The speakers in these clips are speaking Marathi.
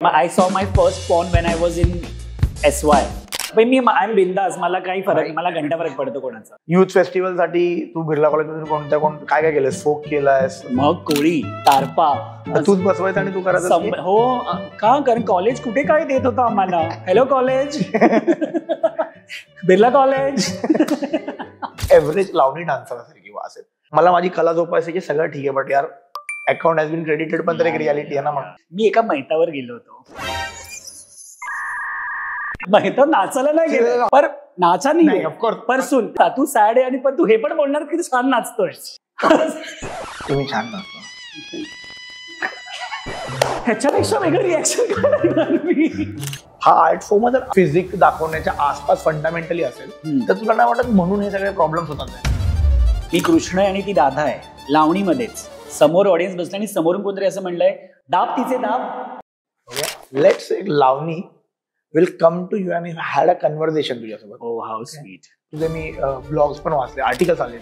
I saw my first porn when I was in SY. मी आय एम बिंदास, मला काही फरक, मला घंटा फरक पडतो कोणाचा. युथ फेस्टिवल साठी तू बिर्ला कॉलेजमध्ये काय काय केलंस? फोक केलास, मग कोळी, तारपा तूच बसवायचं आणि तू करायचं. हो का, कारण कॉलेज कुठे काय देत होतं आम्हाला. Hello college, Birla college. Average lavani dancer असेल किंवा असेल. मला माझी कला जोपासायची सगळं ठीक आहे, बट यार अकाउंट हॅज बीन क्रेडिटेड पण तर एक रियालिटी आहे ना. मग मी एका मैतावर गेलो होतो. मैता नाचायला नाही गेलो, पर नाचा नाही ऑफकोर्स, पर सुन तू सॅड आहे आणि पण तू हे पण बोलणार की तू छान नाचतोय. तुम्ही छान नाचतो. ह्याच्यापेक्षा वेगळं रिॲक्शन करणार मी. हा आर्ट फॉर्म जर फिजिक्स दाखवण्याच्या आसपास फंडामेंटली असेल तर तुला नाही वाटत म्हणून हे सगळे प्रॉब्लेम्स होतात? मी कृष्ण आहे आणि ती राधा आहे लावणीमध्येच. समोर ऑडियन्स बसला आणि समोरून कोणतरी असं म्हणलंय, दाब तिचे दाब. लेट्स एक लावणी विल कम टू यू आणि हॅड अ कन्व्हर्सेशन तुझ्यासोबत. Oh how sweet. तुझे मी ब्लॉग्स पण वाचले, आर्टिकल्स आले.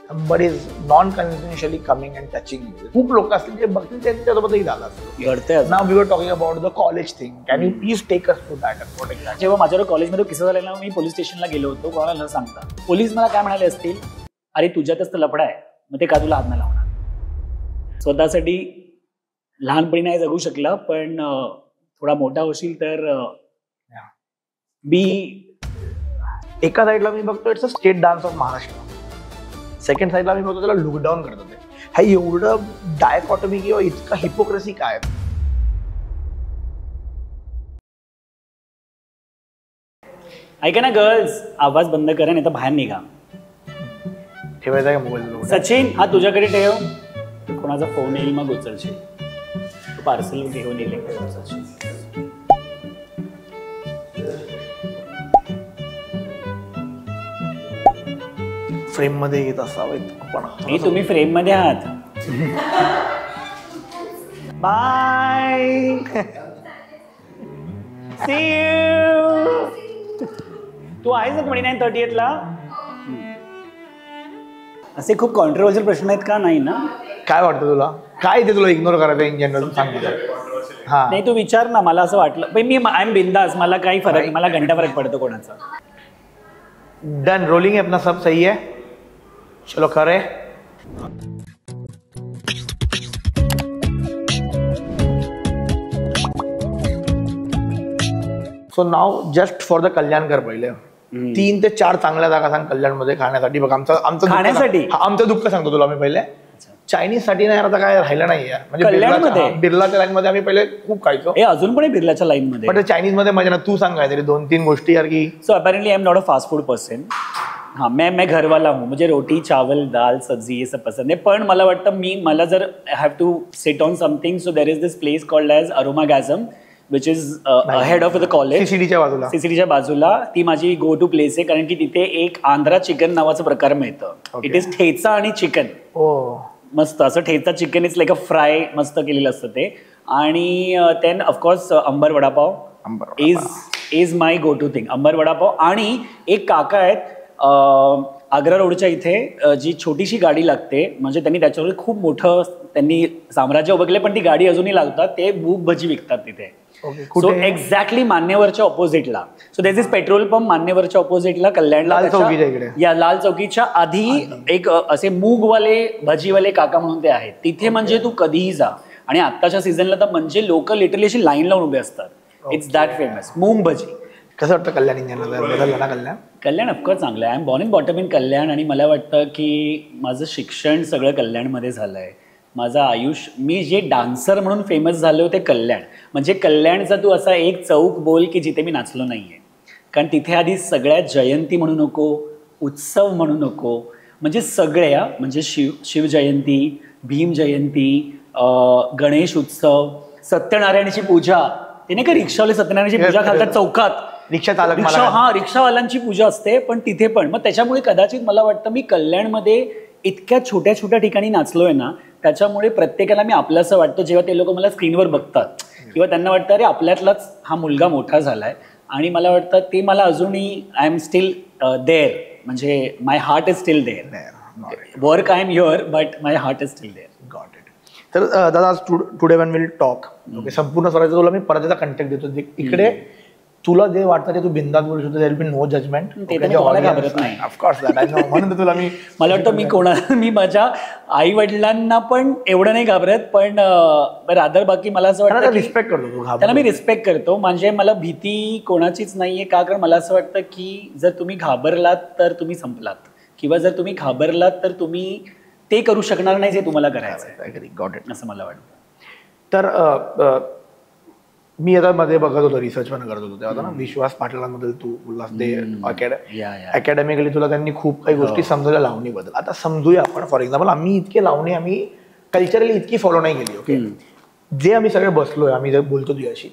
Somebody is non-consensually coming and touching you. खूप लोक असतील जे बघतील त्यांच्यासोबतही झालं असतं. Now we were talking about the college thing. Can you please take us through that? जेव्हा माझ्यावर कॉलेजमध्ये किस्सा झालेला, मी पोलीस स्टेशनला गेलो होतो. कोणाला न सांगता पोलीस मला काय म्हणाले असतील, अरे तुझ्यातच तर लफडा आहे, मग ते का तुला हात नाही लावणार. स्वतःसाठी लहानपणी नाही जगू शकला, पण थोडा मोठा होशील तर एका साईडला मी बघतो it's a state dance of Maharashtra, second साईडला मी बघतो त्याला लुक डाऊन करतात. हे एवढं डायकॉटमी किंवा इतका हिपोक्रेसी काय? ऐका ना गर्ल्स, आवाज बंद करा नाही तर बाहेर निघा. ठेवायचा का मोबाईल? सचिन हा तुझ्याकडे ठेव, कोणाचा फोन येईल मग उचलशील. पार्सल घेऊन येईल. फ्रेम मध्ये येत असावेत आपण. तुम्ही फ्रेम मध्ये आहात. Bye, C you. तू आहेस ना 29-30 ला? असे खूप कॉन्ट्रोवर्शियल प्रश्न आहेत का? नाही ना. काय वाटतं तुला? काय ते तुला इग्नोर करायचं इन जनरल? सांग. हा नाही, तू विचार ना. मला असं वाटलं, मी आय एम बिंदास, मला काही फरक, मला घंटा फरक पडतो कोणाचा. डन. रोलिंग है अपना, सब सही है. चलो करे. So now just for the Kalyankar पहिले 3 ते 4 चांगल्या जागा सांग कल्याण मध्ये खाण्यासाठी. बघ आमचं खाण्यासाठी आमचं दुःख सांगतो तुला मी पहिले. चायनीज साठी नाही, आता काय राहिलं नाही. म्हणजे बिर्लाच्या लाईन मध्ये आम्ही पहिले खूप खायचो. अजून पण बिर्लाच्या लाईन मध्ये. पण चायनीज मध्ये मजा ना. तू सांग काहीतरी 2-3 गोष्टी यार की. So apparently I am not a fast food person. हाँ, मैं घर वाला हूँ. मुझे रोटी चावल दाल सब्जी ये सब पसंद है. पण मला वाटतं मला जर I have to sit on something, so there is this place called as aromagasm which is head of the college. सीसीडीच्या बाजूला. ती माझी गो टू प्लेस आहे, कारण की तिथे एक आंध्रा चिकन नावाचा प्रकार मिळतं. इट इज ठेचा आणि चिकन. मस्त असं thecha chicken is like a fry मस्त केलेलं असतं ते. आणि then of course Amber vada pav is my go to thing. Amber vada pav. आणि एक काका आहेत आग्रा रोडच्या इथे, जी छोटीशी गाडी लागते, म्हणजे त्यांनी त्याच्यावर खूप मोठं त्यांनी साम्राज्य उभगले, पण ती गाडी अजूनही लावतात. ते मूग भजी विकतात तिथे. सो एक्झॅक्टली मान्यवरच्या ऑपोजिटला. So there is petrol pump मान्यवरच्या ऑपोजिटला कल्याणला. या लाल चौकीच्या आधी एक असे मूगवाले भजीवाले काका म्हणून ते आहेत तिथे. म्हणजे तू कधीही जा. आणि आत्ताच्या सीझनला तर म्हणजे लोक लिटरली अशी लाईन लावून उभे असतात. इट्स दॅट फेमस मूग भजी. कसं वाटतं Kalyan in general? Kalyan of course चांगलं आहे. I am born in bottom in Kalyan. आणि मला वाटतं की माझं शिक्षण सगळं कल्याणमध्ये झालं आहे. माझं आयुष्य, मी जे डान्सर म्हणून फेमस झालो ते कल्याण. म्हणजे कल्याणचा तू असा एक चौक बोल की जिथे मी नाचलो नाही आहे. कारण तिथे आधी सगळ्यात जयंती म्हणू नको, उत्सव म्हणू नको, म्हणजे सगळ्या, म्हणजे शिवजयंती, भीम जयंती, गणेश उत्सव, सत्यनारायणाची पूजा. ते नाही का रिक्षावाले सत्यनारायणाची पूजा घालतात चौकात. रिक्षावाल्यांची पूजा असते पण तिथे पण. मग त्याच्यामुळे कदाचित मला वाटतं मी कल्याणमध्ये इतक्या छोट्या छोट्या ठिकाणी नाचलोय ना, त्याच्यामुळे प्रत्येकाला मी आपल्याचं वाटतं. जेव्हा ते लोक मला स्क्रीनवर बघतात किंवा त्यांना वाटतं अरे आपल्यातलाच हा मुलगा मोठा झालाय. आणि मला वाटतं ते मला अजूनही आय एम स्टील देअर. म्हणजे my heart is still there. Work I am your but my heart is still there. Got it. तर दादा आज today one will talk okay संपूर्ण स्वराज्य तुला मी परत कंटेक्ट देतो इकडे तुला जे वाटतं ते तू बिंदास बोलू शकतो there will be no judgement of course म्हणून तुला मी मला वाटतं मी माझ्या आई वडिलांना पण एवढं नाही घाबरत पण रादर बाकी मला असं वाटतं रिस्पेक्ट करतो त्यांना मी रिस्पेक्ट करतो म्हणजे मला भीती कोणाचीच नाहीये का कारण मला असं वाटतं की जर तुम्ही घाबरलात तर तुम्ही संपलात किंवा जर तुम्ही घाबरलात तर तुम्ही ते करू शकणार नाही जे तुम्हाला करायचं असं मला वाटतं. तर मी आता मध्ये बघत होतो रिसर्च पण करत होतो तेव्हा ना विश्वास पाटलांबद्दल तू बोललास ते अकॅडमिकली तुला त्यांनी खूप काही गोष्टी समजवल्या लावणीबद्दल. आता समजूया आपण फॉर एक्झाम्पल आम्ही कल्चरली इतकी फॉलो नाही केली ओके जे आम्ही सगळे बसलोय आम्ही जर बोलतो तुझ्याशी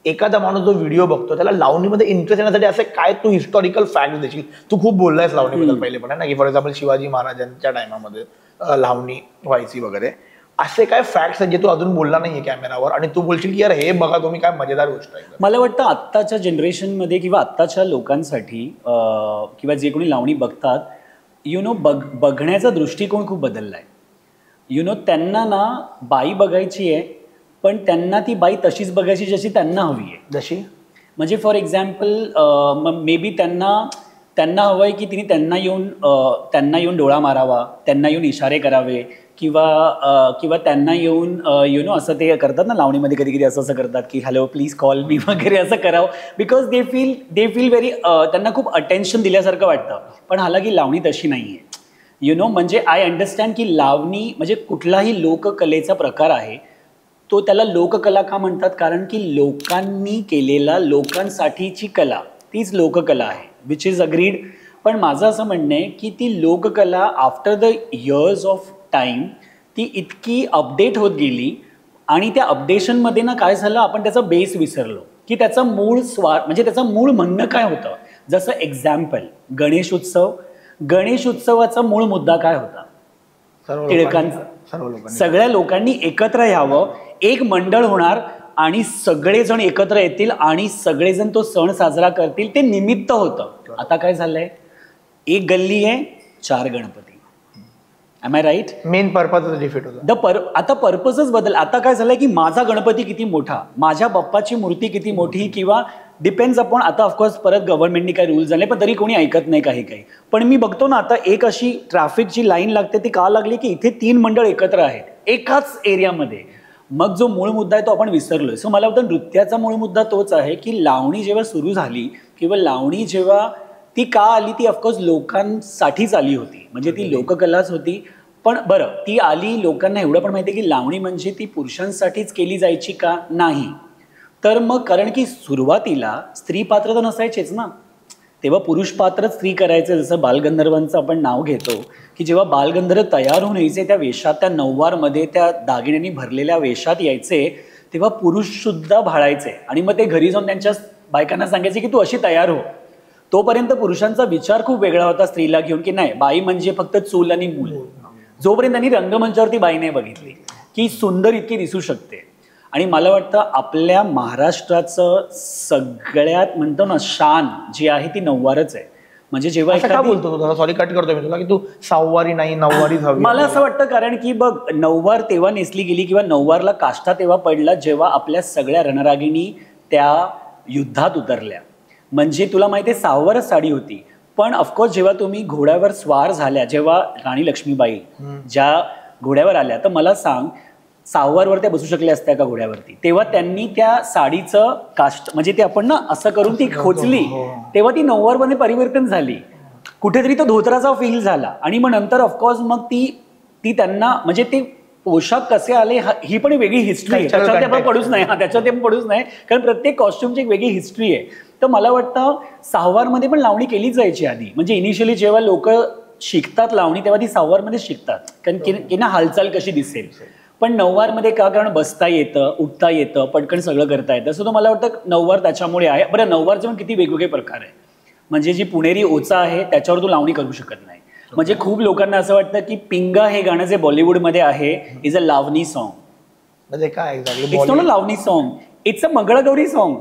एखादा माणूस जो व्हिडिओ बघतो त्याला लावणीमध्ये इंटरेस्ट येण्यासाठी असं काय तू हिस्टॉरिकल फॅक्ट देशील. तू खूप बोललायस लावणीबद्दल पहिले पण ना की फॉर एक्झाम्पल शिवाजी महाराजांच्या टायमामध्ये लावणी व्हायची वगैरे असे काय फॅक्ट्स आहेत जे तू अजून बोलला नाहीये कॅमेरावर आणि तू बोलशील की यार हे बघा तुम्ही काय मजेदार गोष्ट आहे. मला वाटतं आत्ताच्या जनरेशनमध्ये किंवा आत्ताच्या लोकांसाठी किंवा जे कोणी लावणी बघतात बघण्याचा दृष्टिकोन खूप बदलला आहे. त्यांना ना बाई बघायची आहे पण त्यांना ती बाई तशीच बघायची जशी त्यांना हवी आहे. जशी म्हणजे फॉर एक्झाम्पल मे बी त्यांना हवं आहे की तिने त्यांना येऊन डोळा मारावा त्यांना येऊन इशारे करावे किंवा त्यांना येऊन असं ते करतात ना लावणीमध्ये कधी कधी असं करतात की हॅलो प्लीज कॉल मी वगैरे असं करावं बिकॉज दे फील व्हेरी त्यांना खूप अटेन्शन दिल्यासारखं वाटतं. पण हालाकी लावणी तशी नाही आहे म्हणजे आय अंडरस्टँड की लावणी म्हणजे कुठलाही लोककलेचा प्रकार आहे तो त्याला लोककला का म्हणतात कारण की लोकांनी केलेला लोकांसाठीची कला तीच लोककला आहे विच इज अग्रीड. पण माझं असं म्हणणं आहे की ती लोककला after the years of time ती इतकी अपडेट होत गेली आणि त्या अपडेशनमध्ये ना काय झालं आपण त्याचा बेस विसरलो की त्याचा मूळ म्हणजे त्याचं मूळ म्हणणं काय होतं. जसं एक्झाम्पल गणेश उत्सवाचा मूळ मुद्दा काय होता. टिळकांचा सगळ्या लोकांनी एकत्र यावं एक मंडळ होणार आणि सगळेजण एकत्र येतील आणि सगळेजण तो सण साजरा करतील ते निमित्त होतं. आता काय झालंय एक गल्ली आहे 4 Ganpati. Am I right. Main purpose defeat होतं. आता पर्पजच बदल. आता काय झालंय की माझा गणपती किती मोठा माझ्या बाप्पाची मूर्ती किती मोठी किंवा डिपेंड्स अपॉन आता ऑफकोर्स परत गव्हर्नमेंटनी काही रूल्स झाले पण तरी कोणी ऐकत नाही काही पण मी बघतो ना आता एक अशी ट्रॅफिकची लाईन लागते ती का लागली की इथे 3 मंडळ एकत्र आहेत एकाच एरियामध्ये. मग जो मूळ मुद्दा आहे तो आपण विसरलोय. सो मला वाटतं नृत्याचा मूळ मुद्दा तोच आहे की लावणी जेव्हा सुरू झाली किंवा लावणी जेव्हा ती का आली ती ऑफकोर्स लोकांसाठीच आली होती म्हणजे ती लोककलाच होती. पण बरं ती आली लोकांना एवढं पण माहिती आहे की लावणी म्हणजे ती पुरुषांसाठीच केली जायची का नाही तर मग कारण की सुरुवातीला स्त्री पात्र तर नसायचेच ना तेव्हा पुरुष पात्रच स्त्री करायचं. जसं बालगंधर्वांचं आपण नाव घेतो की जेव्हा बालगंधर्व तयार होऊन यायचे त्या वेशात त्या नऊवारमध्ये त्या दागिन्यांनी भरलेल्या वेशात यायचे तेव्हा पुरुष सुद्धा भाळायचे आणि मग ते घरी जाऊन त्यांच्या बायकांना सांगायचे की तू अशी तयार हो. तोपर्यंत पुरुषांचा विचार खूप वेगळा होता स्त्रीला घेऊन की नाही बाई म्हणजे फक्त चूल आणि मूल. जोपर्यंत त्यांनी रंगमंचावरती बाई नाही बघितली की सुंदर इतकी दिसू शकते. आणि मला वाटतं आपल्या महाराष्ट्राचं सगळ्यात म्हणतो ना शान जी आहे ती नऊवारच आहे. म्हणजे जेव्हा काय बोलतो सॉरी कट करतोय मी तुला की तू सहावारी नाही नऊवारी झाली. मला असं वाटतं कारण की बघ नऊवार तेव्हा नेसली गेली किंवा नऊवारला काष्टा तेव्हा पडला जेव्हा आपल्या सगळ्या रणरागिणी त्या युद्धात उतरल्या. म्हणजे तुला माहिती आहे सहावारच साडी होती पण ऑफकोर्स जेव्हा तुम्ही घोड्यावर स्वार झाल्या जेव्हा राणी लक्ष्मीबाई ज्या घोड्यावर आल्या तर मला सांग सहावारवर त्या बसू शकल्या असत्या का घोड्यावरती. तेव्हा त्यांनी त्या साडीचं कास्ट म्हणजे ते आपण ना असं करून ती खोचली तेव्हा ती नऊवारमध्ये परिवर्तन झाली. कुठेतरी तो धोत्राचा फील झाला आणि मग नंतर ऑफकोर्स मग ती त्यांना म्हणजे ते पोशाख कसे आले ही पण वेगळी हिस्ट्री आहे. त्याच्यात आपण पडूच नाही कारण प्रत्येक कॉस्ट्युमची एक वेगळी हिस्ट्री आहे. तर मला वाटतं सहावारमध्ये पण लावणी केलीच जायची आधी. म्हणजे इनिशियली जेव्हा लोक शिकतात लावणी तेव्हा ती सहावारमध्ये शिकतात कारण की ना हालचाल कशी दिसेल. पण नऊवारमध्ये का कारण बसता येतं उठता येतं पटकन सगळं करता येतं. असं तो मला वाटतं नऊवार त्याच्यामुळे आहे. बरं नऊवारचे पण किती वेगवेगळे प्रकार आहे. म्हणजे जी पुणेरी ओचा आहे त्याच्यावर तू लावणी करू शकत नाही. म्हणजे खूप लोकांना असं वाटतं की पिंगा हे गाणं जे बॉलिवूडमध्ये आहे इज अ लावणी सॉन्ग. म्हणजे काय it's not a lavani song it's a Mangalagauri song.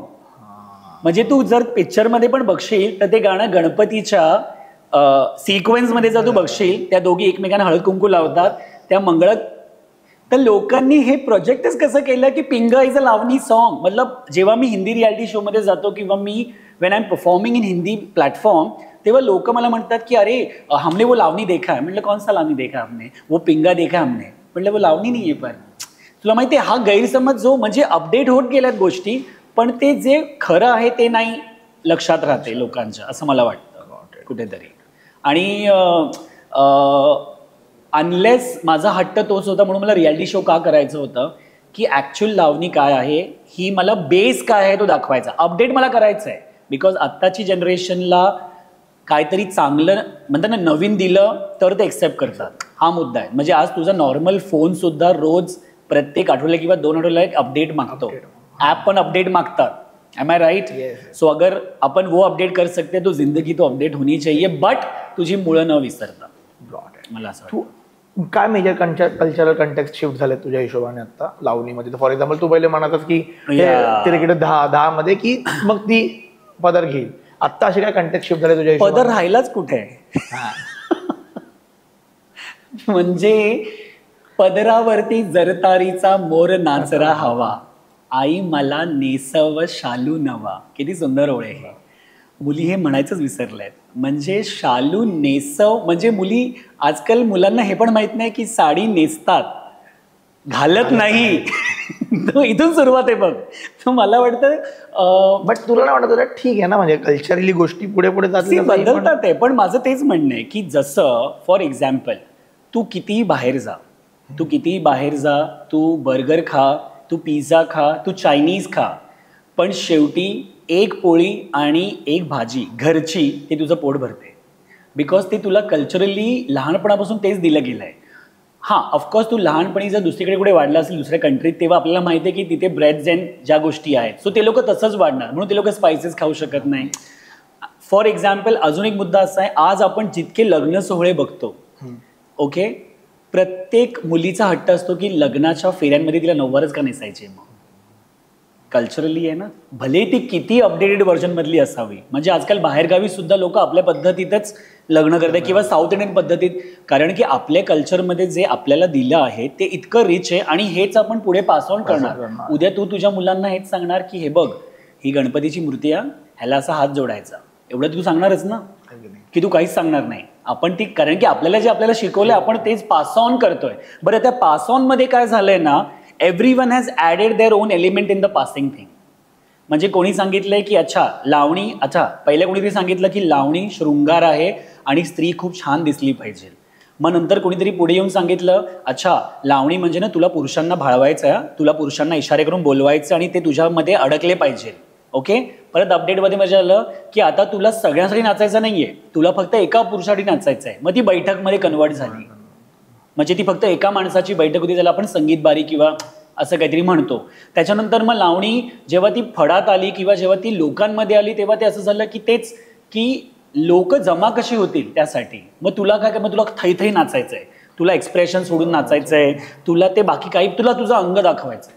म्हणजे तू जर पिक्चरमध्ये पण बघशील तर ते गाणं गणपतीच्या सिक्वेन्समध्ये जर तू बघशील त्या दोघी एकमेकांना हळद कुंकू लावतात त्या तर लोकांनी हे प्रोजेक्टच कसं केलं की पिंगा इज अ लावणी सॉन्ग. मतलब जेव्हा मी हिंदी रियालिटी शोमध्ये जातो किंवा मी when I am performing in Hindi platform, तेव्हा लोक मला म्हणतात की अरे हमने वो लावणी देखा है. म्हटलं कौन सा लावणी देखा हमने, वो पिंगा देखा हमने. म्हटलं वो लावणी नाही आहे. पण तुला माहिती आहे हा गैरसमज जो म्हणजे अपडेट होत गेल्यात गोष्टी, पण ते जे खरं आहे ते नाही लक्षात राहते लोकांच्या, असं मला वाटतं कुठेतरी. आणि अनलेस माझा हट्ट तोच होता म्हणून मला रियालिटी शो का करायचं होतं की ॲक्च्युअल लावणी काय आहे, ही मला बेस काय आहे तो दाखवायचा. अपडेट मला करायचं आहे बिकॉज आत्ताची जनरेशनला काहीतरी चांगलं म्हणतात ना, नवीन दिलं तर ते एक्सेप्ट करतात. हा मुद्दा आहे. म्हणजे आज तुझा नॉर्मल फोनसुद्धा रोज प्रत्येक आठवड्याला किंवा 2 आठवड्याला एक अपडेट मागतो. ॲप पण अपडेट मागतात. M I right? सो अगर अपन वो अपडेट कर सकते तो जिंदगी तो अपडेट होनी चाहिए, बट तुझी मुळं न विसरता. मला असं काय मेजर कल्चरल कंटेक्स्ट शिफ्ट झाले तुझ्या हिशोबाने आता लावणीमध्ये? फॉर एक्झाम्पल तू पहिले म्हणतस की तिकडे 10 मध्ये की मग ती पदर घेईल, आता असे काय कंटेक्स्ट शिफ्ट झाले तुझ्या हिशोबाने? पदर राहिलाच कुठे म्हणजे पदरावरती जरतारीचा मोर नाचरा हवा, आई मला नेसव शालू नवा. किती सुंदर ओळ आहे. मुली हे म्हणायचंच विसरलेत. म्हणजे शालू नेसव म्हणजे मुली आजकाल मुलांना हे पण माहित नाही की साडी नेसतात, घालत नाही. इथून सुरुवात आहे बघ. तर मला वाटतं बट तुला नाही वाटत ठीक आहे ना, म्हणजे कल्चरली गोष्टी पुढे पुढे बदलतात आहे. पण माझं तेच म्हणणं आहे की जसं फॉर एक्झाम्पल तू कितीही बाहेर जा, तू बर्गर खा, तू पिझ्झा खा, तू चायनीज खा, पण शेवटी एक पोळी आणि एक भाजी घरची ते तुझं पोट भरते. बिकॉज ते तुला कल्चरली लहानपणापासून तेच दिलं गेलं आहे. हां, ऑफकोर्स तू लहानपणी जर दुसरीकडे कुठे वाढला असेल दुसऱ्या कंट्रीत, तेव्हा आपल्याला माहिती आहे की तिथे ब्रेड्स अँड ज्या गोष्टी आहेत, सो ते लोक तसंच वाढणार, म्हणून ते लोक स्पायसेस खाऊ शकत नाही. फॉर एक्झाम्पल अजून एक मुद्दा असा आहे, आज आपण जितके लग्न सोहळे बघतो, ओके, प्रत्येक मुलीचा हट्ट असतो की लग्नाच्या फेऱ्यांमध्ये तिला नऊवारच का नेसायचे. मग कल्चरली आहे ना, भले ती किती अपडेटेड व्हर्जनमधली असावी. म्हणजे आजकाल बाहेरगावी सुद्धा लोक आपल्या पद्धतीतच लग्न करतात किंवा साऊथ इंडियन पद्धतीत, कारण की आपल्या कल्चरमध्ये जे आपल्याला दिलं आहे ते इतकं रिच आहे आणि हेच आपण पुढे पास ऑन करणार. उद्या तू तुझ्या मुलांना हेच सांगणार की हे बघ, ही गणपतीची मूर्ती आहे, ह्याला असा हात जोडायचा. एवढं तू सांगणारच ना, की तू काहीच सांगणार नाही. आपण ती, कारण की आपल्याला जे आपल्याला शिकवलंय आपण तेच पास ऑन करतोय. बरं, त्या पास ऑन मध्ये काय झालंय ना, everyone has added their own element in the passing thing. म्हणजे कोणी सांगितलंय की अच्छा लावणी, अच्छा पहिल्या कोणीतरी सांगितलं की लावणी शृंगार आहे आणि स्त्री खूप छान दिसली पाहिजे. मग नंतर कोणीतरी पुढे येऊन सांगितलं अच्छा लावणी म्हणजे ना तुला पुरुषांना भाळवायचं आहे, तुला पुरुषांना इशारे करून बोलवायचं आणि ते तुझ्यामध्ये अडकले पाहिजे. ओके, परत अपडेटमध्ये मजा आलं की आता तुला सगळ्यांसाठी नाचायचं नाहीये, तुला फक्त एका पुरुषासाठी नाचायचं आहे. मग ती बैठकमध्ये कन्वर्ट झाली. म्हणजे ती फक्त एका माणसाची बैठक होती, त्याला आपण संगीत बारी किंवा असं काहीतरी म्हणतो. त्याच्यानंतर मग लावणी जेव्हा ती फडात आली किंवा जेव्हा ती लोकांमध्ये आली, तेव्हा ते असं झालं की तेच की लोक जमा कशी होतील त्यासाठी. मग तुला काय, मग तुला थैथै नाचायचं आहे, तुला एक्सप्रेशन सोडून नाचायचं आहे, तुला ते बाकी काही, तुला तुझं अंग दाखवायचं आहे.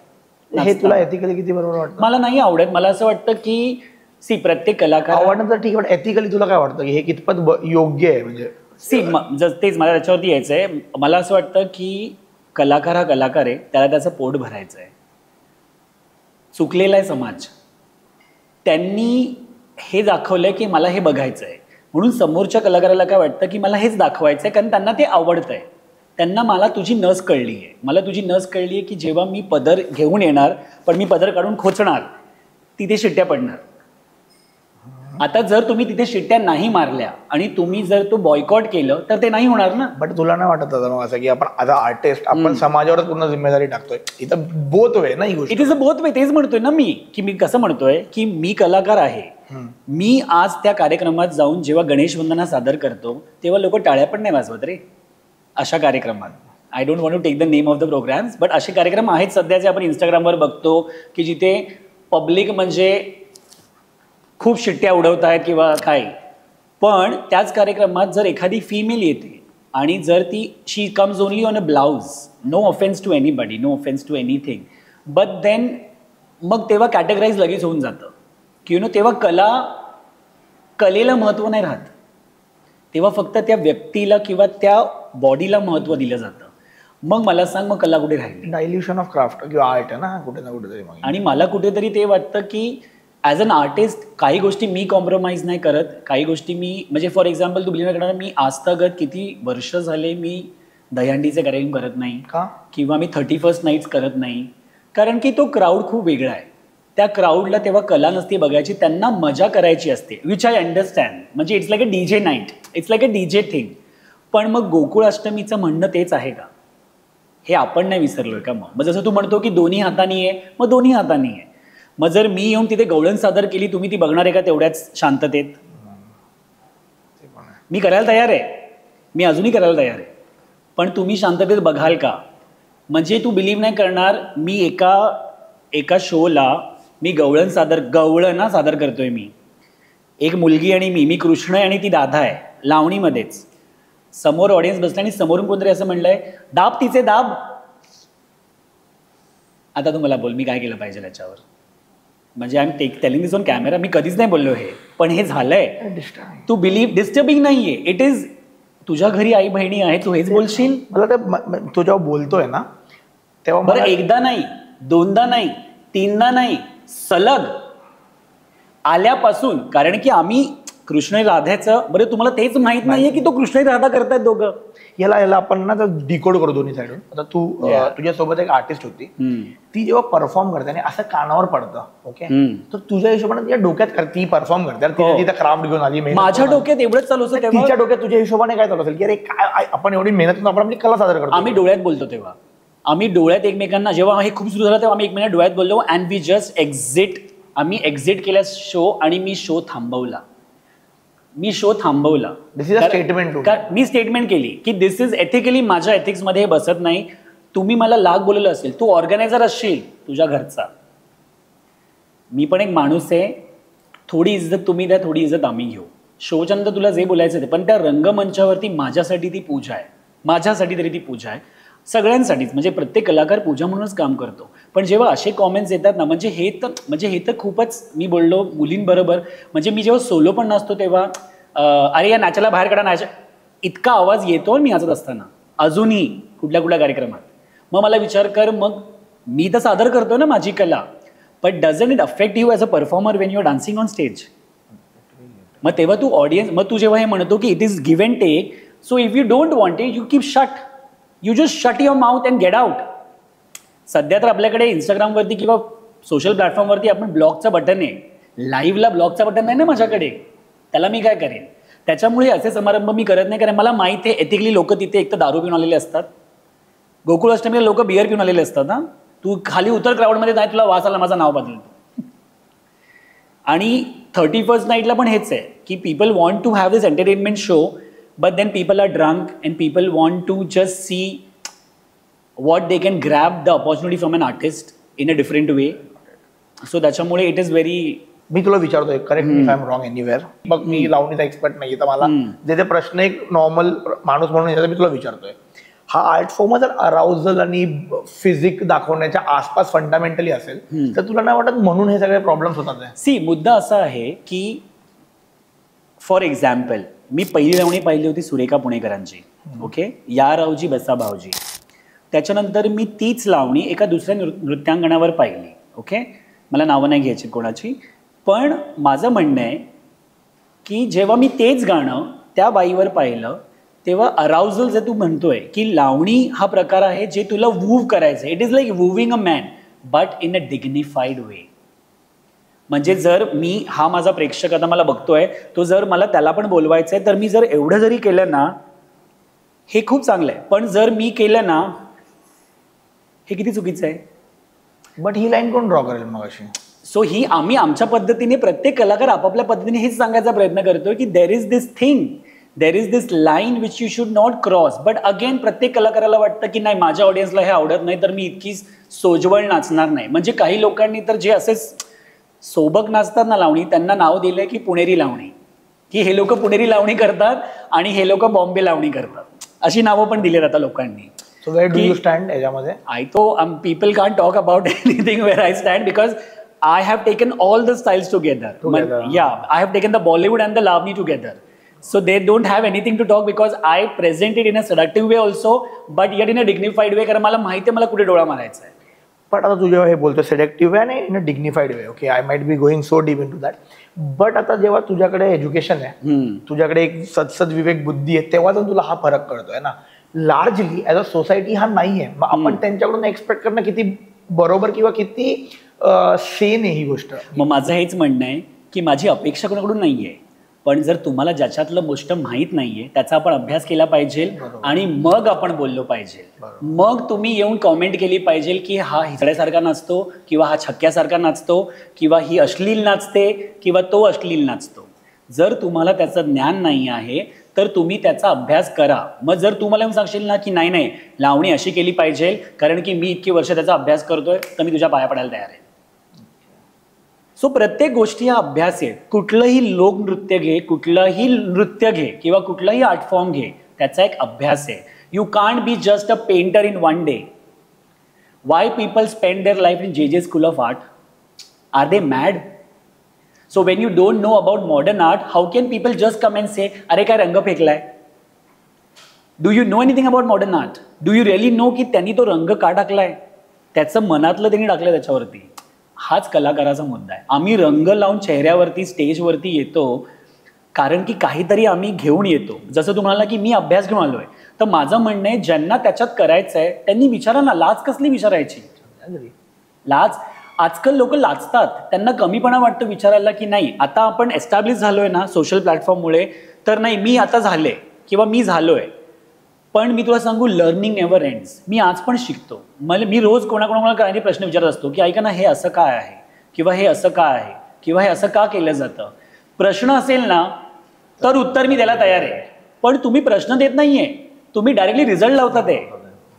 हे तुला एथिकली किती बरोबर वाटतं? मला नाही आवडत. मला असं वाटतं की प्रत्येक कलाकार आवडणं तर ठीक आहे, एथिकली तुला काय वाटतं की हे कितपत योग्य आहे? म्हणजे तेच मला त्याच्यावरती यायचं आहे. मला असं वाटतं की कलाकार हा कलाकार आहे, त्याला त्याचं पोट भरायचं आहे. चुकलेला आहे समाज. त्यांनी हे दाखवलंय की मला हे बघायचं आहे, म्हणून समोरच्या कलाकाराला काय वाटतं की मला हेच दाखवायचं आहे, कारण त्यांना ते आवडतंय. त्यांना मला तुझी नस कळली आहे, मला तुझी नस कळली आहे की जेव्हा मी पदर घेऊन येणार पण मी पदर काढून खोचणार, तिथे शिट्ट्या पडणार. आता जर तुम्ही तिथे शिट्ट्या नाही मारल्या आणि तुम्ही जर तो बॉयकॉट केलं तर ते नाही होणार ना. बट तुला नाही वाटत मग असं की आपण ॲज अ आर्टिस्ट आपण समाजावरच पूर्ण जिम्मेदारी टाकतोय? इथं बोथ वे ना ही गोष्ट. It is a both way. तेच म्हणतोय ना मी, की मी कसं म्हणतोय की मी कलाकार आहे. मी आज त्या कार्यक्रमात जाऊन जेव्हा गणेश वंदना सादर करतो तेव्हा लोक टाळ्या पण नाही वाजवत रे अशा कार्यक्रमात. I don't want to take the name of the programmes, but असे कार्यक्रम आहेत सध्याचे आपण इंस्टाग्रामवर बघतो की जिथे पब्लिक म्हणजे खूप शिट्ट्या उडवत आहेत किंवा काय. पण त्याच कार्यक्रमात जर एखादी फिमेल येते आणि जर ती she comes only on a blouse, no offence to anybody, no offence to anything, but then मग तेव्हा कॅटेगराईज लगेच होऊन जातं की तेव्हा कलेला महत्त्व नाही राहत, तेव्हा फक्त त्या व्यक्तीला किंवा त्या बॉडीला महत्त्व दिलं जातं. मग मला सांग, मग कला कुठे राहील? डायल्युशन ऑफ क्राफ्ट किंवा आर्ट आहे ना कुठे ना कुठेतरी. आणि मला कुठेतरी ते वाटतं की ॲज अन आर्टिस्ट काही गोष्टी मी कॉम्प्रोमाइज नाही करत, काही गोष्टी मी म्हणजे फॉर एक्झाम्पल तू बिलीव्ह करणार, मी आजतागत किती वर्ष झाले मी दहीहंडीचे कार्यक्रम करत नाही का, किंवा मी 31st नाईट्स करत नाही, कारण की तो क्राऊड खूप वेगळा आहे. त्या क्राऊडला तेव्हा कला नसते बघायची, त्यांना मजा करायची असते, विच आय अंडरस्टँड. म्हणजे it's like a DJ night, it's like a DJ thing. पण मग गोकुळ अष्टमीचं म्हणणं तेच आहे का, हे आपण नाही विसरलोय का? मग जसं तू म्हणतो की दोन्ही हातानी आहे, मग दोन्ही हातानी आहे. मग जर मी येऊन तिथे गवळण सादर केली, तुम्ही ती बघणार आहे का तेवढ्याच शांततेत? मी करायला तयार आहे, मी अजूनही करायला तयार आहे, पण तुम्ही शांततेत बघाल का? म्हणजे तू बिलीव्ह नाही करणार, मी एका शोला मी गवळण सादर करतोय. मी एक मुलगी आणि मी कृष्ण आणि ती राधा आहे लावणीमध्येच. समोर ऑडियन्स बसला आणि समोरून कोणतरी असं म्हणलंय, दाब तिचे दाब. आता तू मला बोल, मी काय केलं पाहिजे त्याच्यावर? म्हणजे I am telling this on camera, मी कधीच नाही बोललो हे, पण हे झालंय. तू बिलीव्ह, डिस्टर्बिंग नाहीये, इट इज. तुझ्या घरी आई बहिणी आहे, तू हेच बोलशील? मला तू जेव्हा बोलतोय ना तेव्हा बरं, एकदा नाही, दोनदा नाही, तीनदा नाही, सलग आल्यापासून. कारण की आम्ही कृष्ण राधाचं, बरं तुम्हाला तेच माहित नाहीये की तो कृष्ण राधा करतायत दोघं. याला आपण ना डिकोड करू दोन्ही साईडून. आता तू तुझ्यासोबत एक आर्टिस्ट होती, ती जेव्हा परफॉर्म करते आणि असं कानावर पडतं, ओके, तर तुझ्या हिशोबाने तिच्या डोक्यात ती परफॉर्म करते, तिथं क्राफ्ट घेऊन आली, माझ्या डोक्यात एवढंच चालू असतं. तिच्या डोक्यात तुझ्या हिशोबाने काय चालू असेल की अरे काय आपण एवढी मेहनत करून आपण आपली कला सादर करतो. आम्ही डोळ्यात बोलतो तेव्हा, आम्ही डोळ्यात एकमेकांना, जेव्हा हे खूप सुरू झालं तेव्हा आम्ही एकमेकांना डोळ्यात बोललो अँड वी जस्ट एक्झिट. आम्ही एक्झिट केला शो आणि मी शो थांबवला. This is a statement. मी स्टेटमेंट केली की दिस इज एथिकली, माझ्या एथिक्समध्ये हे बसत नाही. तुम्ही मला लाख बोललेलं असेल, तू ऑर्गनायझर असशील तुझ्या घरचा, मी पण एक माणूस आहे, थोडी इज्जत तुम्ही द्या, थोडी इज्जत आम्ही घेऊ. शोच्या नंतर तुला जे बोलायचं ते, पण त्या रंगमंचावरती माझ्यासाठी ती पूजा आहे, माझ्यासाठी तरी ती पूजा आहे, सगळ्यांसाठीच. म्हणजे प्रत्येक कलाकार पूजा म्हणूनच काम करतो. पण जेव्हा असे कॉमेंट्स येतात ना, म्हणजे हे तर खूपच. मी बोललो मुलींबरोबर, म्हणजे मी जेव्हा सोलो पण नसतो तेव्हा अरे या नाचाला बाहेर काढा, नाच, इतका आवाज येतो मी नाचत असताना अजूनही कुठल्या कार्यक्रमात. मग मला विचार कर, मग मी तर सादर करतो ना माझी कला, but doesn't it affect you as a performer when you are dancing on stage? मग तेव्हा तू ऑडियन्स, मग तू जेव्हा हे म्हणतो की it is give and take, so if you don't want it, you keep shut, you just shut your mouth and get out. सध्या तर आपल्याकडे इंस्टाग्रामवरती किंवा सोशल प्लॅटफॉर्मवरती आपण ब्लॉगचं बटन आहे, लाईव्हला ब्लॉगचं बटन नाही ना माझ्याकडे, त्याला मी काय करेन? त्याच्यामुळे असे समारंभ मी करत नाही, कारण मला माहिती आहे एथिकली लोक तिथे एक तर दारू पिऊन आलेले असतात, गोकुळ अष्टमीला लोक बिअर पिऊन आलेले असतात. हा, तू खाली उतर क्राऊडमध्ये नाही, तुला वास आला माझं नाव बदलतो. आणि 31st नाईटला पण हेच आहे की people want to have this entertainment show, but then people are drunk and people want to just see what they can grab the opportunity from an artist in a different way. So त्याच्यामुळे it is very. मी तुला विचारतोय, correct me if I am wrong anywhere, मग मी लावणीचा एक्सपर्ट नाही, तर मला जे प्रश्न एक नॉर्मल माणूस म्हणून येतात मी तुला विचारतोय, हा आर्ट फॉर्म जर अराउजल आणि फिजिक दाखवण्याच्या आसपास फंडामेंटली असेल तर तुला नाही वाटत म्हणून हे सगळे प्रॉब्लेम्स होतात? सी, मुद्दा असा आहे की फॉर एक्झाम्पल मी पहिली लावणी पाहिली होती सुरेखा पुणेकरांची, ओके, या रावजी बसा भाऊजी. त्याच्यानंतर मी तीच लावणी एका दुसऱ्या नृत्यांगणावर पाहिली, ओके, मला नावं नाही घ्यायची कोणाची, पण माझं म्हणणं आहे की जेव्हा मी तेच गाणं त्या बाईवर पाहिलं तेव्हा अराउजल जे तू म्हणतोय की लावणी हा प्रकार आहे जे तुला वूव करायचं, it is like wooing a man but in a dignified way. म्हणजे जर मी, हा माझा प्रेक्षक आता मला बघतोय, तो जर मला त्याला पण बोलवायचं आहे तर मी जर एवढं जरी केलं ना, हे खूप चांगलं आहे, पण जर मी केलं ना, हे किती चुकीचं आहे. बट ही लाईन कोण ड्रॉ करेल मग अशी? सो ही आम्ही आमच्या पद्धतीने, प्रत्येक कलाकार आपापल्या पद्धतीने हेच सांगायचा प्रयत्न करतोय की देर is this thing, there is this line which you should not cross. But again प्रत्येक कलाकाराला वाटतं की नाही, माझ्या ऑडियन्सला हे आवडत नाही तर मी इतकी सोजवळ नाचणार नाही. म्हणजे काही लोकांनी तर जे असेच सोबत नाचतात ना लावणी, त्यांना नाव दिलंय की पुणेरी लावणी, की हे लोक पुणेरी लावणी करतात आणि हे लोक बॉम्बे लावणी करतात, अशी नावं पण दिली जातात लोकांनी. So where do you stand याच्यामध्ये? I thought people can't talk about anything where I stand because I have taken all the styles together. Yeah, I have taken the Bollywood and the Lavani together. So they don't have anything to talk because I present it in a seductive way also, but yet in a dignified way, कारण मला माहिती आहे मला कुठे डोळा मारायचा आहे. पण आता तू जेव्हा हे बोलतो सेडक्टिव्ह वे आणि in a dignified way, okay, I might be going so deep into that, but आता जेव्हा तुझ्याकडे एज्युकेशन आहे, तुझ्याकडे एक सदसद विवेक बुद्धी आहे, तेव्हा तर तुला हा फरक कळतोय ना. लार्जली ॲज अ सोसायटी हा नाही आहे. मग आपण त्यांच्याकडून एक्सपेक्ट करणं किती बरोबर किंवा किती सेन आहे ही गोष्ट. मग माझं हेच म्हणणं आहे की माझी अपेक्षा कोणाकडून नाही आहे, पण जर तुम्हाला ज्याच्यातलं गोष्ट माहीत नाहीये त्याचा आपण अभ्यास केला पाहिजे आणि मग आपण बोललो पाहिजे. मग तुम्ही येऊन कॉमेंट केली पाहिजे की हा हिजड्यासारखा नाचतो किंवा हा छक्क्यासारखा नाचतो किंवा ही अश्लील नाचते किंवा तो अश्लील नाचतो. जर तुम्हाला त्याचं ज्ञान नाही आहे तर तुम्ही त्याचा अभ्यास करा. मग जर तुम्हाला येऊन सांगशील ना की नाही नाही लावणी अशी केली पाहिजे कारण की मी इतकी वर्ष त्याचा अभ्यास करतोय, तर मी तुझ्या पाया पडायला तयार आहे. सो प्रत्येक गोष्टी हा अभ्यास आहे. कुठलंही लोकनृत्य घे, कुठलंही नृत्य घे किंवा कुठलंही आर्ट फॉर्म घे, त्याचा एक अभ्यास आहे. You can't be just a painter in one day. Why people spend their life in J school of art? Are they mad? So when you don't know about modern art, how can people just come and say अरे काय रंग फेकलाय? Do you know anything about modern art? Do you really know की त्यांनी तो रंग का टाकलाय? त्याचं मनातलं त्यांनी टाकलंय त्याच्यावरती. हाच कलाकाराचा मुद्दा आहे. आम्ही रंग लावून चेहऱ्यावरती स्टेजवरती येतो कारण की काहीतरी आम्ही घेऊन येतो. जसं तुम्हाला की मी अभ्यास घेऊन आलोय, तर माझं म्हणणं आहे ज्यांना त्याच्यात करायचं आहे त्यांनी विचारा ना. लाज कसली विचारायची? लाज, आजकाल लोक लाजतात, त्यांना कमीपणा वाटतं विचारायला की नाही. आता आपण एस्टॅब्लिश झालोय ना सोशल प्लॅटफॉर्ममुळे, तर नाही मी आता झाले किंवा मी झालोय. पण मी तुला सांगू, लर्निंग नेव्हर एंड्स. मी आज पण शिकतो. मी रोज कोणाकोणाला काही प्रश्न विचारत असतो की ऐका ना हे असं काय आहे किंवा हे असं काय आहे किंवा हे असं का केलं जातं. प्रश्न असेल ना तर उत्तर मी द्यायला तयार आहे. पण तुम्ही प्रश्न देत नाहीये, तुम्ही डायरेक्टली रिझल्ट लावतात आहे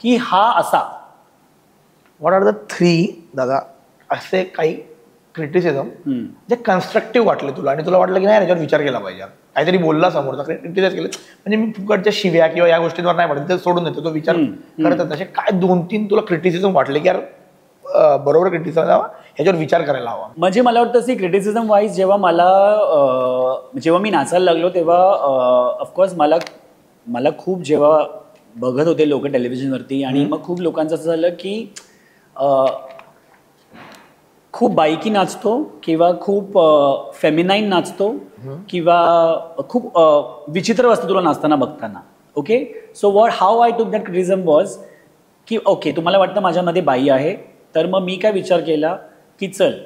की हा असा. व्हॉट आर द 3 दादा असे काही क्रिटिसिझम जे कन्स्ट्रक्टिव्ह वाटले तुला आणि तुला वाटलं की नाही याच्यावर विचार केला पाहिजे, काहीतरी बोलला समोरचा, क्रिटिसाइज केलं, म्हणजे मी फुकटच्या शिव्या किंवा या गोष्टींवर नाही पडत, ते सोडून देतो, तो विचार करतात. असे काय 2-3 तुला क्रिटिसिझम वाटले की यार बरोबर क्रिटिसिझम ह्याच्यावर विचार करायला हवा? म्हणजे मला वाटतं की क्रिटिसिझम वाईज जेव्हा मी नाचायला लागलो तेव्हा ऑफकोर्स मला खूप जेव्हा बघत होते लोक टेलिव्हिजनवरती आणि मग खूप लोकांचं असं झालं की खूप बाईकी नाचतो किंवा खूप फेमिनाईन नाचतो किंवा खूप विचित्र वस्तू तुला नाचताना बघताना. ओके, सो हाऊ आय टूक दॅट क्रिटिसिझम वॉज की ओके तुम्हाला वाटतं माझ्यामध्ये बाई आहे, तर मग मी काय विचार केला की चल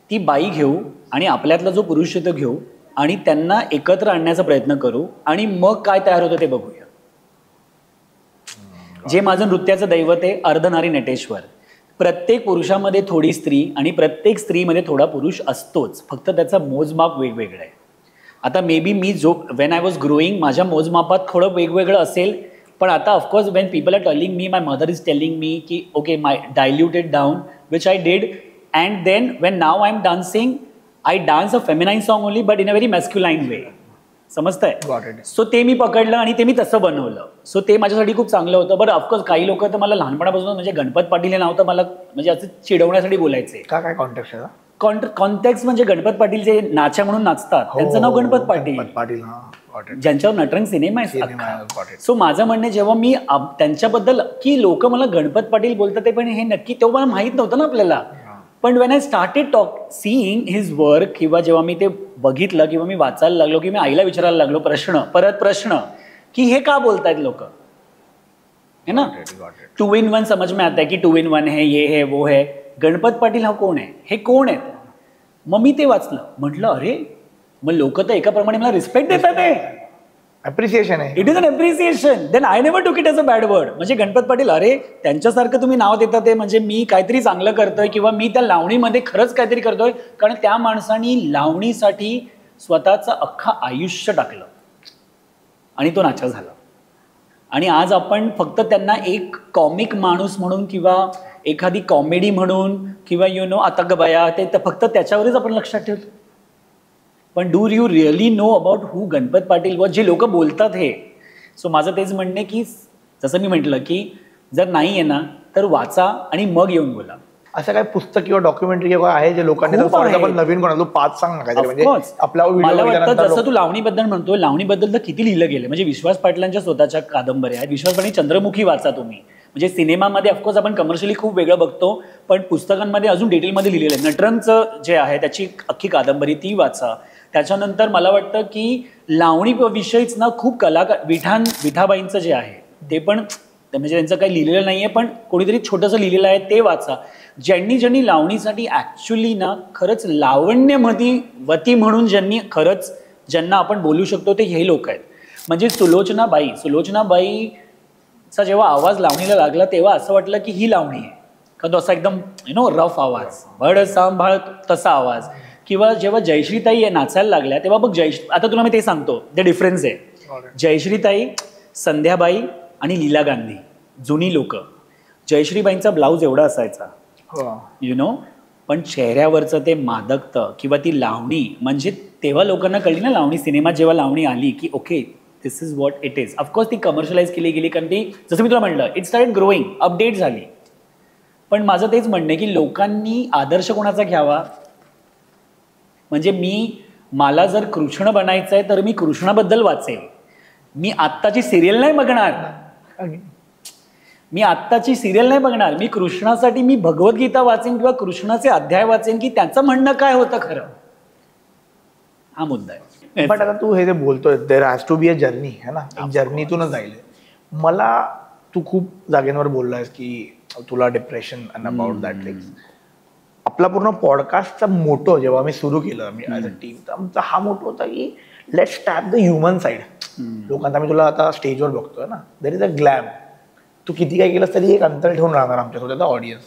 ती बाई घेऊ आणि आपल्यातला जो पुरुष आहे तो घेऊ आणि त्यांना एकत्र आणण्याचा प्रयत्न करू आणि मग काय तयार होतं ते बघूया. जे माझं नृत्याचं दैवत आहे अर्धनारी नटेश्वर. प्रत्येक पुरुषामध्ये थोडी स्त्री आणि प्रत्येक स्त्रीमध्ये थोडा पुरुष असतोच, फक्त त्याचा मोजमाप वेगवेगळं आहे. आता मे बी मी वेन आय वॉज ग्रोईंग माझ्या मोजमापात थोडं वेगवेगळं असेल, पण आता of course when people are telling me, my mother is telling me की okay my diluted down, which I did, and then when now I am dancing I dance a feminine song only but in a very masculine way. समजतंय? सो ते मी पकडलं आणि ते मी तसं बनवलं. सो ते माझ्यासाठी खूप चांगलं होतं. बट ऑफकोर्स काही लोक तर मला लहानपणापासून म्हणजे गणपत पाटील हे नाव तर मला म्हणजे असं चिडवण्यासाठी बोलायचे. काय कॉन्टेक्स्ट आहे? कॉन्टेक्स्ट म्हणजे गणपत पाटील जे नाच्या म्हणून नाचतात त्यांचं नाव गणपत पाटील, ज्यांच्यावर नटरंग सिनेमा आहे. सो माझं म्हणणं जेव्हा मी त्यांच्याबद्दल की लोक मला गणपत पाटील बोलतात ते पण हे नक्की तेव्हा मला माहित नव्हतं ना आपल्याला. पण when I started seeing his work किंवा जेव्हा मी ते बघितलं किंवा मी वाचायला लागलो की मी आईला विचारायला लागलो प्रश्न की हे का बोलतायत लोक, है ना. 2 in 1 समझ में आता है की 2 in 1 है, ये है वो है. गणपत पाटील हा कोण आहे, हे कोण आहेत? मग मी ते वाचलं, म्हटलं अरे मग लोक तर एकाप्रमाणे मला रिस्पेक्ट देतात आहे, अप्रिसिएशन आहे, it is an appreciation. Then I never took it as a bad word. म्हणजे गणपत पाटील अरे त्यांच्यासारखं तुम्ही नाव देतात ते म्हणजे मी काहीतरी चांगलं करतोय किंवा मी त्या लावणीमध्ये खरंच काहीतरी करतोय, कारण त्या माणसानी लावणीसाठी स्वतःचं अख्खं आयुष्य टाकलं आणि तो नाचा झाला. आणि आज आपण फक्त त्यांना एक कॉमिक माणूस म्हणून किंवा एखादी कॉमेडी म्हणून किंवा यु नो आता ग बया ते फक्त त्याच्यावरच आपण लक्षात ठेवतो. पण do you really know about हू गणपत पाटील व जे लोक बोलतात हे. सो माझं तेच म्हणणे की जसं मी म्हटलं की जर नाही आहे ना तर वाचा आणि मग येऊन बोला. असं काय पुस्तक किंवा डॉक्युमेंटरी किंवा आहे जे लोकांनी नवीन कोणाला 5 सांग ना म्हणजे आपला मला वाटतं जसं तू लावणीबद्दल म्हणतोय, लावणीबद्दल तर किती लिहिलं गेलं. म्हणजे विश्वास पाटलांच्या स्वतःच्या कादंबऱ्या आहेत. विश्वास पाटील चंद्रमुखी वाचा तुम्ही. म्हणजे सिनेमामध्ये ऑफकोर्स आपण कमर्शियली खूप वेगळं बघतो, पण पुस्तकांमध्ये अजून डिटेलमध्ये लिहिलेलं आहे. नटरंगचं जे आहे त्याची अख्खी कादंबरी ती वाचा. त्याच्यानंतर मला वाटतं की लावणी विषयीच ना खूप कलाकार विठाबाईंचं जे आहे ते पण म्हणजे त्यांचं काही लिहिलेलं नाहीये, पण कोणीतरी छोटंसं लिहिलेलं आहे ते वाचा. ज्यांनी लावणीसाठी ऍक्च्युली ना खरंच लावण्यमती वती म्हणून ज्यांना आपण बोलू शकतो ते हे लोक आहेत. म्हणजे सुलोचनाबाईचा जेव्हा आवाज लावणीला लागला तेव्हा असं वाटलं की ही लावणी आहे का, तो असा एकदम रफ आवाज, भड सांभाळ तसा आवाज. किंवा जेव्हा जयश्रीताई नाचायला लागल्या तेव्हा बघ आता तुला मी ते सांगतो, ते डिफरन्स आहे. जयश्रीताई, संध्याबाई आणि लीला गांधी जुनी लोक. जयश्रीबाईंचा ब्लाऊज एवढा असायचा पण चेहऱ्यावरचं ते मादकतं किंवा ती लावणी, म्हणजे तेव्हा लोकांना कळली ना लावणी. सिनेमात जेव्हा लावणी आली की okay this is what it is. Of course ती कमर्शियलाइज केली गेली कारण ती जसं मी तुला म्हणलं इट स्टार्टेड ग्रोईंग, अपडेट झाली. पण माझं तेच म्हणणं आहे की लोकांनी आदर्श कोणाचा घ्यावा. म्हणजे मला जर कृष्ण बनायचं आहे तर मी कृष्णाबद्दल वाचेल. मी आत्ताची सिरियल नाही बघणार. मी कृष्णासाठी मी भगवद्गीता वाचेन किंवा कृष्णाचे अध्याय वाचेन की त्याचं म्हणणं काय होतं खरं. हा मुद्दा आहे. पण आता तू हे जे बोलतोय there has to be a journey है ना, एक जर्नीतूनच जाईल. मला तू खूप जागेंवर बोललायस की तुला depression and about that things. आपला पूर्ण पॉडकास्टचा मोटो जेव्हा आम्ही सुरू केलं आम्ही ॲज अ टीम, तर आमचा हा मोटो होता की let's tap the human side. लोकांना मी तुला आता स्टेजवर बघतोय ना, देर इज अ ग्लॅम. तू किती काय केलंस तरी एक अंतर ठेवून राहणार आमच्यासोबत ऑडियन्स.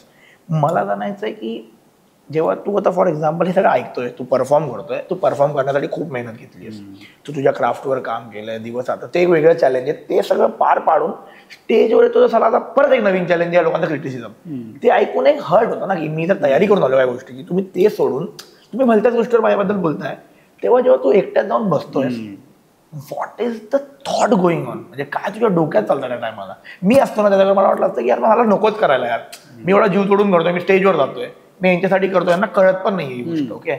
मला जाणायचं आहे की जेव्हा तू आता फॉर एक्झाम्पल हे सगळं ऐकतोय, तू परफॉर्म करतोय, तू परफॉर्म करण्यासाठी खूप मेहनत घेतली आहेस, तू तुझ्या क्राफ्टवर काम केलंय दिवस. आता ते एक वेगळं चॅलेंज आहे. ते सगळं पार पाडून स्टेजवर येतो तर आता परत एक नवीन चॅलेंज आहे लोकांचं क्रिटिसिझम. ते ऐकून एक हर्ट होतं ना की मी जर तयारी करून आलो या गोष्टी की तुम्ही ते सोडून तुम्ही भलत्याच गोष्टीवर माझ्याबद्दल बोलताय. तेव्हा जेव्हा तू एकट्यात जाऊन बसतोयस, what is the thought going on, म्हणजे काय तुझ्या डोक्यात चालतं त्या टायमाला. मी असतो ना त्याच्याकडे मला वाटलं असतं की यार मला नकोच करायला यार, मी एवढा जीव तोडून करतोय, मी स्टेजवर जातोय, मी यांच्यासाठी करतोय, यांना कळत पण नाही ही गोष्ट. ओके,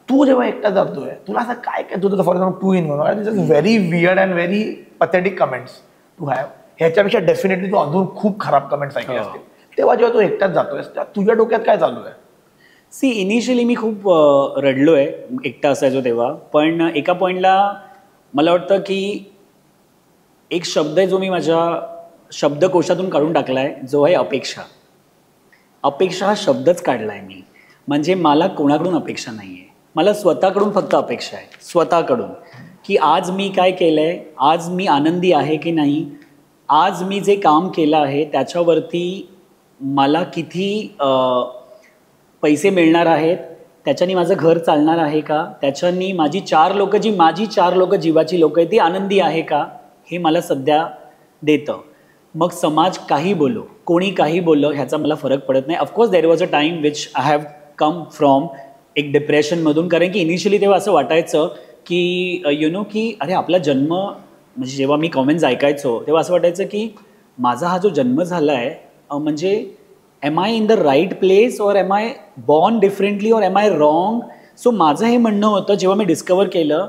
तू जेव्हा एकटा जातोय तुला असं काय काय तुझं for example 2 in 1 this is very weird and very pathetic comments to have. ह्याच्यापेक्षा डेफिनेटली तू अजून खूप खराब कमेंट्स ऐकले असतील. तेव्हा जेव्हा तू एकटाच जातोय तुझ्या डोक्यात काय चालू आहे. इनिशियली मी खूप रडलोय एकटा असायचो तेव्हा, पण एका पॉईंटला मला वाटतं की एक शब्द आहे जो मी माझ्या शब्दकोशातून काढून टाकलाय, जो आहे अपेक्षा. अपेक्षा हा शब्दच काढलाय मी. म्हणजे मला कोणाकडून अपेक्षा नाही आहे, मला स्वतःकडून फक्त अपेक्षा आहे. स्वतःकडून की आज मी काय केलंय, आज मी आनंदी आहे की नाही, आज मी जे काम केलं आहे त्याच्यावरती मला किती पैसे मिळणार आहेत, त्याच्यानी माझं घर चालणार आहे का, त्याच्यानी माझी 4 लोक जीवाची लोक आहेत ती आनंदी आहे का, हे मला सध्या देतं. मग समाज काही बोलो, कोणी काही बोललं ह्याचा मला फरक पडत नाही. Of course there was a time which I have come from एक डिप्रेशनमधून. कारण की इनिशियली तेव्हा असं वाटायचं की की अरे आपला जन्म, म्हणजे जेव्हा मी कॉमेंट्स ऐकायचो तेव्हा असं वाटायचं की माझा हा जो जन्म झाला आहे म्हणजे am I in the right place और एम आय बॉर्न डिफरंटली और एम आय रॉंग. सो माझं हे म्हणणं होतं जेव्हा मी डिस्कवर केलं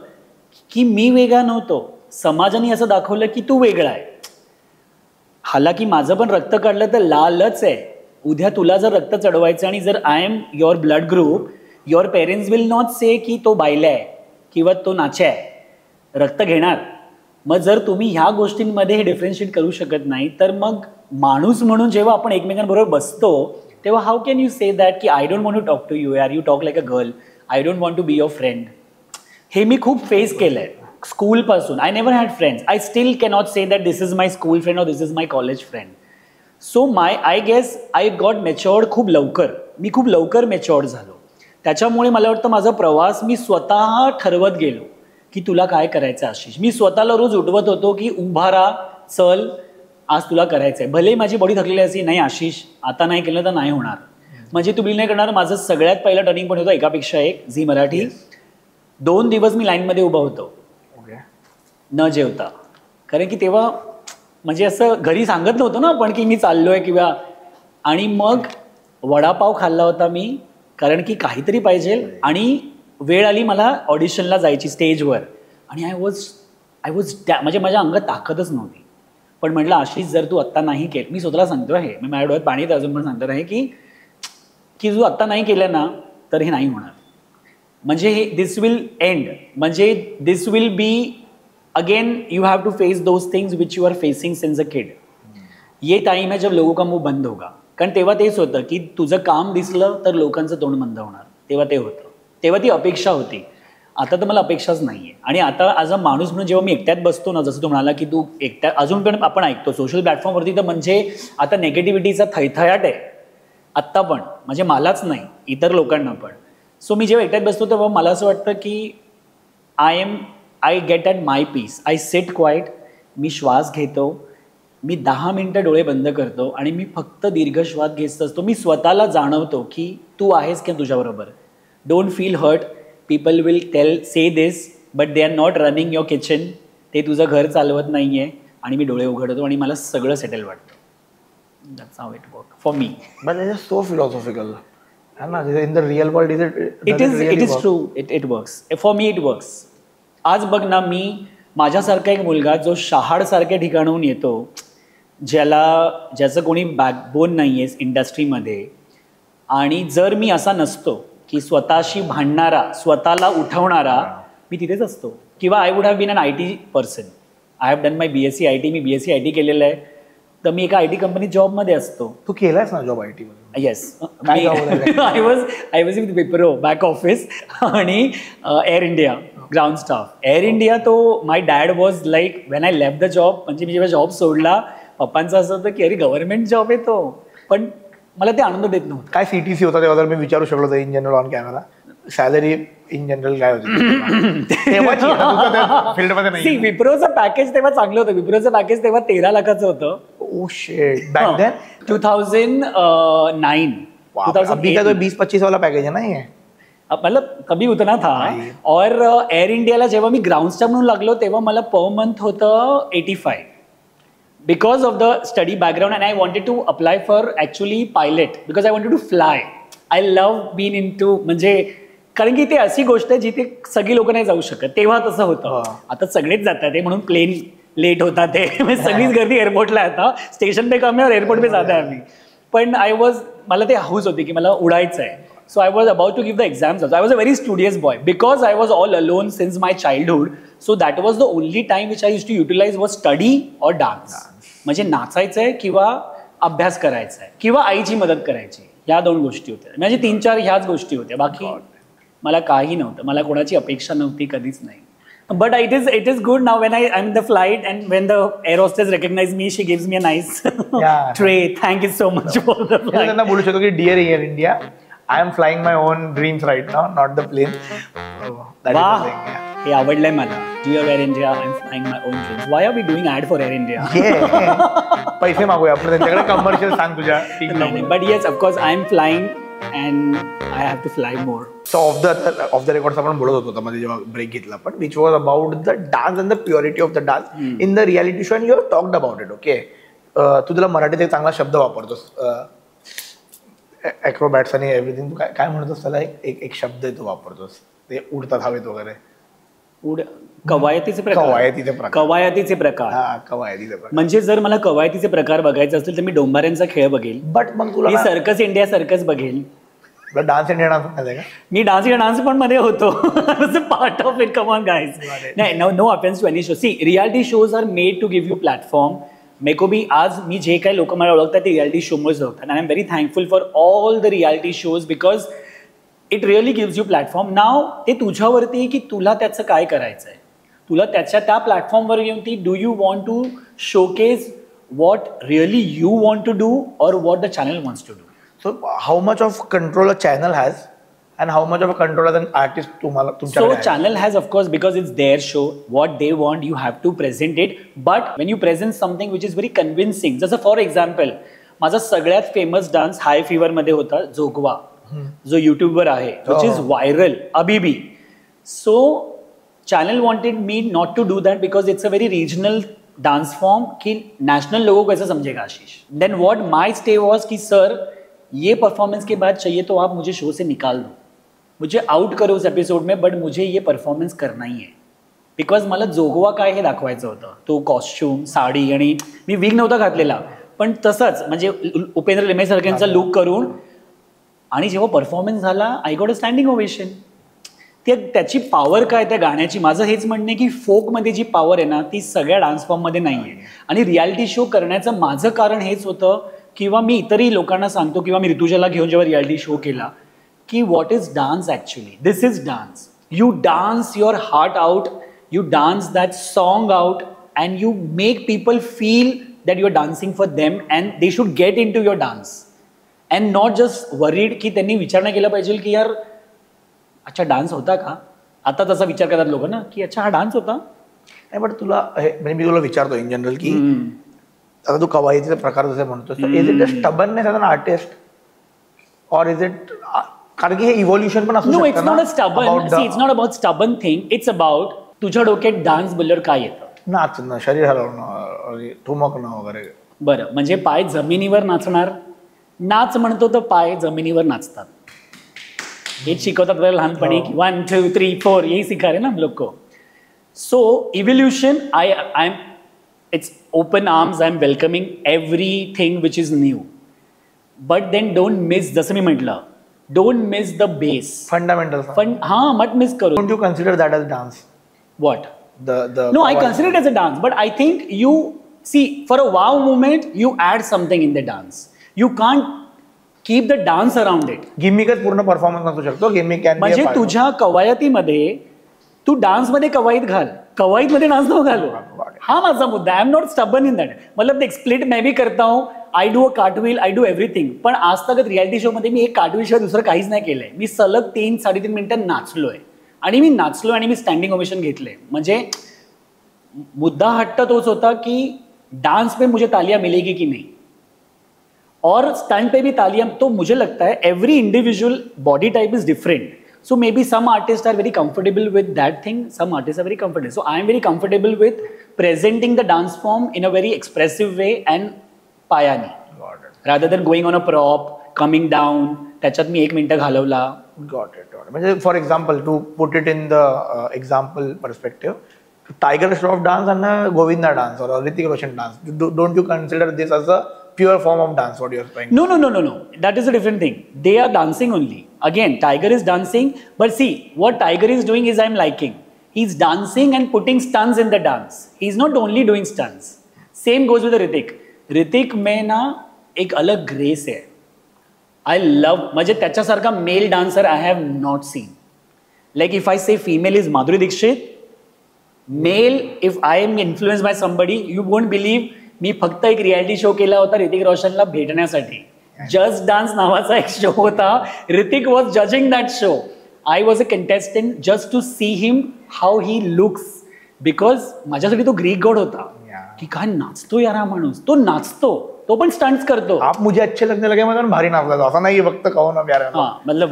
की मी वेगळा नव्हतो, समाजाने असं दाखवलं की तू वेगळा आहे. हालाकी माझं पण रक्त काढलं तर लालच आहे. उद्या तुला जर रक्त चढवायचं आणि जर I am your blood group, your parents will not say की तो बायला आहे किंवा तो नाच्या आहे, रक्त घेणार. मग जर तुम्ही ह्या गोष्टींमध्ये हे डिफरन्शिएट करू शकत नाही तर मग माणूस म्हणून जेव्हा आपण एकमेकांबरोबर बसतो तेव्हा how can you say that की I don't want to talk to you यार, you talk like a girl, I don't want to be your friend. हे मी खूप फेस केलं आहे स्कूलपासून. I never had friends. I still cannot say that this is my school friend और this is my college friend. So I guess I got matured खूप लवकर. मी खूप लवकर मॅच्युअर्ड झालो. त्याच्यामुळे मला वाटतं माझा प्रवास मी स्वतः ठरवत गेलो की तुला काय करायचं आशिष. मी स्वतःला रोज उठवत होतो की उभा राहा, चल, आज तुला करायचं आहे. भले माझी बॉडी थकलेली असेल, नाही आशिष आता नाही केलं तर नाही होणार. म्हणजे तू बिल नाही करणार. माझं सगळ्यात पहिलं टर्निंग पॉईंट होतं एकापेक्षा एक झी मराठी. 2 दिवस मी लाईनमध्ये उभा होतो न जेवता. कारण की तेव्हा म्हणजे असं घरी सांगत नव्हतं ना आपण की मी चाललोय किंवा. आणि मग वडापाव खाल्ला होता मी, कारण की काहीतरी पाहिजे आणि वेळ आली मला ऑडिशनला जायची स्टेजवर आणि आय वॉज म्हणजे माझ्या अंगात ताकदच नव्हती. पण म्हटलं आशिष जर तू आत्ता नाही केलं, मी स्वतःला सांगतो आहे, मी माझ्या डोळ्यात पाणी अजून पण सांगतो आहे की तू आत्ता नाही केलं ना तर हे नाही होणार. म्हणजे हे दिस विल एंड, म्हणजे this will be again you have to face those things which you are facing since a kid. ये टाइम है जब लोगों का मुंह बंद होगा. कारण तेव्हा तेच होतं की तुझं काम दिसलं तर लोकांचं तोंड बंद होणार. तेव्हा ते होतं, तेव्हा ती अपेक्षा होती. आता तर मला अपेक्षाच नाही आहे. आणि आता ॲज अ माणूस म्हणून जेव्हा मी एकट्यात बसतो ना, जसं तू म्हणाला की तू एकट्यात, अजून पण आपण ऐकतो सोशल प्लॅटफॉर्मवरती, तर म्हणजे आता नेगेटिव्हिटीचा थैथयाट आहे आत्ता पण, म्हणजे मलाच नाही इतर लोकांना पण. सो मी जेव्हा एकट्यात बसतो तेव्हा मला असं वाटतं की I get at my peace, I sit quiet, मी श्वास घेतो, मी 10 मिनटं डोळे बंद करतो आणि मी फक्त दीर्घ श्वास घेत असतो. मी स्वतःला जाणवतो की तू आहेस की तुझ्याबरोबर. Don't feel hurt, people will say this but they are not running your kitchen. ते तुझं घर चालवत नाही आहे. आणि मी डोळे उघडतो आणि मला सगळं सेटल वाटतं. That's how it work for me. But it is so philosophical. In the real world it is true, it works for me, it works. आज बघ ना, मी माझ्यासारखा एक मुलगा जो शहाडसारख्या ठिकाणाहून येतो, ज्याचं कोणी बॅकबोन नाही आहे इंडस्ट्रीमध्ये, आणि जर मी असा नसतो की स्वतःशी भांडणारा, स्वतःला उठवणारा, मी तिथेच असतो. किंवा I would have been an IT person. I have done my BSc IT. मी BSc IT केलेलं आहे, तर मी एका IT कंपनीत जॉबमध्ये असतो. तू केलायस ना जॉब IT मध्ये? Yes, I was with Wipro back office and Air India ground staff. Air India, तो my dad was like when I left the job, म्हणजे मी जेव्हा जॉब सोडला, पप्पांचं असं होतं की अरे गव्हर्नमेंट जॉब आहे तो, पण मला ते आनंद देत नव्हतं. काय CTC होता तेव्हा, तर मी विचारू शकलो होतो in general on camera, salary in general काय होती फील्डमध्ये? नाही, विप्रोचं पॅकेज तेव्हा चांगलं होतं. विप्रोचं पॅकेज तेव्हा 13 लाखाचं होतं. Oh shit, back then 2009. अभी का तो 20-25 वाला पैकेज है ना ये, मतलब कभी उतना था. और एअर इंडियाला जेव्हा मी ग्राउंड स्टाफ म्हणून लागलो तेव्हा मला पर मंथ होतं 85 because of the study background. And I wanted to apply for actually pilot because I wanted to fly. I love being into, म्हणजे कारण की ते अशी गोष्ट आहे जिथे सगळी लोक नाही जाऊ शकत. तेव्हा तसं होतं. आता सगळेच जातात ते, म्हणून प्लेन लेट होतात ते, सगळीच गर्दी एअरपोर्टला. आता स्टेशन पे कमी और एअरपोर्ट पे जाता है आम्ही. पण मला ते हाऊस होती की मला उडायचं आहे. So I was about to give the exams also. I was a very studious boy because I was all alone since my childhood. So that was the only time which I used to utilize was study or dance. म्हणजे नाचायचं आहे किंवा अभ्यास करायचा आहे किंवा आईची मदत करायची, या 2 गोष्टी होत्या. म्हणजे 3-4 ह्याच गोष्टी होत्या. बाकी मला काही नव्हतं. मला कोणाची अपेक्षा नव्हती, कधीच नाही. But it is good now when I'm in the flight and when the air hostess recognizes me, she gives me a nice tray. Thank you so much for the flight. त्यांना बोलू शकतो की dear Air India, I am flying my own dreams right now, not the plane. वाह, हे आवडलंय मला. Dear Air India, I am flying my own dreams. Why are we doing ad for Air India? पैसे मागूया आपण त्यांच्याकडे. कमर्शियल सांग तुझ्या टीमला. But yes, of course, I am flying and I have to fly more. So off the record आपण बोलत होतो मध्ये जेव्हा ब्रेक घेतला, पण which was about the dance and the purity of the dance in the reality show, and you have talked about it. Okay, तू तुला मराठीत एक चांगला शब्द वापरतोस, ॲक्रोबॅट्स आणि एव्हरीथिंग. तू काय म्हणतोस त्याला? एक शब्द आहे तो वापरतोस, ते उडतात हवेत वगैरे. कवायतीचे प्रकार. म्हणजे जर मला कवायतीचे प्रकार बघायचे असतील तर मी डोंबाऱ्यांचा खेळ बघेल. बट मग तुला सर्कस इंडिया सर्कस बघेल. डान्स इंडिया डान्स माहिती का? मी डान्स पण मध्ये होतो. Part of it. Come on guys. नाही, no offence to any show. See, reality shows are made to give you platform. मेको बी आज मी जे काही लोक मला ओळखतात ते रियालिटी शोमुळेच ओळखतात. And I am very thankful for all the reality shows because it really gives you platform. Now ते तुझ्यावरती आहे की तुला त्याचं काय करायचं आहे. तुला त्या प्लॅटफॉर्मवर येऊन ती do you want to showcase what really you want to do or what the channel wants to do. So how much of control a channel has and how much of a control as an artist so channel has, of course, because it's their show, what they want, you have to present it. But when you present something which is very convincing, just for example, माझा सगळ्यात फेमस डान्स हाय फीवर मध्ये होता जोगवा, जो YouTube वर आहे, which is viral अभी भी. So channel wanted me not to do that because it's a very regional dance form कि नेशनल लोगों को कैसे समझेगा Ashish. Then what my stay was कि सर ये परफॉर्मेंस के बाद चाहिए तो आप मुझे शो से निकाल दो, मुझे आउट करो उस एपिसोड में, बट मुझे ये परफॉर्मन्स करना ही आहे. बिकॉज मला जोगवा काय हे दाखवायचं होतं. तो कॉस्ट्युम, साडी, आणि मी विग नव्हता घातलेला, पण तसंच म्हणजे उपेंद्र लिमयेसारख्यांचा लुक करून, आणि जेव्हा परफॉर्मन्स झाला I got a standing ovation. त्याची पॉवर काय त्या गाण्याची, माझं हेच म्हणणे की फोकमध्ये जी पॉवर आहे ना ती सगळ्या डान्स फॉर्ममध्ये नाही आहे. आणि रियालिटी शो करण्याचं माझं कारण हेच होतं, किंवा मी इतरही लोकांना सांगतो, किंवा मी ऋतुजाला घेऊन जेव्हा रियालिटी शो केला, की what is dance actually. This is dance. You dance your heart out, you dance that song out, and you make people feel that you are dancing for them, and they should get into your dance, and not just worried की त्यांनी विचार नाही केला पाहिजे की यार अच्छा डान्स होता का. आता तसा विचार करतात लोक ना की अच्छा हा डान्स होता. नाही, बट तुला म्हणजे मी तुला विचारतो इन जनरल की आता तू कवायतीचा प्रकार जसे म्हणतोस, is it a stubbornness as an artist, और इज इट, कारण की हे इव्होल्युशन पण असू शकतं. No, it's not a stubborn, see it's not about stubborn thing, it's about तुझ्या डोक्यात डान्स बोलल्यावर काय येतं. नाचणं, शरीर हलवणं, ठुमकणं वगैरे. बरं, म्हणजे पाय जमिनीवर नाचणार, नाच म्हणतो तर पाय जमिनीवर नाचतात, हेच शिकवतात आपल्याला लहानपणी. 1 2 3 4 यही सिखा रहे ना हम लोग को. So evolution, I am, it's open arms, I am welcoming everything which is new, but then don't miss, जसं मी म्हटलं, don't miss the base, fundamental. हां, मत मिस करू. Don't you consider that as dance? What? No, I consider it as a dance, but I think you see, for a wow moment, you add something in the dance. You can't keep the dance around it. गिमिकच पूर्ण परफॉर्मन्स असू शकतो. गिमिक कॅन बी, म्हणजे तुझ्या कवायतीमध्ये तू डान्समध्ये कवायत घाल, कवायतमध्ये डान्स नको घालू. हा माझा मुद्दा. I am not stubborn in that. मतलब एक स्प्लिट मैं भी करता हूँ, I do a cartwheel, I do everything, पण आज तक रियालिटी शोमध्ये मी एक कार्टव्हील शिवाय दुसरं काहीच नाही केलंय. मी सलग 3-3.5 मिनिटं नाचलोय, आणि मी नाचलो आणि मी स्टँडिंग ओवेशन घेतले. म्हणजे मुद्दा हट्ट तोच होता की डांस पे मुझे तालियां मिलेगी कि नहीं, और स्टंट पे भी तालियां. तो मुझे लगता है every individual body type is different. So maybe some artists are very comfortable with that thing, some artists are very comfortable. So I am very comfortable with presenting the dance form in a very expressive way and payani, rather than going on a prop, coming down, त्याच्यात मी 1 मिनिट घालवला. Got it. म्हणजे for example, to put it in the example perspective, Tiger Shroff dance आणि गोविंदा डान्स और Hrithik Roshan dance, don't you consider this as a pure form of dance, what you are saying? No. That is a different thing. They are dancing only. Again, Tiger is dancing, but see, what Tiger is doing is I'm liking. He's dancing and putting stunts in the dance. He's not only doing stunts. Same goes with the Hrithik. Hrithik में ना एक अलग grace है. I love, म्हणजे त्याच्यासारखा male dancer I have not seen. Like if I say female is Madhuri Dixit, male, if I am influenced by somebody, you won't believe, मी फक्त एक रियालिटी शो केला होता ऋतिक रोशनला भेटण्यासाठी. जस्ट डान्स नावाचा एक शो होता. Hrithik was judging that show. I was a contestant just to see him how he looks, because माझ्यासाठी तो ग्रीक गॉड होता. की काय नाचतो यार हा माणूस, तो नाचतो, तो पण स्टंट्स करतो. आप मुझे अच्छे लगने लगे म्हणजे भारी नाचला, असं नाही फक्त कहून प्यार. हां, मतलब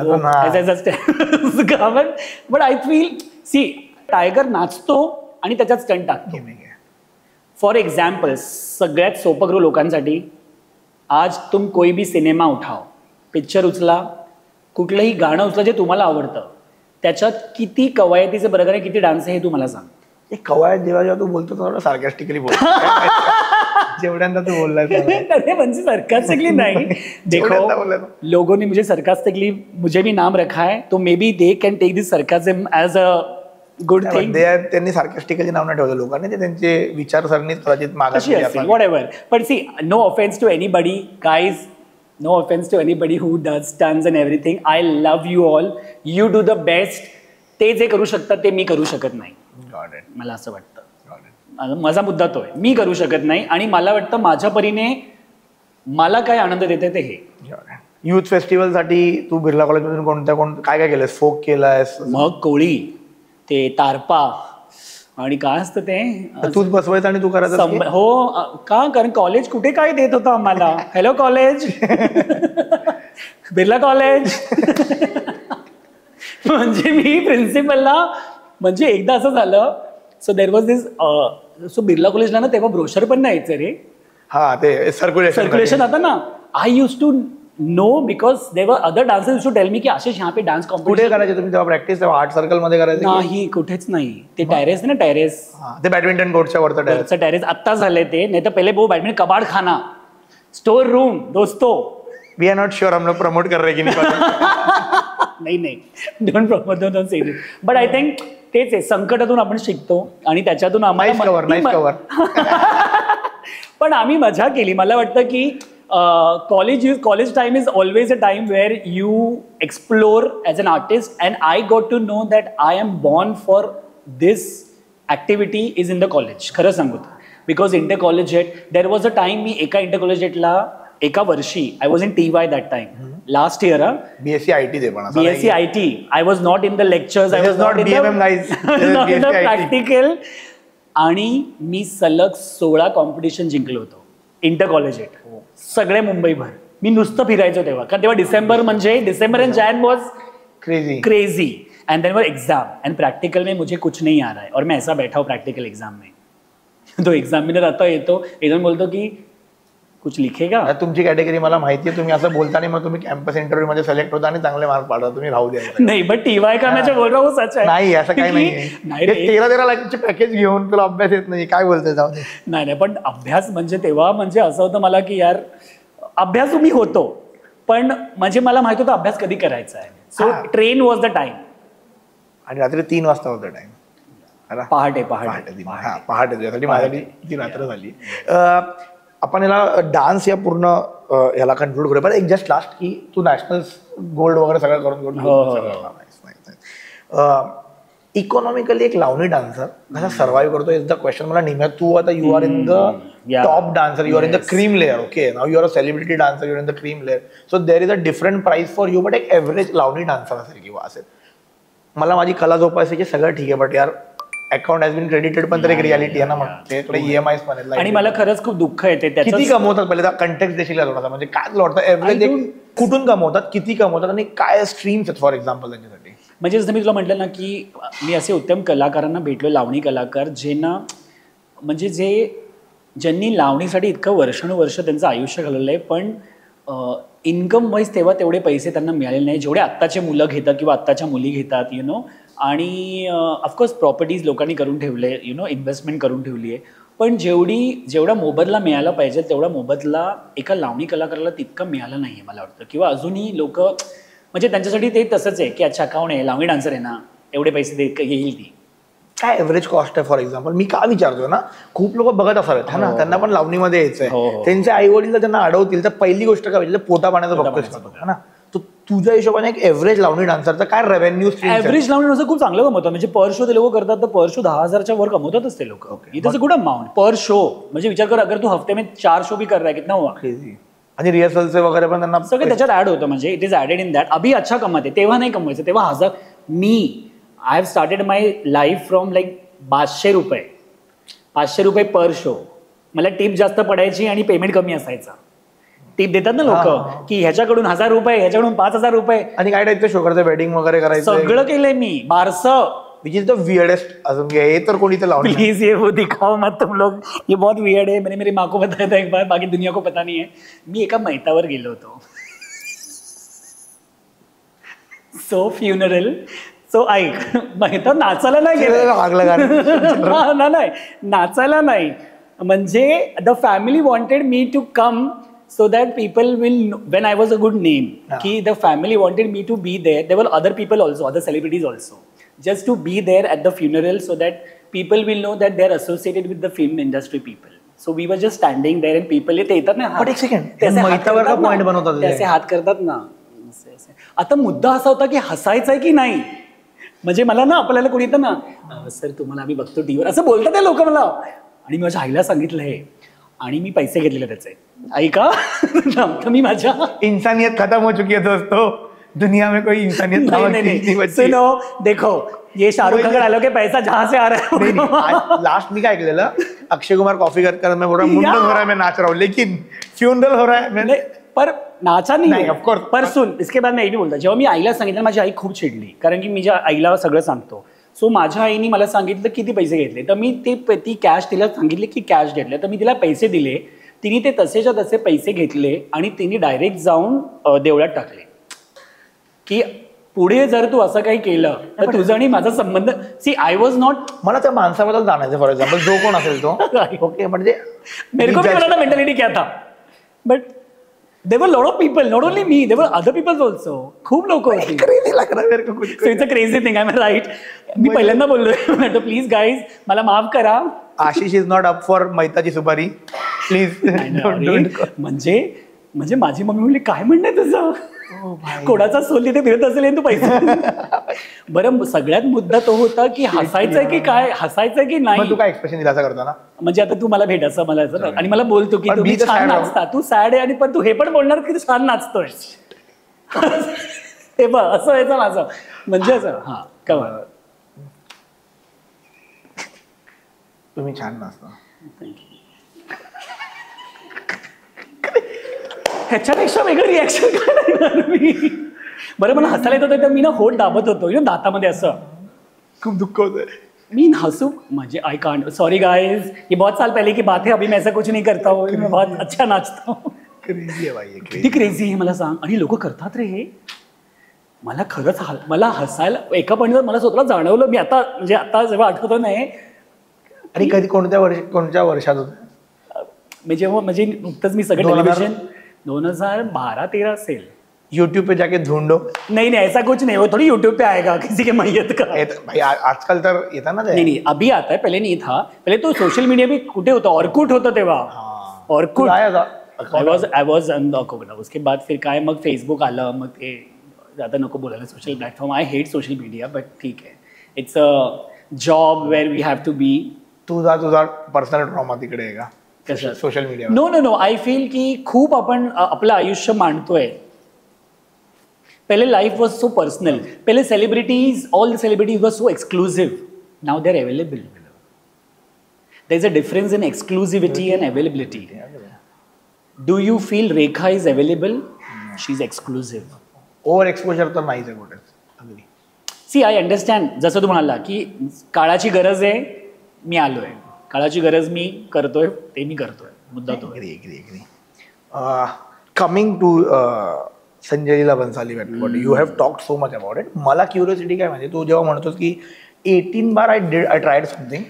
but I feel, see, Tiger नाचतो आणि त्याच्यात स्टंट टाकतो. फॉर एग्जाम्पल, सगळ्यात सोपं करू लोकांसाठी, आज तुम कोई भी सिनेमा उठाओ, पिक्चर उचला, कुठलंही गाणं उचला जे तुम्हाला आवडतं, त्याच्यात किती कवायतीचं प्रकार आहे, किती डान्स आहे हे तू मला सांग. एक कवायत जेव्हा तू बोलतो थोडं सार्कॅस्टिकली बोलतो. जेवढ्यांदा तू बोललाय म्हणजे सरकास्टिकली नहीं. देखो, लोगों ने मुझे सरकास्टिकली, मुझे भी नाम रखा है, तो may be they can take this sarcasm as a good thing. त्यांनी सार्कॅस्टिकली नाव नाही ठेवलं लोकांनी, ते त्यांचे विचारसरणीत कदाचित मागाशी असेल, whatever. But see, no offence to anybody guys, no offence to anybody who does stunts and everything. I love you all, you do the best. ते जे करू शकतात ते मी करू शकत नाही. मला असं वाटतं, माझा मुद्दा तो आहे, मी करू शकत नाही. आणि मला वाटतं माझ्या परीने मला काय आनंद देते ते हे. युथ फेस्टिवलसाठी तू बिर्ला कॉलेजमधून काय काय केलंस? फोक केलायस, मग कोळी, ते तारपा, आणि काय असतं ते तूच बसवायचं आणि तू करायचं. हो का, कारण कॉलेज कुठे काय देत होतं आम्हाला. Hello college, Birla college. म्हणजे मी प्रिन्सिपलला, म्हणजे एकदा असं झालं, so there was this, so Birla कॉलेजला ना तेव्हा ब्रोशर पण नाही यायचं रे. हा, ते सर्क्युलेशन आता ना. I used to know, because there were other dancers to tell me की आशिष यहाँ पे डान्स कुठे कॉम्पिटिशन करायचे तुम्ही तेव्हा प्रॅक्टिस? तेव्हा आर्ट सर्कल मध्ये करायचे? नाही, कुठेच नाही. ते टेरेस ना, टेरेस, ते बॅडमिंटन कोर्टच्या वरचं टेरेस. टेरेस आत्ता झालंय ते, नाही तर पहिले वो बॅडमिंटन कबाड़ खाना, स्टोर रूम दोस्तों. वी आर नॉट श्योर हम लोग प्रमोट कर रहे की नाही नाही, don't promote, don't say this. But I think तेच आहे, संकटातून आपण शिकतो आणि त्याच्यातून आम्हाला पण आम्ही मजा केली. मला वाटतं की college time is always a time where you explore as an artist, and I got to know that I am born for this activity is in the college. खरं सांगू तर, because inter collegiate there was a time, मी एका इंटर कॉलेजिएटला एका वर्षी, I was in TY that time, last year. BSc IT दे पण, BSc IT. I was not in the lectures, I was not in the practical. आणि मी सलग 16 कॉम्पिटिशन जिंकलो होतो इंटर कॉलेजिएट, सगळे मुंबईभर. मी नुसतं फिरायचो तेव्हा, कारण तेव्हा December end Jain was crazy. And then were exam and practical में मुझे कुछ नहीं आ रहा है और मैं ऐसा बैठा हूँ प्रैक्टिकल एग्जाम में. तो एग्जामिनर आता येतो, एकदम बोलतो की कुछ लिखेगा. तुमची कॅटेगरी मला माहिती आहे, तुम्ही असं बोलता नाही, मग तुम्ही कॅम्पस इंटरव्ह्यू मध्ये सिलेक्ट होता आणि चांगले मार्क पाडता, तुम्ही राहू द्या. नाही, बट TY का मैं जो बोल रहा हूँ सच है. नाही, असं काही नाही. 13 लाखांचे पॅकेज घेऊन तुला अभ्यास येत नाही, काय बोलतोय? जाऊ दे. नाही, पण अभ्यास म्हणजे तेव्हा म्हणजे असं होतं मला की यार अभ्यास मी होतो, पण म्हणजे मला माहित होतं अभ्यास कधी करायचा आहे. So train was the time. आणि रात्री 3 वाजता होता टाइम. पहाटे तुझ्यासाठी, माझ्यासाठी 3 रात्र झाली. आपण याला डान्स या पूर्ण याला कन्क्लूड करूया, पण एक जस्ट लास्ट की तू नॅशनल गोल्ड वगैरे सगळं करून इकॉनॉमिकली एक लावणी डान्सर कसा सर्व्हाइव्ह करतो इज द क्वेश्चन. मला नेहमी, तू आता you are in the top dancer, you are in the cream layer. Okay, now you are a celebrity dancer, you are in the cream layer. So there is a different price for you, but एक एव्हरेज लावणी डान्सर असेल किंवा असेल, मला माझी कला जोपासायची सगळं ठीक आहे, बट यार अकाउंट हॅज बीन क्रेडिटेड पण तर एक रियालिटी आहे ना. मग EMI पण आहेत. आणि मला खरंच खूप दुःख येते. किती कमवतात पहिले कंटेक्ट देशील थोडासा, म्हणजे काय वाटतं एव्हरेज कुठून कमवतात, किती कमवतात आणि काय स्ट्रीम्स आहेत फॉर एक्झाम्पल त्यांच्यासाठी? म्हणजे जसं मी तुला म्हटलं ना की मी असे उत्तम कलाकारांना भेटलो, लावणी कलाकार, जे ना म्हणजे ज्यांनी लावणीसाठी इतकं वर्षानुवर्ष त्यांचं आयुष्य घालवलं आहे, पण इन्कम वाईज तेव्हा तेवढे पैसे त्यांना मिळालेले नाही जेवढे आत्ताचे मुलं घेतात किंवा आत्ताच्या मुली घेतात, यु नो. आणि ऑफकोर्स प्रॉपर्टीज लोकांनी करून ठेवले, यु नो, इन्व्हेस्टमेंट करून ठेवली आहे, पण जेवढा मोबदला मिळाला पाहिजे तेवढा मोबदला एका लावणी कलाकाराला तितकं मिळालं नाही आहे मला वाटतं. किंवा अजूनही लोक म्हणजे त्यांच्यासाठी ते तसंच आहे की अच्छा अकाउंट आहे, लावणी डान्सर आहे ना, एवढे पैसे येईल ती. काय एव्हरेज कॉस्ट आहे फॉर एक्झाम्पल? मी का विचारतोय ना, खूप लोक बघत असावेत ना, त्यांना पण लावणीमध्ये यायचंय, त्यांचे आई वडील त्यांना अडवतील तर पहिली गोष्ट काय म्हणजे पोटा पाण्याचा बघतोय ना. तुझ्या हिशोबाने एक एव्हरेज लावणी डान्सरचा काय रेव्हेन्यू? एव्हरेज लावणी डान्सर खूप चांगलं कमवतात, म्हणजे पर शो ते लोक करतात, तर पर शो 10,000च्या वर कमवतातच ते लोक. It is a good amount per show. म्हणजे विचार कर, अगर तू हफ्ते में 4 शो भी कर रहा है, कितना हुआ? आणि रिहर्सलचे वगैरे पण त्यांना सगळं त्याच्यात ऍड होतं, म्हणजे it is added in that. अभी अच्छा कमवते, तेव्हा नाही कमवायचं, तेव्हा 1000. I have started my life from like 500 रुपये पर शो. मला टिप जास्त पडायची आणि पेमेंट कमी असायचा. टिप देतात ना लोक की ह्याच्याकडून 1000 रुपये, ह्याच्याकडून 5000 रुपये. आणि काय टाईपचं शो करते, वेडिंग वगैरे करायचं, सगळं केलंय मी. बारसं विच इज द वियर्डेस्ट. अजून हे तर कोणी तर लावणी, प्लीज ये वो दिखाओ मत तुम लोग, ये बहुत वियर्ड है. मैंने मेरी माँ को बताया था एक बार, बाकी दुनिया को पता नहीं है. मी एका मैतावर गेलो होतो. So funeral. सो ऐक, मैता नाचायला नाही गेलं, नाही नाचायला नाही, म्हणजे the family wanted me to come so that people will know, when I was a good name, ki the family wanted me to be there. There were other people also, other celebrities also, just to be there at the funeral so that people will know that they're associated with the film industry people. So we were just standing there and people येते येतात ना. But एक सेकंड, मैतावर का पॉइंट बनवतात, त्याचे हात करतात ना. आता मुद्दा असा होता की हसायचा आहे की नाही, म्हणजे मला ना आपल्याला कोणी येतं ना, सर तुम्हाला आम्ही बघतो टीव्हीवर असं बोलतात ते लोक मला. आणि मी माझ्या आईला सांगितलं हे, आणि मी पैसे घेतलेले त्याचे. ऐका, मी माझ्या इंसानियत खत्म हो चुकी है दोस्तों, दुनिया में कोई इंसानियत नहीं. सुनो देखो, ये शाहरुख खान का डायलॉग है, पैसा जहां से आ रहा है. लास्ट मी काय ऐकलेलं, अक्षय कुमार कॉफी करत मैं बोल रहा हूँ मुंडन हो रहा है, मैं नाच रहा हूँ, लेकिन फ्यूनरल हो रहा है. पर नाचा नाही ऑफकोर्स. पर सुन, इसके बाद मैं ये भी बोलता, जेव्हा मी आईला सांगितलं माझी आई खूप चिडली, कारण की मी ज्या आईला सगळं सांगतो. सो माझ्या आईने मला सांगितलं किती पैसे घेतले, तर मी ती कॅश तिला सांगितले की कॅश घेतले, तर मी तिला पैसे दिले. तिने ते तसेच्या तसे पैसे घेतले आणि तिने डायरेक्ट जाऊन देवळात टाकले की पुढे जर तू असं काही केलं तर तुझा आणि माझा संबंध. See I was not. मला त्या माणसाबद्दल जाणायचं फॉर एक्झाम्पल जो कोण असेल तो ओके म्हणजे मेरे को भी पता मेंटॅलिटी क्या था but there were a lot of people, not only me, there were other people also. खूप लोक होती. क्रेझी लग रहा है मेरे को कुछ. So it's a crazy thing, I'm right. मी पहिल्यांदा बोललोय म्हटलं प्लीज गाईज मला माफ करा. Ashish is not up for मैताची सुपारी प्लीज. म्हणजे माझी मम्मी म्हणली काय म्हणणं तुझं कोणाचा सोल तिथे फिरत असेल तू पैसे. बरं सगळ्यात मुद्दा तो होता की हसायचंय की काय, हसायचंय की नाही. तू काय एक्सप्रेशन दिला असं करताना. म्हणजे आता तू मला भेटायचं मला आणि मला बोलतो की तुम्ही छान नाचता, तू सॅड आहे आणि पण तू हे पण बोलणार की तू छान नाचतोय. हे बघ असं व्हायचं माझं म्हणजे असं. हा कमा तुम्ही छान नाचता. ह्याच्यापेक्षा वेगळं रिॲक्शन करणार मी. बरं मला हसायला येत होतं तर मी ना होठ दाबत होतो दातामध्ये असं. खूप दुःख होत मी हंसू म्हणजे आई कांट सॉरी गाइस ये बहुत साल पहले की बात है अभी मैं ऐसा कुछ नहीं करता हूँ मैं बहुत अच्छा नाचता हूँ. किती क्रेझी आहे मला सांग. आणि लोक करतात रे हे. मला खरंच मला हसायला एका पॉईंटवर मला स्वतःला जाणवलं. मी आता म्हणजे आता जेव्हा आठवतो नाही. आणि कधी कोणत्या वर्षात होतं मी जेव्हा म्हणजे नुकतंच मी सगळं टेलिव्हिजन 2012-13 असेल. यूट्यूब पे जाके ढूंढो. नहीं ऐसा कुछ नहीं, वो थोड़ी यूट्यूब पे आएगा किसी के मैयत का. भाई आजकल तर येता ना. नहीं अभी आता है, पहले नहीं था. पहले तो सोशल मीडिया भी कुठे होता, ऑर्कुट होतं तेव्हा. Orkut I was on the. उसके बाद फिर काय मग फेसबुक आलं. मग ते आता नको बोलायला social platform. I hate social media but ठीक आहे. It's a job where we have to be. तुझा पर्सनल ट्रॉमा तिकडे आहे का social media. No I feel की खूप आपण आपलं आयुष्य मांडतोय. पहले लाइफ वॉज सो पर्सनल. पहले celebrities all the celebrities was so exclusive. Now they are available. There is a difference in exclusivity and availability. Do you feel Rekha is available? She is exclusive. Over exposure तर नाहीच आहे कुठे. See I understand. जसं तू म्हणाला की काळाची गरज आहे, मी आलोय. काळाची गरज मी करतोय, ते मी करतोय. मुद्दा तो. Coming to Sanjay Leela Bhansali, you have talked so much about it. मला क्युरियोसिटी काय म्हणजे तू जेव्हा म्हणतोस की 18 बार आय ट्रायड समथिंग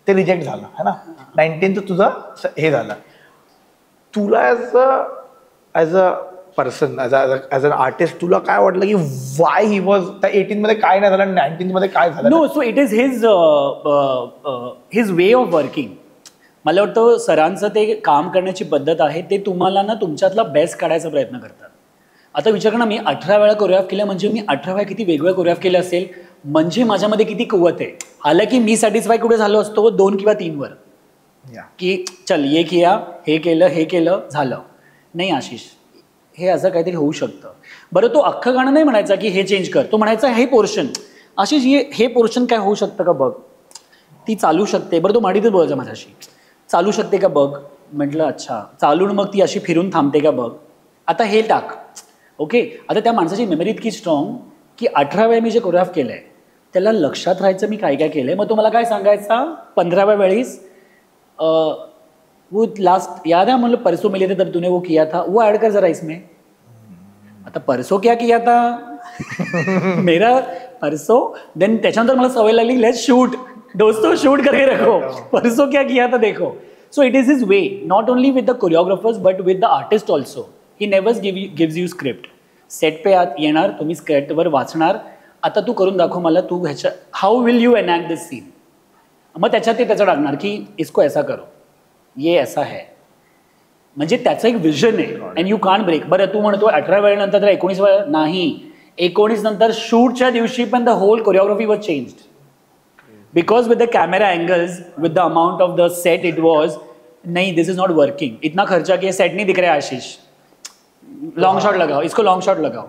ते रिजेक्ट झालं है ना. 19 तर तुझं हे झालं. तुला as a person as an artist तुला काय वाटलं की वाय ही वॉज त्या 18 मध्ये काय नाही झालं, 19 मध्ये काय झालं? No, so it is his way of working. मला वाटतं सरांचं ते काम करण्याची पद्धत आहे, ते तुम्हाला ना तुमच्यातला बेस्ट काढायचा प्रयत्न करतात. आता विचार कर ना, मी 18 वेळा कोरिओग्राफ केल्या म्हणजे मी 18 वेळा किती वेगवेगळ्या कोरिओग्राफ केल्या असेल, म्हणजे माझ्यामध्ये किती कुवत आहे. हालांकी मी सॅटिस्फाय कुठे झालो असतो 2 किंवा 3 वर की चल ये किया, हे केलं झालं. नाही आशिष, हे असं काहीतरी होऊ शकतं. बरं तो अख्खं गाणं नाही म्हणायचा की हे चेंज कर, तो म्हणायचा हे पोर्शन आशिष हे पोर्शन काय होऊ शकतं का बघ, ती चालू शकते. बरं तो माडीतच बोलायचा माझ्याशी, चालू शकते का बघ. म्हटलं अच्छा, चालून मग ती अशी फिरून थांबते का बघ, आता हे टाक. ओके, आता त्या माणसाची मेमरी इतकी स्ट्रॉंग की 18 वेळा मी जे कोरिओग्राफ केलं आहे त्याला लक्षात राहायचं मी काय काय केलं आहे. मग तो मला काय सांगायचा 15व्या वेळीस, वो लास्ट याद है, मतलब परसों मिले थे तब तूने वो किया था, वो ऐड कर जरा इसमें. आता परसों क्या किया था मेरा परसों. देन त्याच्यानंतर मला सवय लागली, लेट्स शूट दोस्तों, शूट करके रखो, परसों क्या किया था देखो. So it is his way, not only with the choreographers but with the artist also. He nevers gives you script. Set पे आत येणार, तुम्ही स्क्रिप्टवर वाचणार, आता तू करून दाखव मला, तू ह्याच्या how will you enact this scene. मग त्याच्यात ते त्याचं टाकणार की इसको ऐसा करो, ये ऐसा है. म्हणजे त्याचं एक विजन आहे अँड यू कांट ब्रेक. बरं तू म्हणतो 18 वेळेनंतर तर 19 वेळा नाही, 19 नंतर शूटच्या दिवशी पण the whole choreography was changed because with the camera angles, with the amount of the set it was, नहीं दिस इज नॉट वर्किंग, इतना खर्चा किया, सेट नहीं दिख रहा है आशीष, लॉन्ग शॉट लगाओ, इसको लॉन्ग शॉट लगाओ.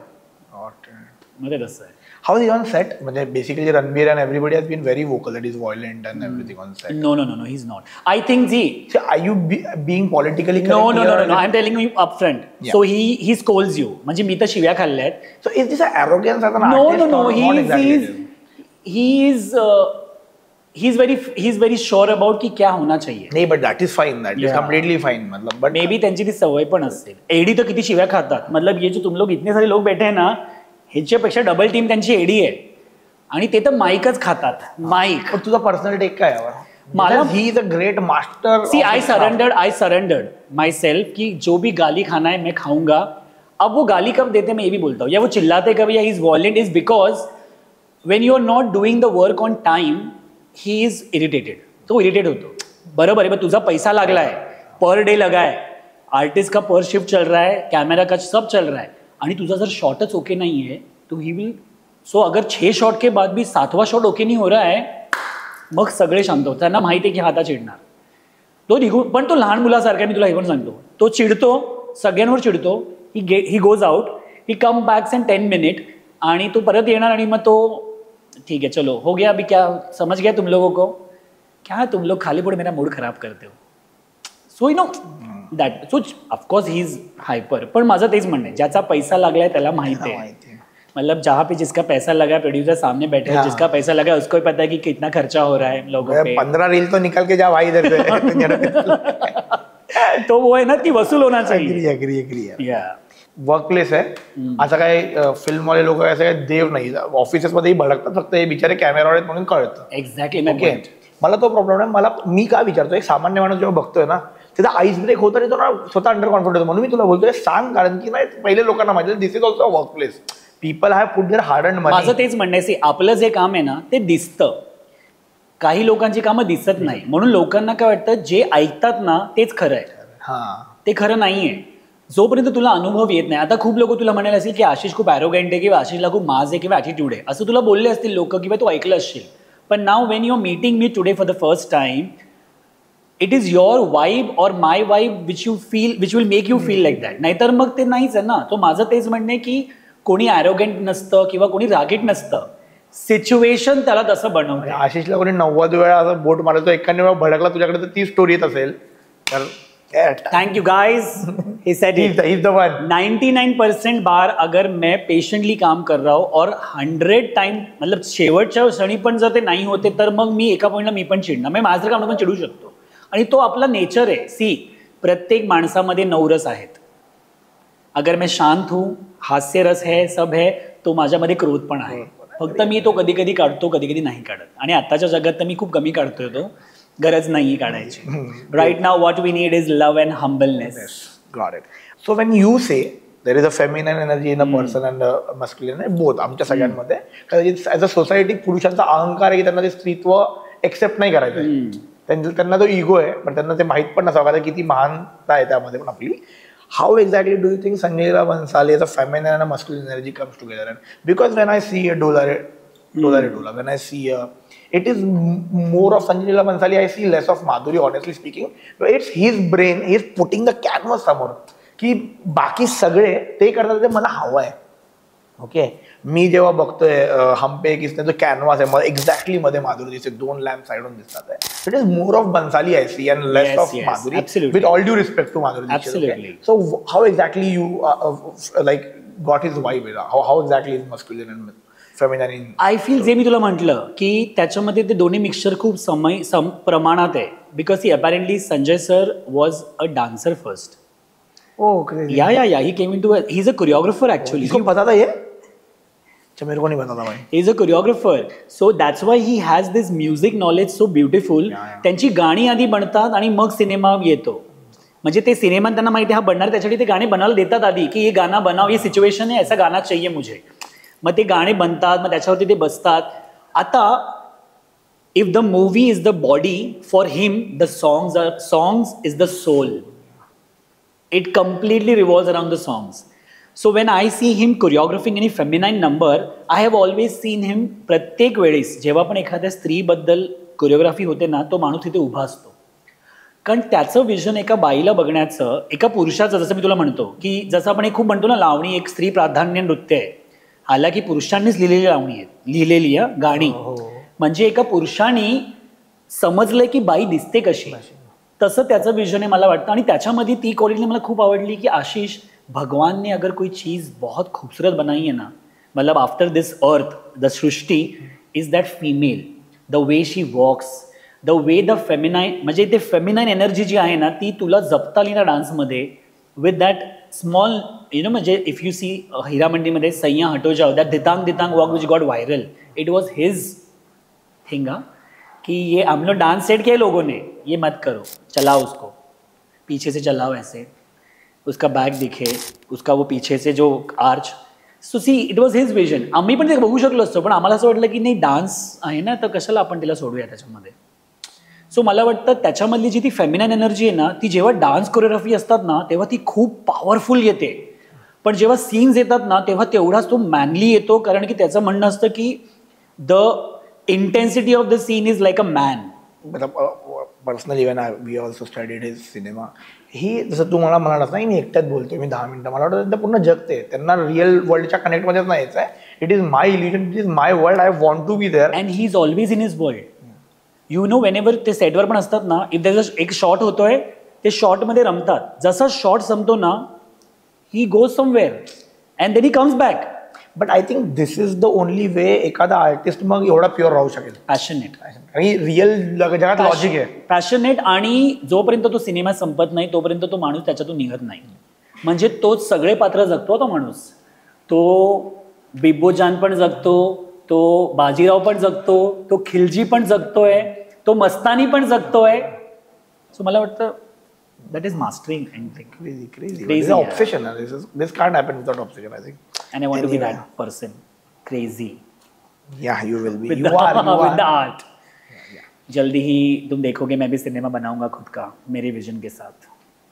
म्हणजे तसं आहे. How is he on set? म्हणजे basically Ranbir and everybody has been very vocal that he's violent and everything on set. No, he's not. I think So are you being politically correct? No. I'm telling you upfront. Yeah. So he scolds you. म्हणजे मी तर शिव्या खाल्ल्या आहेत. So is this an arrogance as an artist? No. He is he is very sure about की क्या होना चाहिए. नाही, but that is fine, that is completely fine. मतलब बट मे बी त्यांची ती सवय पण असेल. एडी तर किती शिव्या खातात. मतलब ये जो तुम लोग इतने सारे लोग बैठे हैं ना, ह्याच्यापेक्षा डबल टीम त्यांची एडी आहे आणि ते तर माईकच खातात. माईक. तुझा पर्सनल टेक काय यावर? मला he is a great master. See I surrendered myself कि जो भी गाली खाना है मैं खाऊंगा. अब वो गाली कब देते मैं ये भी बोलता हूँ, या वो चिल्लाते कब या is violent, is because when you are not doing the work on time he is irritated. तो इरिटेट होतो. बरोबर आहे, तुझा पैसा लागला है, पर डे लगा है, आर्टिस्ट का पर शिफ्ट चल रहा है, कैमरा का सब चल रहा है आणि तुझा जर शॉटच ओके नहीं है तो ही विल. सो अगर 6 शॉट के बाद भी 7वां शॉट ओके नहीं हो रहा है मग सगळे शांत होतात. त्यांना माहिती आहे की हाता चिडणार. तो निघून, पण तो लहान मुलासारखा, मी तुला हे पण सांगतो, तो चिडतो, सगळ्यांवर चिडतो. He goes out, he come bags in 10 minute आणि तो परत येणार आणि मग तो ठीक है चलो हो गया, अभी क्या समझ गया तुम लोगों को, क्या तुम लोग खाली पुढे मेरा मूड खराब करते हो. So you know that. So of course he is hyper. पण माझं तेच म्हणणं आहे, ज्याचा पैसा लागलाय त्याला माहिती आहे. मतलब जहाँ पे जिसका पैसा लगा है, प्रोड्यूसर सामने बैठे हैं, जिसका पैसा लगा है उसको ही पता है कि कितना खर्चा हो रहा है लोगों पे. 15 रील तो निकल के जा भाई इधर से. तो वो है ना की वसूल होना चाहिए. एग्री. वर्क प्लेस आहे, असं काय फिल्मवाले लोक असं काय देव नाही, ऑफिसेस मध्येही भडकतात, फक्त हे बिचारे कॅमेरावर आहेत म्हणून कळतं. एक्झॅक्टली. ओके, मला तो प्रॉब्लेम आहे. मला मी काय विचारतो, एक सामान्य माणूस जेव्हा बघतोय ना त्याचा आईस ब्रेक होतो आणि तो ना स्वतः अंडर कॉन्फिडन्स होतो. म्हणून मी तुला बोलतोय सांग, कारण की नाही पहिले लोकांना माहिती this is also work place. People have put their hard earned money. माझं तेच म्हणणं आहे, आपलं जे काम आहे ना ते दिसतं, काही लोकांची कामं दिसत नाही. म्हणून लोकांना काय वाटतं जे ऐकतात ना तेच खरं आहे. ते खरं नाहीये. जोपर्यंत तुला अनुभव येत नाही. आता खूप लोक तुला म्हणाले असतील की आशिष खूप ॲरोगंट आहे किंवा आशिषला खूप माज आहे किंवा ॲटिट्यूड आहे, असं तुला बोलले असतील लोक किंवा तू ऐकलं असशील. पण now when you are meeting me today for the first time, it is your vibe और my vibe which will make you feel like that. नाहीतर मग ते नाहीच आहे ना. तो माझं तेच म्हणणं आहे की कोणी ॲरोगंट नसतं किंवा कोणी रागीट नसतं, सिच्युएशन त्याला तसं बनवतं. आशिषला कोणी 90 वेळा असं बोट मारतो, 91 वेळा भडकला तुझ्याकडे, तर ती स्टोरी येत असेल तर thank you guys. He said it. He's the one. 99% बार अगर मैं पेशेंटली काम कर रहा हूँ और 100 टाइम मतलब शेवटच्या क्षणी पण जर ते नाही होते तर मग मी एका पॉईंटला मी पण चिडणार. मी माझं काम पण चिडू शकतो आणि तो आपला नेचर आहे. सी, प्रत्येक माणसामध्ये 9 रस आहेत. अगर मैं शांत हूँ, हास्य रस है, सब है, तो माझ्यामध्ये क्रोध पण आहे. फक्त मी तो कधी कधी काढतो, कधी कधी नाही काढत. आणि आताच्या जगात तर मी खूप कमी काढतोय, तो गरज नाही काढायची. Right now what we need is love and humbleness. Got it. So when you say there is a feminine energy in a person and masculine, both आमच्या सगळ्यांमध्ये, ॲज अ सोसायटी पुरुषांचा अहंकार आहे की त्यांना ते स्त्रीत्व एक्सेप्ट नाही करायचं. त्यांना तो इगो आहे, पण त्यांना ते माहीत पण नसावं का किती महानता आहे त्यामध्ये पण आपली. How exactly do you think Sanjay Leela Bhansali as a feminine and a masculine energy comes together? And because when I see a Dolare, when I see it is more of Sanjay Leela Bhansali, I see less of Madhuri, honestly speaking. But it's his brain, he's putting the canvas समोर की बाकी सगळे ते करतात ते मला हवं आहे. ओके, मी जेव्हा बघतोय हमपे किसने जो कॅनव्हास आहे, मला एक्झॅक्टली मध्ये माधुरी दिसते, 2 लॅम्प साइडून दिसतात. It is more of Bhansali I see and less of Madhuri, with all due respect to Madhuri. So how exactly you like got his vibe, how exactly is masculine and feminine? I feel जे मी तुला म्हटलं की त्याच्यामध्ये ते दोन्ही मिक्सचर खूप प्रमाणात आहे. Because he apparently Sanjay sir was a dancer first. Yeah he came into, he is a choreographer actually. इसको पता था ये? मेरे को नहीं पता था भाई. He is a choreographer, so that's why he has this music knowledge so beautiful. त्यांची गाणी आधी बनतात आणि मग सिनेमा येतो. म्हणजे ते सिनेमा त्यांना माहिती हा बनणार, त्याच्यासाठी ते गाणे बनायला देतात आधी की हे गाणं बनाव, ये सिच्युएशन है, ऐसा गाना चाहिए मुझे. मग ते गाणे बनतात, मग त्याच्यावरती ते बसतात. आता if the movie is the body, for him the songs is the soul. It completely revolves around the songs. So when I see him choreographing any feminine number, I have always seen him प्रत्येक वेळेस जेव्हा पण एखाद्या स्त्रीबद्दल कोरिओग्राफी होते ना, तो माणूस तिथे उभा असतो. कारण त्याचं विजन एका बाईला बघण्याचं, एका पुरुषाचं, जसं मी तुला म्हणतो की जसं आपण खूप म्हणतो ना, लावणी एक स्त्री प्राधान्य नृत्य आहे. हालाकी पुरुषांनीच लिहिलेली लावणी आहे, लिहिलेली गाणी. म्हणजे एका पुरुषाने समजलंय की बाई दिसते कशी, तसं त्याचं विजन आहे मला वाटतं. आणि त्याच्यामध्ये ती क्वालिटी मला खूप आवडली की आशीष, भगवान ने अगर कोई चीज़ बहुत खूबसूरत बनाई है ना, मतलब आफ्टर दिस अर्थ द सृष्टि is that female. The way she walks, the way the feminine, म्हणजे ते फेमिनाईन एनर्जी जी आहे ना ती तुला जपता आली ना डान्समध्ये विथ दॅट स्मॉल म्हणजे इफ यू सी हीरा मंडीमध्ये सैया हटो जाओ, दॅट दितांग दितांग walk which got viral, it was his thing कि ये हम लोग डांस सेट किया लोगों ने, ये मत करो, चलाओ उसको पीछे से, चलाओ ऐसे, उसका बैक दिखे, उसका वो पीछे से जो arch. So see it was his vision. आम्ही पण ते बघू शकलो असतो, पण आम्हाला असं वाटलं की नाही डान्स आहे ना तर कशाला आपण तिला सोडूया त्याच्यामध्ये. सो मला वाटतं त्याच्यामधली जी ती फेमिनाईन एनर्जी आहे ना ती जेव्हा डान्स कोरिओग्राफी असतात ना तेव्हा ती खूप पॉवरफुल येते, पण जेव्हा सीन्स येतात ना तेव्हा तेवढाच तो मॅनली येतो, कारण की त्याचं म्हणणं असतं की the intensity of the scene is like a man. Personally when we also studied his cinema, he जसं तू मला म्हणालास ना मी एकट्यात बोलतोय मी 10 मिनिटं, मला वाटतं पूर्ण जग ते त्यांना रिअल वर्ल्डच्या कनेक्टमध्येच नाही यायचं आहे. It is my illusion, it is my world, I want to be there. And he is always in his world. You know whenever ते सेटवर पण असतात ना, इफ देयर एक शॉट होतोय ते शॉटमध्ये रमतात, जसा शॉट संपतो ना he goes somewhere and then he comes back. But I think this is the only way एखादा आर्टिस्ट मग एवढा प्युअर राहू शकेल. पॅशनेट आणि रिअल जगात लॉजिक आहे. पॅशनेट, आणि जोपर्यंत तो सिनेमा संपत नाही तोपर्यंत तो माणूस त्याच्यातून निघत नाही. म्हणजे तोच सगळे पात्र जगतो तो माणूस. तो बिब्बोजान पण जगतो, तो बाजीराव पण जगतो, तो खिलजी पण जगतोय, तो मस्तानी पण जगतोय. सो मला वाटतं that is mastering anything. Crazy obsession. This can't happen without obsession, I think. And I want to be that person. Crazy. Yeah, you will be. With You are with the art. जल्दी ही तुम देखोगे मैं भी सिनेमा बनाऊंगा खुद का मेरे विजन के साथ.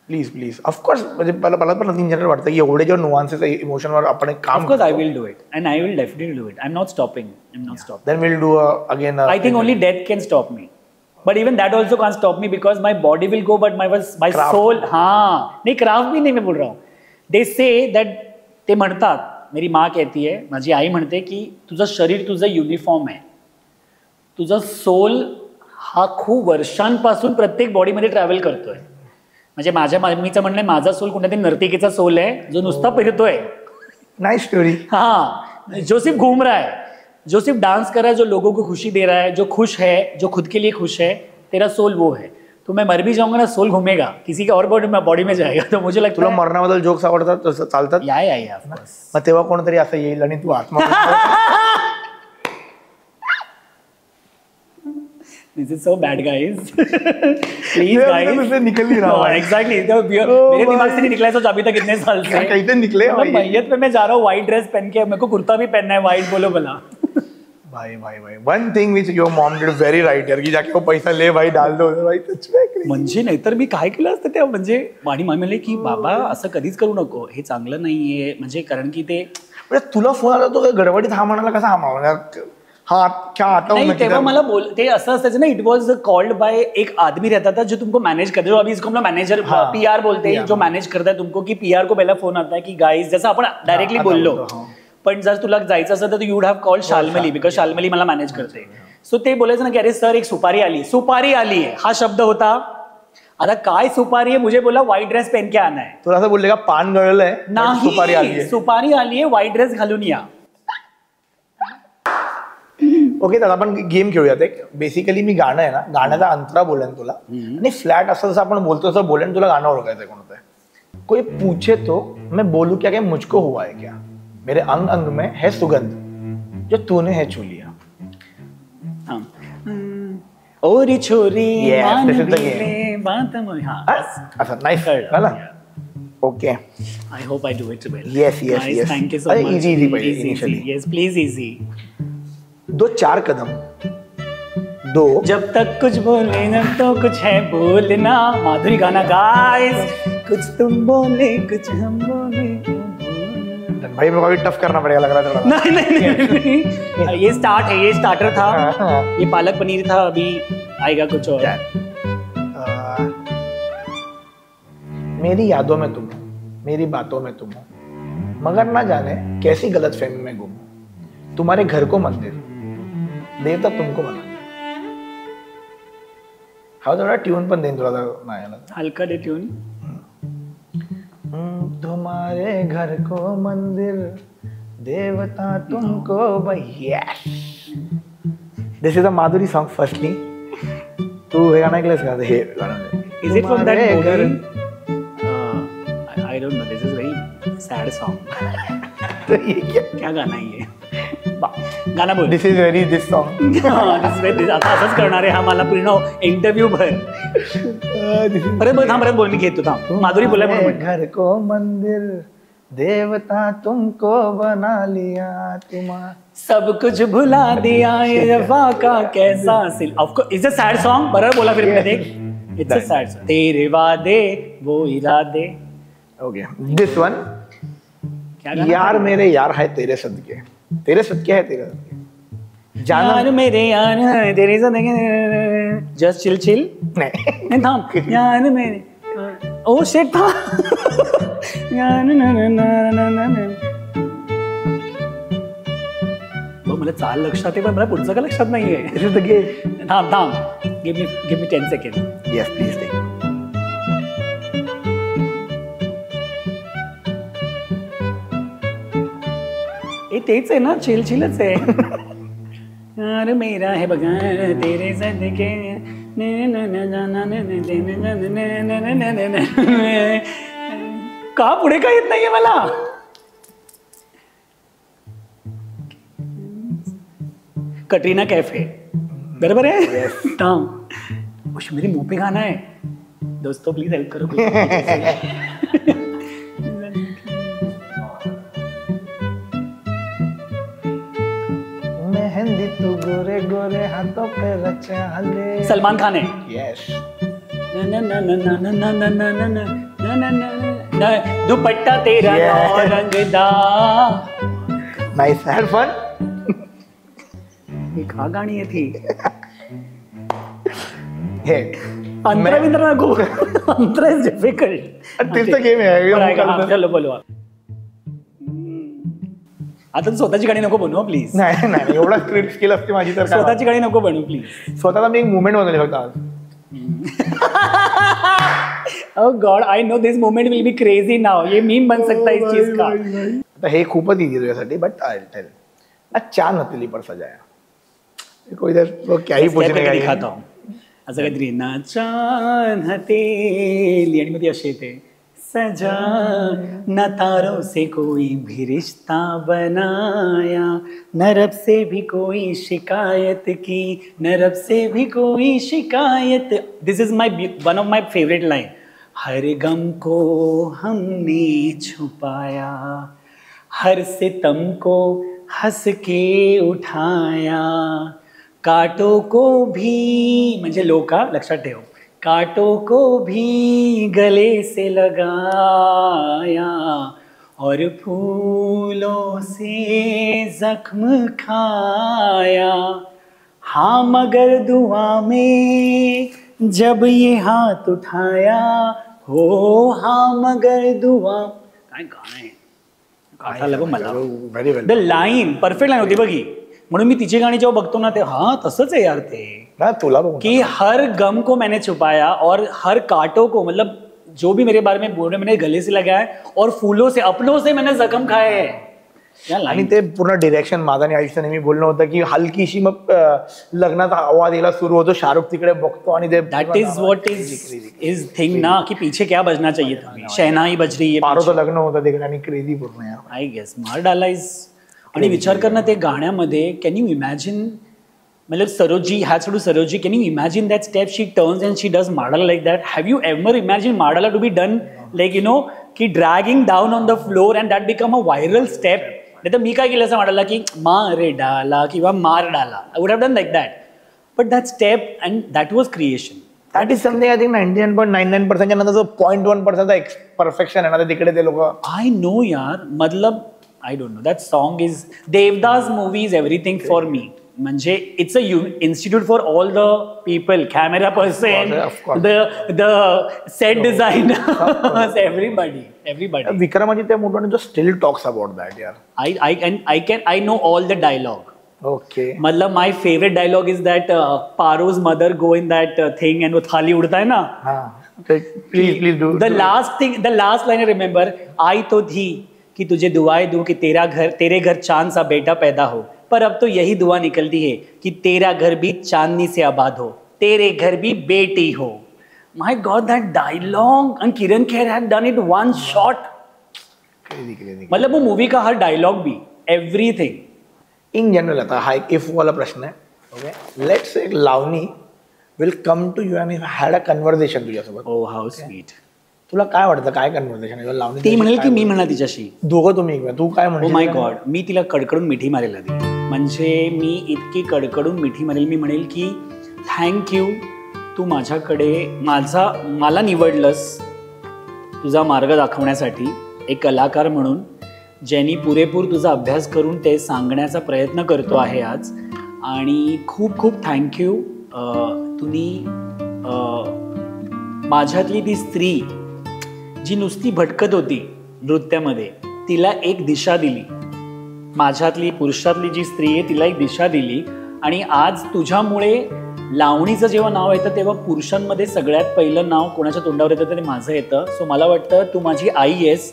Please of course. म्हणजे मला पण इन जनरल वाटतं की एवढे जे नुआन्सेस इमोशनवर आपण एक काम of course I will do it and I will definitely do it. I am not stopping. Then will do again. I think only death can stop me. But even that also can't stop me because my body will go, but my soul, हाँ, नहीं क्राफ्ट भी नहीं मैं बोल रहा हूँ. They say that ते म्हणतात, मेरी माँ कहती है, माझी आई म्हणते की तुझं शरीर तुझं युनिफॉर्म आहे, तुझं सोल हा खूप वर्षांपासून प्रत्येक बॉडीमध्ये ट्रॅव्हल करतोय. म्हणजे माझ्या मम्मीचं म्हणणं आहे माझा सोल कोणत्या तरी नर्तिकेचा सोल आहे जो नुसता फिरतोय. Nice story. हाँ, जो सिर्फ घूम रहा है, जो सिर्फ डांस कर रहा है, जो लोगों को खुशी दे रहा है, जो खुश है, जो खुद के लिए खुश है, तेरा सोल वो है. तो मैं मर भी जाऊंगा ना, सोल घूमेगा किसी के और बॉडी में जाएगा. तो मुझे लगता तुला मरणाबद्दल जोक्स आवडतात तसं चालतात. या मग तेव्हा कोणतरी असं येईल आणि तू आत्मा This is so bad, guys. Please, guys. निकल नहीं रहा. Exactly. मेरे दिमाग से नहीं निकला है. तो अभी तक इतने साल से कहीं तो निकले. मैयत पे मैं जा रहा हूँ व्हाइट ड्रेस पहन के, मेरे को कुर्ता भी पहनना है व्हाइट, बोलो भला. भाई one thing which your Maugham did very right यार, की जाके वो पैसा ले भाई डाल दो भाई. म्हणजे नाहीतर मी काय केलं असतं तेव्हा. म्हणजे माझी मम्मी म्हणली की बाबा असं कधीच करू नको, हे चांगलं नाहीये. म्हणजे कारण की ते तुला फोन आला तो गडबडीत हा म्हणाला कसा हा हाँ क्या आता हूँ. तेव्हा मला ते असं असायचं ना, इट वॉज कॉल्ड बाय एक आदमी रहता था जो तुमको मैनेज करता है. जो अभी इसको हम लोग मैनेजर पीआर बोलते हैं, जो मैनेज करता है तुमको, की पीआर को पहला फोन आता है की गाइस, जसं आपण डायरेक्टली बोललो. पण जर तुला जायचं असतं तर you would have called Shalmali, because Shalmali मला मॅनेज करते. सो ते बोलायचं ना की अरे सर एक सुपारी आली है, हा शब्द होता. आता काय सुपारी आहे, मुझे बोला व्हाईट ड्रेस पहन के आना है. तुला असं बोलले का पान गळलंय, नाही सुपारी आली आहे, व्हाईट ड्रेस घालून या. ओके, तर आपण गेम खेळूयात एक. बेसिकली मी गाणं आहे ना, गाण्याचा अंतरा बोलेन तुला आणि फ्लॅट असं जसं आपण बोलतो तसं बोलेन, तुला गाणं ओळखायचं कोणतं आहे. कोई पूछे तो मैं बोलूं क्या मुझको हुआ है क्या, मेरे अंग अंग में है सुगंध जो तूने है छू लिया. ओरी छोरी nice. Okay, I hope I do it well. Yes. Thank you so much. Easy. Yes please easy. 2-4 Kadam, 2 जब तक कुछ बोले न तो कुछ है बोलना. माधुरी गाना गाइस. कुछ तुम बोले कुछ हम बोले. भाई मेरे को अभी टफ करना पड़ेगा लग रहा है थोड़ा. नहीं. ये स्टार्ट है, ये स्टार्टर था. ये पालक पनीर था, अभी आएगा कुछ और. मेरी यादों में तुम हो, मेरी बातों में तुम हो, मगर ना जाने कैसी गलतफहमी में गुम हो. तुम्हारे घर को मंदिर, देवता तुमको बना. हा थोडा ट्यून पण देईन तुला नाही आला. हलका दे ट्यून. तुम्हारे घर को मंदिर, देवता तुमको भैया. This is a Madhuri song firstly. तू हे गाणं ऐकलंस का? हे गाणं is it from that movie? I don't know. This is very sad song. तो ये क्या गाना है ये? गाना बोल. This is very this song. This is very आता असंच करणार आहे हा मला पूर्ण इंटरव्यू भर. परत बोल मी घेतो थांब. माधुरी बोला म्हणून. घर को मंदिर देवता तुमको बना लिया तुम्हारा सब कुछ भुला दिया ये वफा का कैसा सिल. Of course, it's a sad song. बराबर बोला फिर मैंने देख. It's a sad song. तेरे वादे वो इरादे. ओके दिस वन. यार मेरे यार है तेरे सदके. तेरे सदके है तेरे सदके. यार मेरे यार है तेरे सदके. Just chill chill. नहीं थांब. यार मेरे ओ शिट था. यार मला चाल लक्षात आहे पण मला पुढचं का लक्षात नाहीये. थांब. Give me 10 second. Yes please take. तेच आहे ना. चिलचिलच आहे. यार मेरा है बघा तेरे सदके. का पुढे काय येत नाहीये मला. कटरीना कैफे बरोबर है. मेरे मुंह पे गाना है. दोस्तों प्लीज हेल्प करो. मेहंदी तू गोरे गोरे हाथों पे रचे हले. सलमान खान है. यस. दुपट्टा तेरा रंगदा. नाइस. Had fun. ये कहाँ गाणी आहे थी. हे अंतरा बिंद्रा नको. अंतरा इज डिफिकल्ट. तिसचा गेम आहे. चलो बोलवा. आता स्वतःची गाणी नको बनवू प्लीज. नाही एवढा स्क्रिप्ट स्किल असते माझी तर. स्वतःची गाणी नको बनवू प्लीज. स्वतःला मी एक मुवमेंट बनवली फक्त आज. Oh God, I know this moment will be crazy now. ये मीम बन सकता है इस चीज का. आता हे खूपच इजी तुझ्यासाठी बट आई विल टेल. चांद हथेली पर सजाया. कोई इधर वो क्या ही पूछने का दिखाता हूँ. असं काहीतरी ना चांद हथेली आणि मग ती अशी येते. सजा न तारों से कोई भी रिश्ता बनाया, न रब से भी कोई शिकायत की, न रब से भी कोई शिकायत. This is my one of my favourite line. हर गम को हमने छुपाया, हर सितम को हंस के उठाया, कांटों को भी म्हणजे लोका लक्षात ठेव, कांटों को भी गले से लगाया और फूलों से जख्म खाया. हाँ मगर दुआ में जब ये हाथ उठाया, हो हाँ मगर दुआ. काय गाणं आहे. आठवलं बघ मला. द लाईन परफेक्ट लाईन होती बघी. म्हणून मी तिची गाणी जेव्हा बघतो ना ते हा तसंच आहे यार ते. तुला कि हर गम को मैंने छुपाया और हर कांटों को, मतलब जो भी मेरे बारे में बोल रहे मैंने गले से लगाया और फूलों से अपनों से मैंने जख्म खाए हैं. आणि ते पूर्ण डिरेक्शन माझं आणि आयुष्य नेहमी बोलणं होतं की हलकीशी मग लग्नात आवाज यायला सुरू होतो, शाहरुख तिकडे बघतो आणि ते that is what is thing ना की पीछे क्या बजना चाहिए था. शहनाई बज रही है, पारोचं लग्न होतं तिकडे आणि क्रेझी पूर्ण यार. आय गेस मार डाला इज. आणि विचार कर ना ते गाण्यामध्ये. कॅन यू इमॅजिन, मतलब Saroji has to do Saroji. Can you imagine that step she turns and she does Madala like that? Have you ever imagined Madala to be done like, you know, ki dragging down on the floor and that become a viral step? नाही तर मी काय केलं असं Madala की मारे डाला किंवा मार डाला. I would have done like that. But that step and that was creation. That is something I think 99.99% नंतर जो 0.1% perfection आहे ना तिकडे ते लोक. I know यार. मतलब I don't know. That song is Devdas movie is everything for me. म्हणजे it's a institute for all the people, camera person, the set designer, everybody. Vikramaditya त्या मोठ्याने जो स्टिल टॉक्स अबाउट दॅट यार. I know all the dialogue. Okay. मतलब my favorite dialogue is that Paro's mother go in that thing and वो थाली उड़ता है ना. Please do. The last line I remember, आई तो थी कि तुझे दुआएं दूं कि तेरे घर चांद सा बेटा पैदा हो, पर अब तो यही दुआ निकलती है कि तेरा घर भी चांदनी से आबाद हो, तेरे घर भी बेटी हो. My God, that dialogue and Kiran Kher had done it one shot. मतलब वो मूवी का हर डायलॉग भी, एवरीथिंग. इन जनरल आता हा एक इफ वाला प्रश्न आहे. Okay, let's say Lavani will come to you आणि हॅड अ कन्व्हर्सेशन तुझ्यासोबत. Oh how sweet. तुला काय वाटतं, काय कन्व्हर्सेशन आहे लावणी? ती म्हणेल की मी म्हणा तिच्याशी, दोघं तुम्ही एकमेक. तू काय म्हणशील? ओ माय गॉड, मी तिला कडकडून मिठी मारेल आधी. म्हणजे मी इतकी कडकडून मिठी मारेल. मी म्हणेल की थँक्यू, तू माझ्याकडे मला निवडलंस तुझा मार्ग दाखवण्यासाठी, एक कलाकार म्हणून ज्यांनी पुरेपूर तुझा अभ्यास करून ते सांगण्याचा प्रयत्न करतो आहे आज. आणि खूप खूप थँक्यू. तुम्ही माझ्यातली ती स्त्री जी नुसती भटकत होती नृत्यामध्ये, तिला एक दिशा दिली. माझ्यातली पुरुषातली जी स्त्री आहे तिला एक दिशा दिली. आणि आज तुझ्यामुळे लावणीचं जेव्हा नाव येतं तेव्हा पुरुषांमध्ये सगळ्यात पहिलं नाव कोणाच्या तोंडावर येतं ते माझं येतं. सो मला वाटतं तू माझी आई आहेस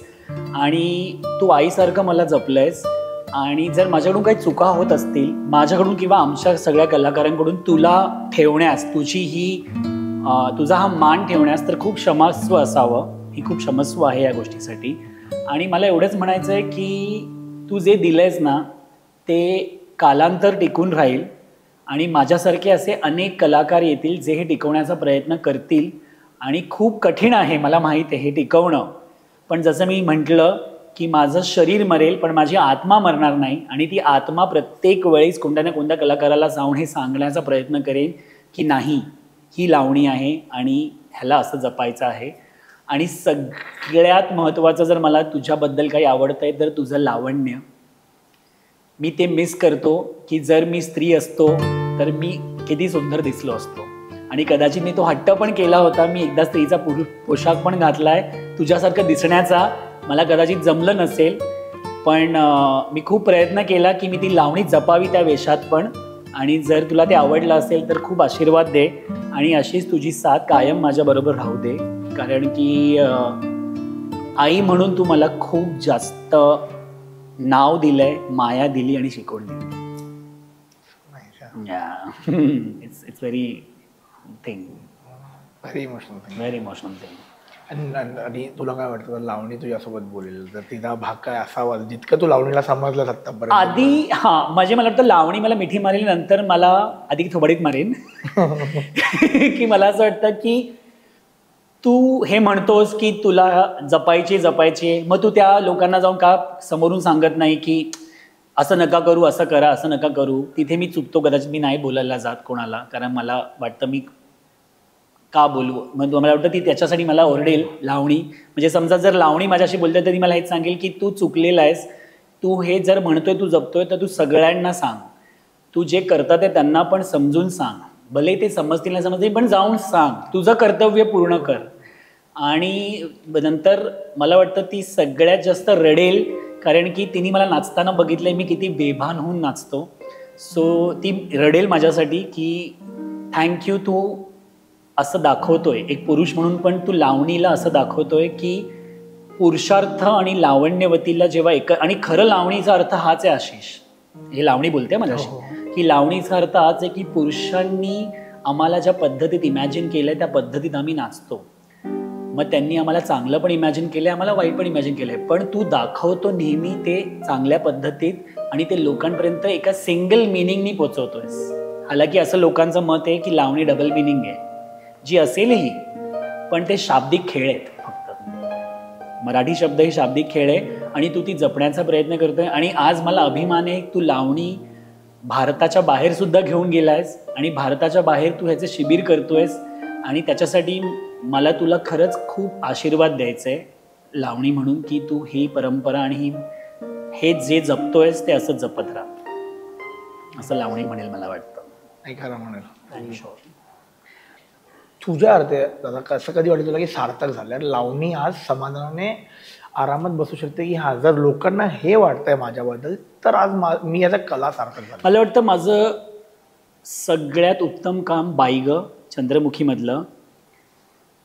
आणि तू आईसारखं मला जपलंयस. आणि जर माझ्याकडून काही चुका होत असतील, माझ्याकडून किंवा आमच्या सगळ्या कलाकारांकडून तुला ठेवण्यास, तुझा हा मान ठेवण्यास, तर खूप क्षमस्व असावं. ही खूप क्षमस्व आहे या गोष्टीसाठी. आणि मला एवढंच म्हणायचं आहे की तू जे दिलंयस ना ते कालांतर टिकून राहील. आणि माझ्यासारखे असे अनेक कलाकार येतील जे हे टिकवण्याचा प्रयत्न करतील. आणि खूप कठीण आहे, मला माहीत आहे हे टिकवणं. पण जसं मी म्हटलं की माझं शरीर मरेल पण माझी आत्मा मरणार नाही. आणि ती आत्मा प्रत्येक वेळेस कोणत्या ना कोणत्या कलाकाराला जाऊन हे सांगण्याचा प्रयत्न करेन की नाही, ही लावणी आहे आणि ह्याला असं जपायचं आहे. आणि सगळ्यात महत्त्वाचं, जर मला तुझ्याबद्दल काही आवडतं आहे तर तुझं लावण्य. मी ते मिस करतो की जर मी स्त्री असतो तर मी किती सुंदर दिसलो असतो. आणि कदाचित मी तो हट्ट पण केला होता. मी एकदा स्त्रीचा पोशाख पण घातलाय तुझ्यासारखं दिसण्याचा. मला कदाचित जमलं नसेल पण मी खूप प्रयत्न केला की मी ती लावणी जपावी त्या वेशात पण. आणि जर तुला ते आवडलं असेल तर खूप आशीर्वाद दे आणि अशीच तुझी साथ कायम माझ्याबरोबर राहू दे. कारण की आई म्हणून तू मला खूप जास्त नाव दिलंय, माया दिली आणि शिकवण दिली. It's very thing, very emotional thing, very emotional thing. आणि तुला काय वाटतं लावणी तुझ्यासोबत बोलेल तर तिचा भाग काय असावा जितकं तू लावणीला समजलं आतापर्यंत? आधी म्हणजे मला वाटतं लावणी मला मिठी मारेल, नंतर मला आधी थोबडीत मारेन. की मला असं वाटतं की तू हे म्हणतोस की तुला जपायचे, मग तू त्या लोकांना जाऊन का समोरून सांगत नाही की असं नका करू, असं करा, असं नका करू. तिथे मी चुकतो, कदाचित मी नाही बोलायला जात कोणाला, कारण मला वाटतं मी का बोलू. मग मला वाटतं ती त्याच्यासाठी मला ओरडेल लावणी. म्हणजे समजा जर लावणी माझ्याशी बोलते तर ती मला हेच सांगेल की तू चुकलेला आहेस, तू हे जर म्हणतोय, तू जपतोय तर तू सगळ्यांना सांग, तू जे करता ते त्यांना पण समजून सांग. भले ते समजतील नाही समजतील पण जाऊन सांग, तुझं कर्तव्य पूर्ण कर. आणि नंतर मला वाटतं ती सगळ्यात जास्त रडेल, कारण की तिने मला नाचताना बघितलंय मी किती बेभान होऊन नाचतो. सो ती रडेल माझ्यासाठी की थँक्यू, तू असं दाखवतोय एक पुरुष म्हणून, पण तू लावणीला असं दाखवतोय की पुरुषार्थ आणि लावण्यवतीला जेव्हा आणि खरं लावणीचा अर्थ हाच आहे आशिष. हे लावणी बोलते माझ्याशी की लावणीचा अर्थ हाच आहे की पुरुषांनी आम्हाला ज्या पद्धतीत इमॅजिन केलंय त्या पद्धतीत आम्ही नाचतो. मग त्यांनी आम्हाला चांगलं पण इमॅजिन केलंय, आम्हाला वाईट पण इमॅजिन केलंय, पण तू दाखवतो नेहमी ते चांगल्या पद्धतीत आणि ते लोकांपर्यंत एका सिंगल मिनिंगनी पोचवतोयस. हालाकी असं लोकांचं मत आहे की लावणी डबल मिनिंग आहे, जी असेलही पण ते शाब्दिक खेळ आहेत. फक्त मराठी शब्द ही शाब्दिक खेळ आहे आणि तू ती जपण्याचा प्रयत्न करतोय. आणि आज मला अभिमान आहे, तू लावणी भारताच्या बाहेर सुद्धा घेऊन गेलायस आणि भारताच्या बाहेर तू ह्याचे शिबिर करतोयस. आणि त्याच्यासाठी मला तुला खरंच खूप आशीर्वाद द्यायचा आहे लावणी म्हणून, की तू ही परंपरा आणि हे जे जपतोयस ते असं जपत राहा, असं लावणी म्हणेल मला वाटतं. नाही खरं म्हणेल. तुझ्या अर्थ दादा कसं कधी वाटतं तुला की सार्थक झालं लावणी आज समाधानाने आरामात बसू शकते की हा जर लोकांना हे वाटतंय माझ्याबद्दल तर आज मी याचा कला सार्थक झाला? मला वाटतं माझं सगळ्यात उत्तम काम बाईग चंद्रमुखीमधलं,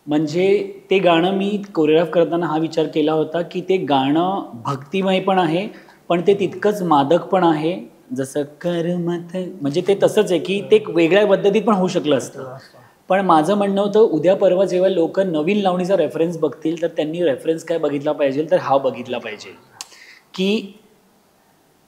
म्हणजे ते गाणं मी कोरिओग्राफ करताना हा विचार केला होता की ते गाणं भक्तिमय पण आहे पण ते तितकंच मादक पण आहे जसं कर्मत म्हणजे ते तसंच आहे की ते एक वेगळ्या पद्धतीत पण होऊ शकलं असतं. पण माझं म्हणणं होतं उद्या परवा जेव्हा लोक नवीन लावणीचा रेफरन्स बघतील तर त्यांनी रेफरन्स काय बघितला पाहिजे तर हा बघितला पाहिजे की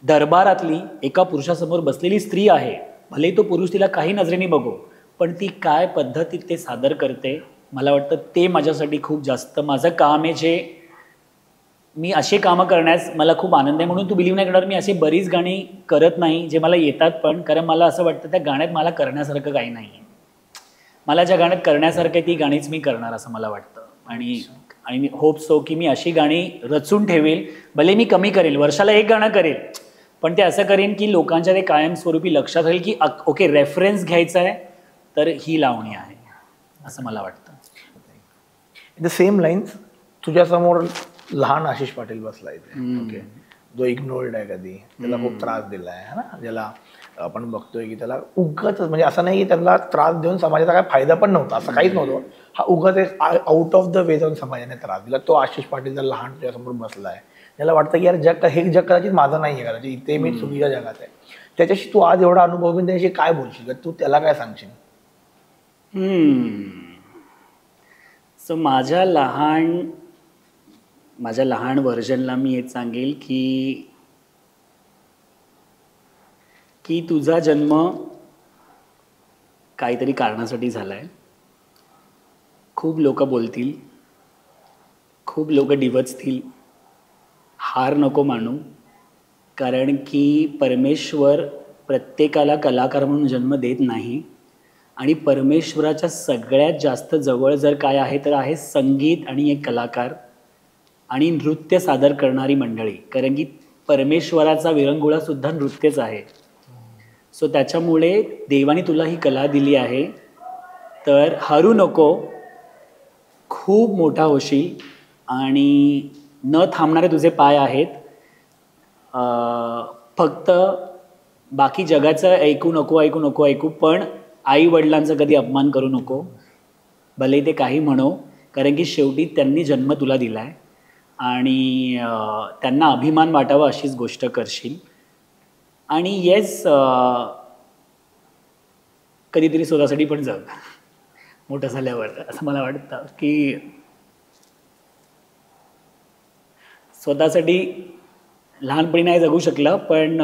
दरबारातली एका पुरुषासमोर बसलेली स्त्री आहे, भले तो पुरुष तिला काही नजरेने बघो, पण ती काय पद्धतीत ते सादर करते, मला वाटतं ते माझ्यासाठी खूप जास्त माझं काम आहे. जे मी असे कामं करण्यास मला खूप आनंद आहे. म्हणून तू बिलीव्ह नाही करणार, मी अशी बरीच गाणी करत नाही जे मला येतात, पण कारण मला असं वाटतं त्या गाण्यात मला करण्यासारखं काही नाही आहे. मला ज्या गाण्यात करण्यासारखं ती गाणीच मी करणार असं मला वाटतं. आणि मी होप सो की मी अशी गाणी रचून ठेवेल, भले मी कमी करेल, वर्षाला एक गाणं करेल, पण ते असं करेन की लोकांच्या ते कायमस्वरूपी लक्षात राहील की ओके रेफरन्स घ्यायचा आहे तर ही लावणी आहे असं मला वाटतं. द सेम लाईन्स तुझ्यासमोर लहान आशिष पाटील बसला इथे, ओके, जो इग्नोर्ड आहे, कधी त्याला खूप त्रास दिला आहे ना, ज्याला आपण बघतोय की त्याला उगाच म्हणजे असं नाही की त्याला त्रास देऊन समाजाचा काय फायदा पण नव्हता, असं काहीच नव्हतं, हा उगाच एक आउट ऑफ द वे जाऊन समाजाने त्रास दिला. तो आशिष पाटील जर लहान तुझ्यासमोर बसला आहे, त्याला वाटतं की यार जग हे जग कदाचित माझं नाही आहे, कदाचित इथे मी चुकीच्या जगात आहे, त्याच्याशी तू आज एवढा अनुभव घेऊन त्याच्याशी काय बोलशील, तू त्याला काय सांगशील? सो माझ्या लहान व्हर्जनला मी हेच सांगेल की तुझा जन्म काहीतरी कारणासाठी झाला आहे. खूप लोक बोलतील, खूप लोक डिवचतील, हार नको मानू, कारण की परमेश्वर प्रत्येकाला कलाकार म्हणून जन्म देत नाही. आणि परमेश्वराच्या सगळ्यात जास्त जवळ जर काय आहे तर आहे संगीत आणि एक कलाकार आणि नृत्य सादर करणारी मंडळी, कारण की परमेश्वराचा विरंगुळासुद्धा नृत्यच आहे. सो त्याच्यामुळे देवाने तुला ही कला दिली आहे, तर हरू नको, खूप मोठा होशील आणि न थांबणारे तुझे पाय आहेत. फक्त बाकी जगाचं ऐकू नको, पण आई वडिलांचा कधी अपमान करू नको, भले ते काही म्हणो, कारण की शेवटी त्यांनी जन्म तुला दिला आहे आणि त्यांना अभिमान वाटावा अशीच गोष्ट करशील. आणि येस, कधीतरी स्वतःसाठी पण जग मोठं झाल्यावर, असं मला वाटतं की स्वतःसाठी लहानपणी नाही जगू शकला, पण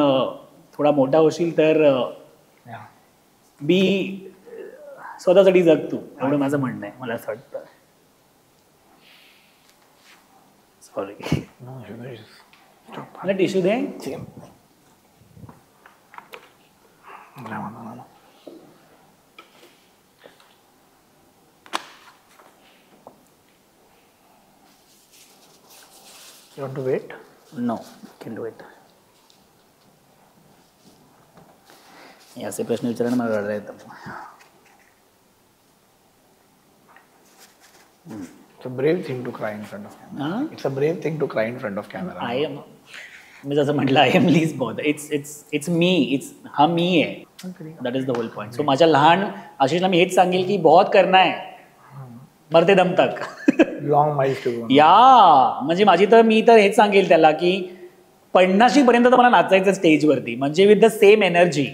थोडा मोठा होशील तर स्वतःसाठी जग तू, एवढं माझं म्हणणं आहे. मला असं वाटतं. सॉरी, मला tissue they. You want to wait? No, can do it. असे प्रश्न विचारणं मला रडलं येतं. It's a brave thing to cry in front of camera. It's a brave thing to cry in front of camera. I am. मी जसं म्हटलं, I am least bothered. It's me. हा मी आहे. That is the whole point. So माझ्या लहान आशिषला मी हेच सांगेल की बहुत करना है, मरते दम तक. Long miles to go. या म्हणजे मी तर हेच सांगेल त्याला की 50 पर्यंत तर मला नाचायचं स्टेजवरती, म्हणजे with the same energy.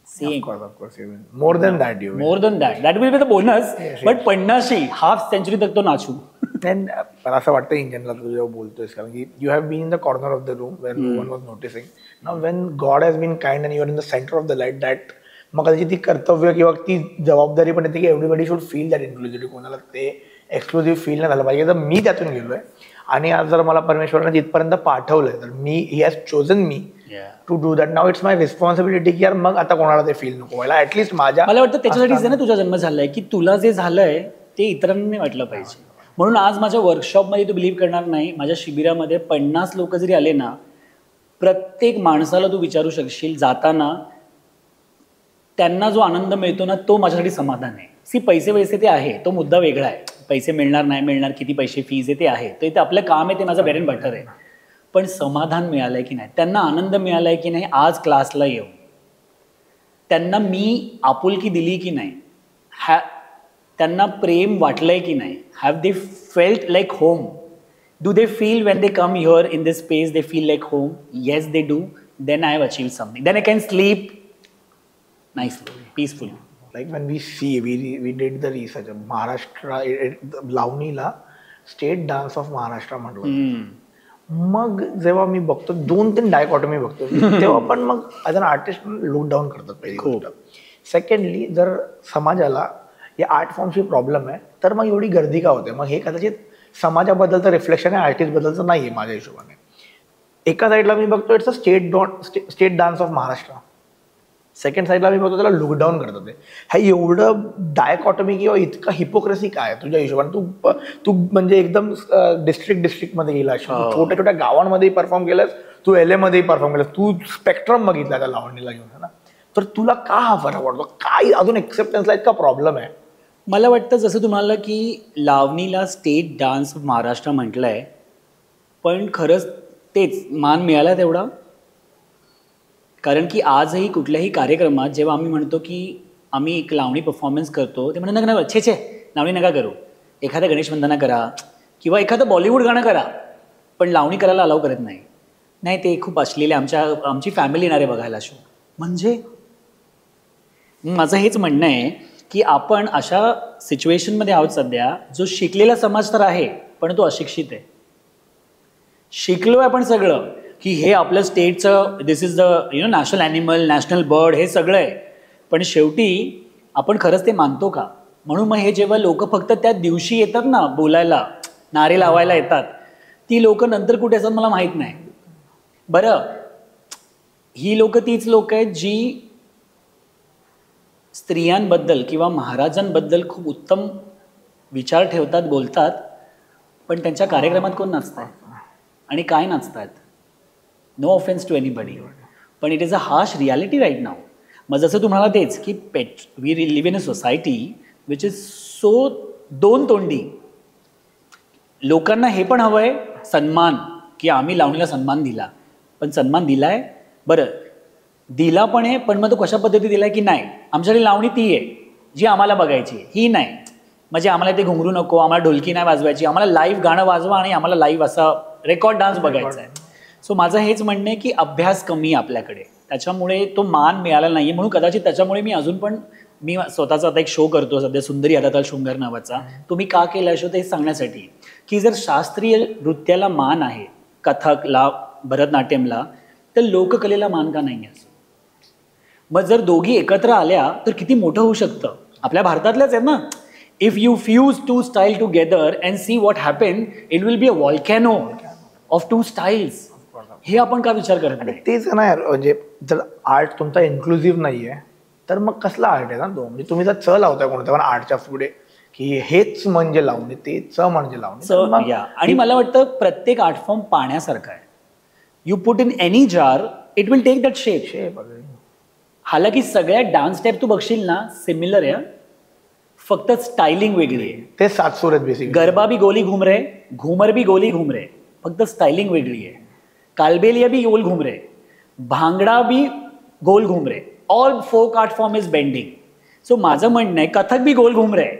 Of course, more than that, that will be the bonus. But 50 half century तक तो नाचू. मला असं वाटतं इन जनरल तू जेव्हा बोलतोयस, कारण की you have been in the corner of the room when no one was noticing. Now when God has been kind and you are in the centre of the light, that मग त्याची ती कर्तव्य किंवा ती जबाबदारी पण येते की everybody should feel that inclusivity. कोणाला ते एक्सक्लुझिव्ह फील नाही झालं पाहिजे. तर मी त्यातून गेलोय आणि आज जर मला परमेश्वराने जिथपर्यंत पाठवलंय तर he has chosen me to do that. Now it's my responsibility की यार मग आता कोणाला ते फील नको व्हायला. ऍटलीस्ट मला वाटतं त्याच्यासाठीच ना तुझा जन्म झालाय की तुला जे झालंय ते इतरांनी वाटलं पाहिजे. म्हणून आज माझ्या वर्कशॉपमध्ये तू बिलीव्ह करणार नाही, माझ्या शिबिरामध्ये 50 लोक जरी आले ना, प्रत्येक माणसाला तू विचारू शकशील जाताना त्यांना जो आनंद मिळतो ना तो माझ्यासाठी समाधान आहे. पैसे ते आहे, तो मुद्दा वेगळा आहे. पैसे मिळणार नाही मिळणार, किती पैसे फीज आहे ते आहे, ते आपलं काम आहे, ते माझं ब्रेड अँड बटर आहे. पण समाधान मिळालंय की नाही, त्यांना आनंद मिळालाय की नाही आज क्लासला येऊन, त्यांना मी आपुलकी दिली की नाही, त्यांना प्रेम वाटलंय की नाही, have they felt like home, do they feel when they come here in this space they feel like home? Yes they do. then I have achieved something. Then I can sleep nicely, peacefully. Like when we see, we did the research. Maharashtra, लावणीला स्टेट डान्स ऑफ महाराष्ट्र म्हटलं. मग जेव्हा मी बघतो 2-3 डायकॉटमी बघतो तेव्हा पण मग as an artist look down करतात पहिली गोष्ट. सेकंडली जर समाजाला या आर्ट फॉर्मची प्रॉब्लेम आहे तर मग एवढी गर्दी का होते. मग हे कदाचित समाजाबद्दलचं रिफ्लेक्शन आहे, आर्टिस्टबद्दलचं नाही आहे माझ्या हिशोबाने. एका साईडला मी बघतो it's a state dance of Maharashtra, second साईडला मी बघतो त्याला लुकडाऊन करतात. हे एवढं डायकॉटमी किंवा इतका हिपोक्रेसी काय तुझ्या हिशोबाने? तू म्हणजे एकदम डिस्ट्रिक्टमध्ये गेलास, छोट्या छोट्या गावांमध्ये परफॉर्म केलंस, तू LA मध्येही परफॉर्म केलंस, तू स्पेक्ट्रम बघितला त्या लावणीला घेऊन ना, तर तुला का हा फरक पडतो? काय अजून एक्सेप्टन्सला इतका प्रॉब्लेम आहे? मला वाटतं जसं तुम्हाला की लावणीला स्टेट डान्स महाराष्ट्र म्हटलंय, पण खरंच तेच मान मिळाला तेवढा? कारण की आजही कुठल्याही कार्यक्रमात जेव्हा आम्ही म्हणतो की आम्ही एक लावणी परफॉर्मन्स करतो, ते म्हणतात नका छे लावणी नका करू, एखादं गणेश वंदना करा किंवा एखादं बॉलिवूड गाणं करा, पण लावणी करायला अलाव करत नाही. ते खूप असलेले आमची फॅमिली येणारे बघायला शो. म्हणजे माझं हेच म्हणणं आहे की आपण अशा सिच्युएशनमध्ये आहोत सध्या, जो शिकलेला समाज तर आहे पण तो अशिक्षित आहे. शिकलो आहे आपण सगळं की हे आपलं स्टेटचं this is the national animal, national bird, हे सगळं आहे, पण शेवटी आपण खरंच ते मानतो का? म्हणून मग हे जेव्हा लोक फक्त त्या दिवशी येतात ना बोलायला, नारे लावायला येतात, ती लोक नंतर कुठे असतात मला माहीत नाही. बरं, ही लोक तीच लोक आहेत जी स्त्रियांबद्दल किंवा महाराजांबद्दल खूप उत्तम विचार ठेवतात, बोलतात, पण त्यांच्या कार्यक्रमात कोण नाचताय आणि काय नाचतात? नो ऑफेन्स टू एनीबडी, पण it is a harsh reality right now. मग जसं तुम्हाला तेच की we live in a society which is so दोन तोंडी. लोकांना हे पण हवं आहे सन्मान, की आम्ही लावणीला सन्मान दिला, पण सन्मान दिलाय बरं दिला पण आहे, पण मग तो कशा पद्धती दिलाय की नाही आमच्याकडे लावणी ती आहे जी आम्हाला बघायची, ही नाही. म्हणजे आम्हाला ते घुंगरू नको, आम्हाला ढोलकी नाही वाजवायची, आम्हाला लाईव्ह गाणं वाजवा आणि आम्हाला लाईव्ह असा रेकॉर्ड डान्स बघायचा आहे. सो माझं हेच म्हणणं आहे की अभ्यास कमी आपल्याकडे, त्याच्यामुळे तो मान मिळाला नाही. म्हणून कदाचित त्याच्यामुळे मी अजून पण मी स्वतःचा आता एक शो करतो सध्या, सुंदरी आदाताल शृंगार नावाचा. तो मी का केला शो ते सांगण्यासाठी की जर शास्त्रीय नृत्याला मान आहे, कथकला, भरतनाट्यमला, तर लोककलेला मान का नाही आहे? मग जर दोघी एकत्र आल्या तर किती मोठं होऊ शकतं. आपल्या भारतातल्याच आहेत ना. If you fuse two style together and see what happen, it will be a volcano of two styles. हे आपण का विचार करत नाही? तेच ना यार, म्हणजे जर आर्ट तुमचा इन्क्लुझिव्ह नाहीये तर मग कसला आर्ट आहे ना तो? म्हणजे तुम्ही जर च लावताय कोणत्या पण आर्टच्या पुढे की हेच म्हणजे लावणे, ते च म्हणजे लावणे. आणि मला वाटतं प्रत्येक आर्ट फॉर्म पाण्यासारखा आहे. You put in any jar, it will take that shape. हालाकी सगळ्या डान्स स्टेप तू बघशील ना सिमिलर आहे, फक्त स्टायलिंग वेगळी आहे. ते 7 सूर आहेत बेसिक. गरबा भी गोली घूम रहे, घूमर भी गोली घूम रहे, फक्त स्टायलिंग वेगळी आहे. कालबेलिया भी गोल घूम रहे, भांगडा भी गोल घूम रहे, all folk art form is bending. So माझं म्हणणं आहे कथक भी गोल घूम रहे,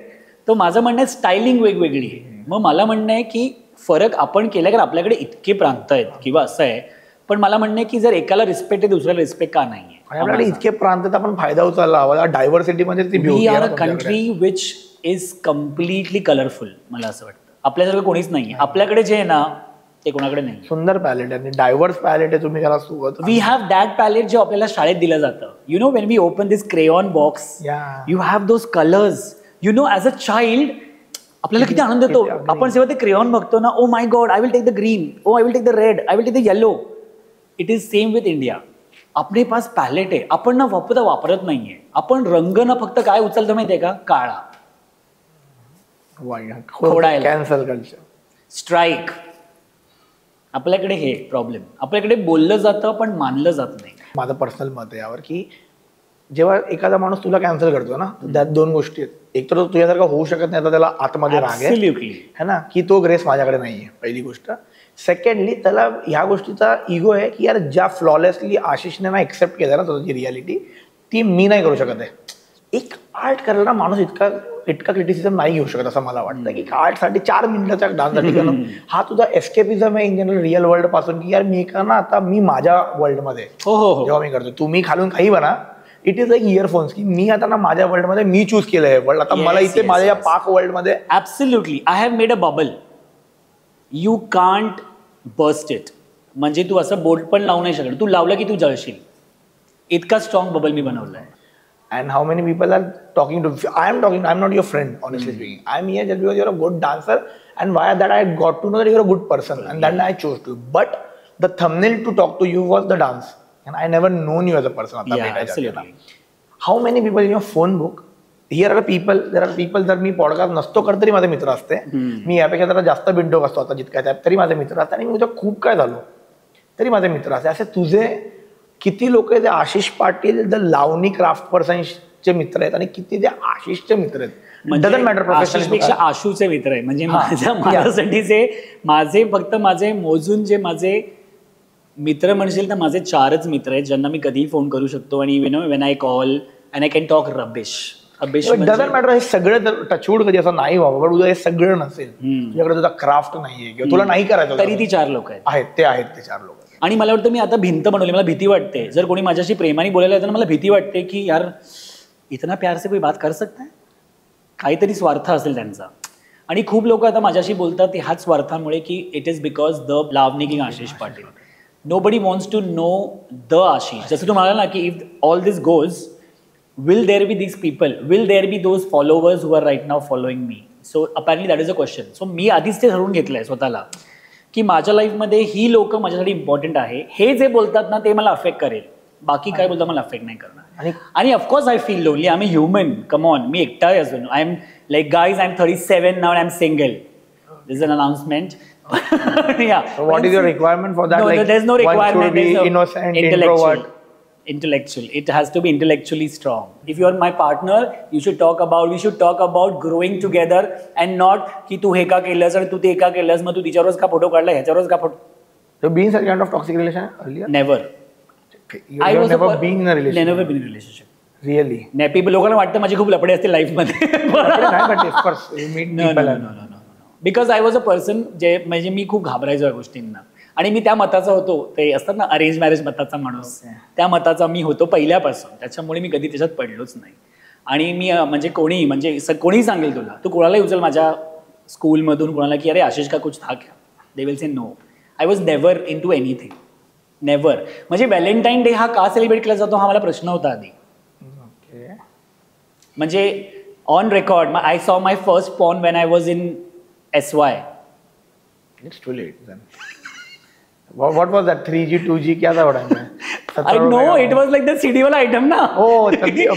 तो माझं म्हणणं आहे स्टायलिंग वेगवेगळी आहे. मग मला म्हणणं आहे की फरक आपण केला, कारण आपल्याकडे इतके प्रांत आहेत किंवा असं आहे, पण मला म्हणणं आहे की जर एकाला रिस्पेक्ट आहे दुसऱ्याला रिस्पेक्ट का नाही आहे? आपल्याकडे इतके प्रांत आपण फायदा उचलला हवा डायव्हर्सिटी मध्ये. We are a country which is completely colourful. मला असं वाटतं आपल्यासारखं कोणीच नाही आहे. आपल्याकडे जे आहे ना ते कोणाकडे नाही. सुंदर पॅलेट आहे, डायव्हर्स पॅलेट आहे. तुम्ही त्याला सोबत वी हॅव दॅट पॅलेट जे आपल्याला शाळेत दिलं जातं. You know when we open this crayon box, you have those colours. You know as a child आपल्याला किती आनंद येतो. आपण जेव्हा ते क्रेयॉन बघतो ना, oh my God, I will take the green, oh I will take the red, I will take the yellow. It is same with India. आपले पास पॅलेट आहे, आपण ना वापरत नाहीये. आपण रंग ना फक्त काय उचलतो माहितीये का? काळा, कॅन्सल कल्चर, स्ट्राईक. आपल्याकडे हे प्रॉब्लेम. आपल्याकडे बोललं जातं पण मानलं जात नाही. माझं पर्सनल मत आहे यावर की जेव्हा एखादा माणूस तुला कॅन्सल करतो ना, त्यात 2 गोष्टी आहेत. एक तर तो तुझ्यासारखा होऊ शकत नाही, तर त्याला आतमध्ये राग आहे ना, की तो ग्रेस माझ्याकडे नाहीये, पहिली गोष्ट. सेकंडली त्याला ह्या गोष्टीचा इगो आहे की यार ज्या फ्लॉलेसली आशिषने ना एक्सेप्ट केलं ना तुझी रियालिटी, ती मी नाही करू शकत आहे. एक आर्ट करायला माणूस इतका क्रिटिसिझम नाही घेऊ शकत असं मला वाटतं की आर्टसाठी 4 मिनिटाच्या डान्ससाठी करणं हा तुझा एस्केपिझम आहे इन जनरल रिअल वर्ल्ड पासून, की यार मी माझ्या वर्ल्डमध्ये जेव्हा मी करतो, तुम्ही खालून काही बना, इट इज लाईक इयरफोन्स, की मी आता ना माझ्या वर्ल्डमध्ये मी चूज केलं आहे वर्ल्ड, आता मला इथे माझ्या या पाक वर्ल्डमध्ये absolutely I have made a bubble, you can't bust it. म्हणजे तू असं बोट पण लावू नाही शकत, तू लावलं की तू जळशील, इतका स्ट्रॉंग बबल मी बनवलाय. And how many people are talking to? I'm not your friend, honestly speaking. I'm here just because you're a good dancer, and via that I got to know that you're a good person, and then I chose to. But the thumbnail to talk to you was the dance, and I never known you as a person. Yeah, absolutely. How many people in your phone book? There are people जर मी पॉडकास्ट नसतो करत तरी माझे मित्र असते, मी यापेक्षा जरा जास्त बिंडोक असतो आता जितका तरी माझे मित्र असते, आणि मी उद्या खूप काय झालो तरी माझे मित्र असते. असे तुझे किती लोक आहेत आशिष पाटील द लावणी क्राफ्ट पर्सनचे मित्र आहेत, आणि किती ते आशिषचे मित्र आहेत. डझंट मॅटर आशिषपेक्षा आशूचे मित्र आहे. म्हणजे माझ्यासाठीचे माझे मोजून जे माझे मित्र म्हणशील तर माझे 4च मित्र आहेत ज्यांना मी कधीही फोन करू शकतो, आणि you know when I call and I can talk rubbish. Doesn't matter हे सगळं टचवूड कधी असं नाही व्हावं, पण उद्या हे सगळं नसेल, तुझ्याकडे तुझा क्राफ्ट नाहीये किंवा तुला नाही करायचं तरी ती 4 लोक आहेत ते 4 लोक. आणि मला वाटतं मी आता भिंत बनवली, मला भीती वाटते जर कोणी माझ्याशी प्रेमाने बोलायला येतं ना, मला भीती वाटते की यार इतना प्यार से कोई बात कर सकता है, काहीतरी स्वार्थ असेल त्यांचा. आणि खूप लोक आता माझ्याशी बोलतात ह्याच स्वार्थामुळे की it is because the Lavani king Ashish Patil. Nobody wants to know the Ashish. जसं तू म्हणाला ना की if all this goes, will there be these people, will there be those followers who are right now following me? So apparently that is a question. So मी आधीच ते ठरवून घेतलंय स्वतःला की माझ्या लाईफमध्ये ही लोक माझ्यासाठी इम्पॉर्टंट आहे. हे जे बोलतात ना ते मला अफेक्ट करेल, बाकी काय बोलतात मला अफेक्ट नाही करणार. आणि of course I feel lonely, I am human, come on, मी एकटा आहे अजून. I am like guys, I am 37 now, I am single. This is an announcement. Yeah. So what is your requirement for that? No, like, there's no requirement. One should be innocent, introvert. Intellectual. It has to be intellectually strong. If you are my partner, we should talk about growing together and not की तू हे का केलंस आणि तू ते का केलंस, मग तू तिच्यावरच का फोटो काढला, ह्याच्यावरच का photo. So being such kind of toxic relation earlier? Never. I was never been in a relationship. Never been in a relationship. Really? नाही, people लोकांना वाटतं माझी खूप लपडे असते लाईफ मध्ये. But of course you meet people. No. Because I was a person जे म्हणजे मी खूप घाबरायचो या गोष्टींना, आणि मी त्या मताचा होतो, ते असतात ना अरेंज मॅरेज मताचा माणूस, त्या मताचा मी होतो पहिल्यापासून. त्याच्यामुळे मी कधी त्याच्यात पडलोच नाही. आणि मी म्हणजे कोणीही सांगेल तुला, तू कोणालाही उचल माझ्या स्कूलमधून कोणाला की अरे आशिष का कुछ था क्या, they will say no. I was never into anything, never. म्हणजे व्हॅलेंटाईन डे हा का सेलिब्रेट केला जातो हा मला प्रश्न होता आधी. म्हणजे on record I saw my first porn when I was in SY. It's too late then. What was that? 3G, 2G क्या था बड़ा? I know, it was like the CD वाला आइटम ना.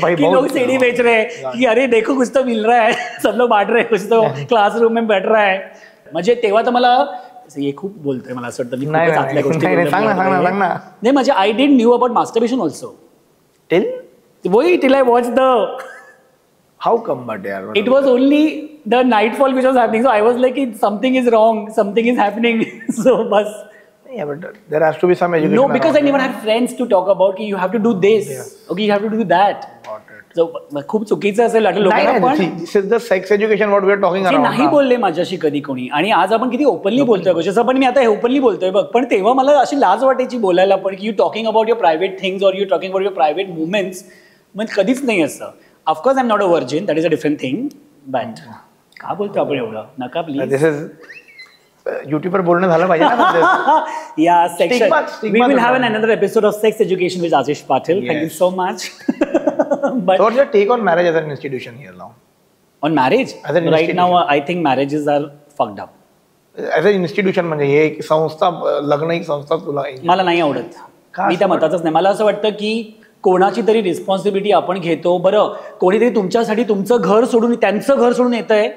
भाई कि लोग CD बेच रहे हैं कि अरे देखो कुछ तो मिल रहा है, सब लोग बांट रहे हैं, कुछ तो क्लासरूम में बैठ रहा है. म्हणजे तेव्हा तर मला हे खूप बोलतोय, मला असं वाटतं मी खूपच आतल्या गोष्टी नाही. म्हणजे I didn't knew about masturbation also till I watched the. How come, but yaar? It was only the nightfall which was happening, so I was like, something is wrong, something is happening. So bus. Yeah, but there has to be some education. No, because I never had friends to talk about. You have to do this. Yes. Okay, you have to do that. So खूप चुकीचं असेल वाटलं लोकांना, पण this is the sex education what we are talking about. नाही बोलले माझ्याशी कधी कोणी, आणि आज आपण किती ओपनली बोलतोय गोष्टी. पण मी आता हे ओपनली बोलतोय बघ, पण तेव्हा मला अशी लाज वाटायची बोलायला पण की you talking about your private things और you talking about your private movements. म्हणजे कधीच नाही असं. Of course I am not a virgin, that is a different thing. But का बोलतो आपण एवढं, नका प्लीज. दिस इज युट्यूबवर बोलणं झालं पाहिजे ना. या section we will have another episode of sex education with Ashish Patil. Thank you so much. But what's your take on marriage as an institution here now? On marriage? Right now, I think marriages are fucked up. As an institution म्हणजे हे एक संस्था, लग्न एक संस्था तुला मला नाही आवडत. मी त्या मतातच नाही. मला असं वाटतं की कोणाची तरी रिस्पॉन्सिबिलिटी आपण घेतो. बरं, कोणीतरी तुमच्यासाठी तुमचं घर सोडून, त्यांचं घर सोडून येत आहे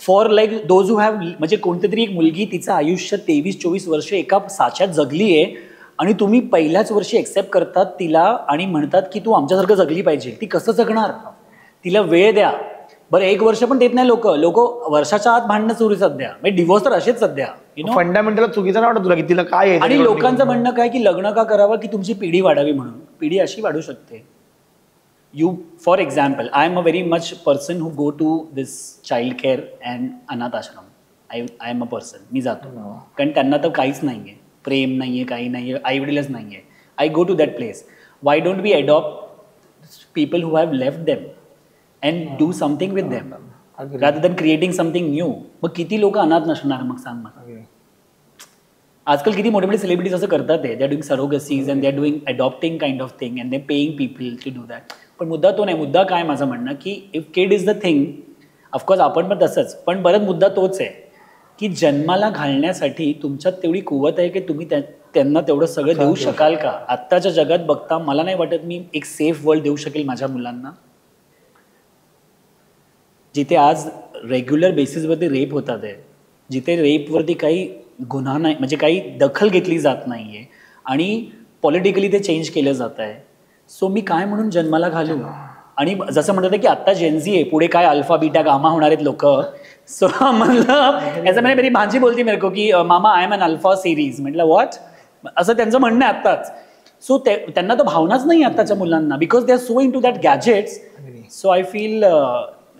for like those who have. म्हणजे कोणती एक मुलगी तिचं आयुष्य 23-24 वर्ष एका साच्यात जगली आहे, आणि तुम्ही पहिल्याच वर्षी एक्सेप्ट करतात तिला आणि म्हणतात की तू आमच्यासारखं जगली पाहिजे. ती कसं जगणार? तिला वेळ द्या. बरं, 1 वर्ष पण देत नाही लोक वर्षाच्या आत भांडणं सुरू सध्या. म्हणजे डिवोर्स तर असेच सध्या. फंडामेंटल चुकीचं नाही वाटत तुला की तिला काय आहे? आणि लोकांचं म्हणणं काय की लग्न का करावं की तुमची पिढी वाढावी म्हणून. पिढी अशी वाढू शकते. for example, I am a very much person who go to this child care and अनाथ आश्रम. I am a person. मी जातो कारण त्यांना तर काहीच नाहीये, प्रेम नाहीये, काही नाहीये, आई वडीलच नाहीये. I go to that place. Why don't we adopt people who have left them and do something with them rather than creating something new? मग किती लोक अनाथ नसणार मग सांग मला. आजकाल किती मोठे मोठे सेलिब्रिटीज असं करतात ते, they are doing surrogacies and they are doing adopting kind of thing and they paying people to do that. पण मुद्दा तो नाही. मुद्दा काय माझं म्हणणं की if kid is the thing, of course आपण पण तसंच, पण बरंच मुद्दा तोच आहे की जन्माला घालण्यासाठी तुमच्यात तेवढी कुवत आहे की तुम्ही त्यांना तेवढं सगळं देऊ शकाल का. आत्ताच्या जगात बघता मला नाही वाटत मी एक सेफ वर्ल्ड देऊ शकेल माझ्या मुलांना, जिथे आज रेग्युलर बेसिसवरती रेप होतात आहे, जिथे रेपवरती काही गुन्हा नाही, म्हणजे काही दखल घेतली जात नाही आहे आणि पॉलिटिकली ते चेंज केलं जात आहे. सो मी काय म्हणून जन्माला घालू. आणि जसं म्हणत होतं की आत्ता जेनझी आहे, पुढे काय अल्फा बीटा गामा होणार आहेत लोक. सो म्हणलं याचं म्हणजे मेरी भांजी बोलती मेरे को की मामा I am an alpha series. म्हटलं व्हॉट, असं त्यांचं म्हणणं आहे आत्ताच. सो त्यांना तर भावनाच नाही आत्ताच्या मुलांना, because they are so into that gadgets. So I feel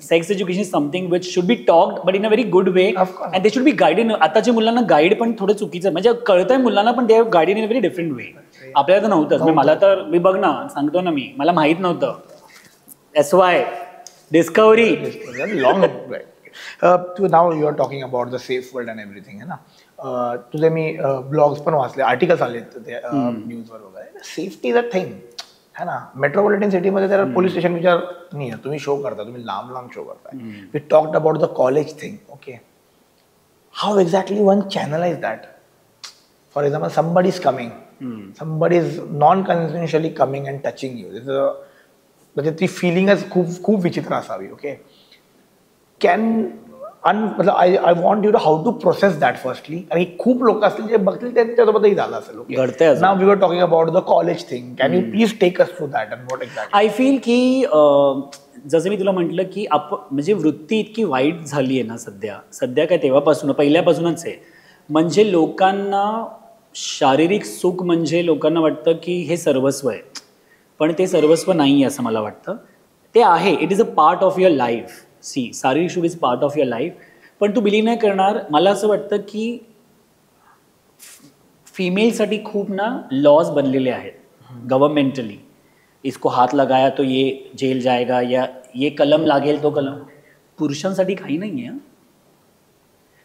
sex education is something which should be talked but in a very good way and they should be guided. आताच्या मुलांना गाईड पण थोडं चुकीचं, म्हणजे कळतंय मुलांना पण they have guided in a very different वे. आपल्याला तर नव्हतंच. मला तर मी बघ ना, सांगतो ना, मी मला माहित नव्हतं. SY discovery long. नाव you are talking about the safe world and everything आहे ना. तुझे मी ब्लॉग्स पण वाचले, आर्टिकल्स आले न्यूजवर वगैरे. सेफ्टी इज अ थिंग है ना. मेट्रोपॉलिटन सिटीमध्ये तर पोलीस स्टेशन विचार नाही आहे. तुम्ही शो करता, तुम्ही लांब लांब शो करताय. We talked about the college thing. Okay, how exactly one channelise that. For example somebody is coming, somebody is non-consensually coming and touching you. म्हणजे ती फिलिंगच खूप विचित्र असावी. Okay, I want you to how to process that firstly. आणि खूप लोक असतील जे बघतील त्यांच्यासोबतही झालं असेल. Now we are talking about the college thing. Can you please take us through that and what exactly. I feel की जसं मी तुला म्हटलं की म्हणजे वृत्ती इतकी वाईट झाली आहे ना सध्या काय तेव्हापासून पहिल्यापासूनच आहे. म्हणजे लोकांना शारीरिक सुख म्हणजे लोकांना वाटतं की हे सर्वस्व आहे, पण ते सर्वस्व नाही आहे असं मला वाटतं. ते आहे, it is a part of your life. See, शारीरिक सुख is part of your life. पण तू बिलीव्ह नाही करणार, मला असं वाटतं की फीमेलसाठी खूप ना लॉज बनलेले आहेत गव्हर्नमेंटली. इसको हात लगाया तो ये जेल जाएगा, या ये कलम लागेल तो कलम. पुरुषांसाठी काही नाही आहे.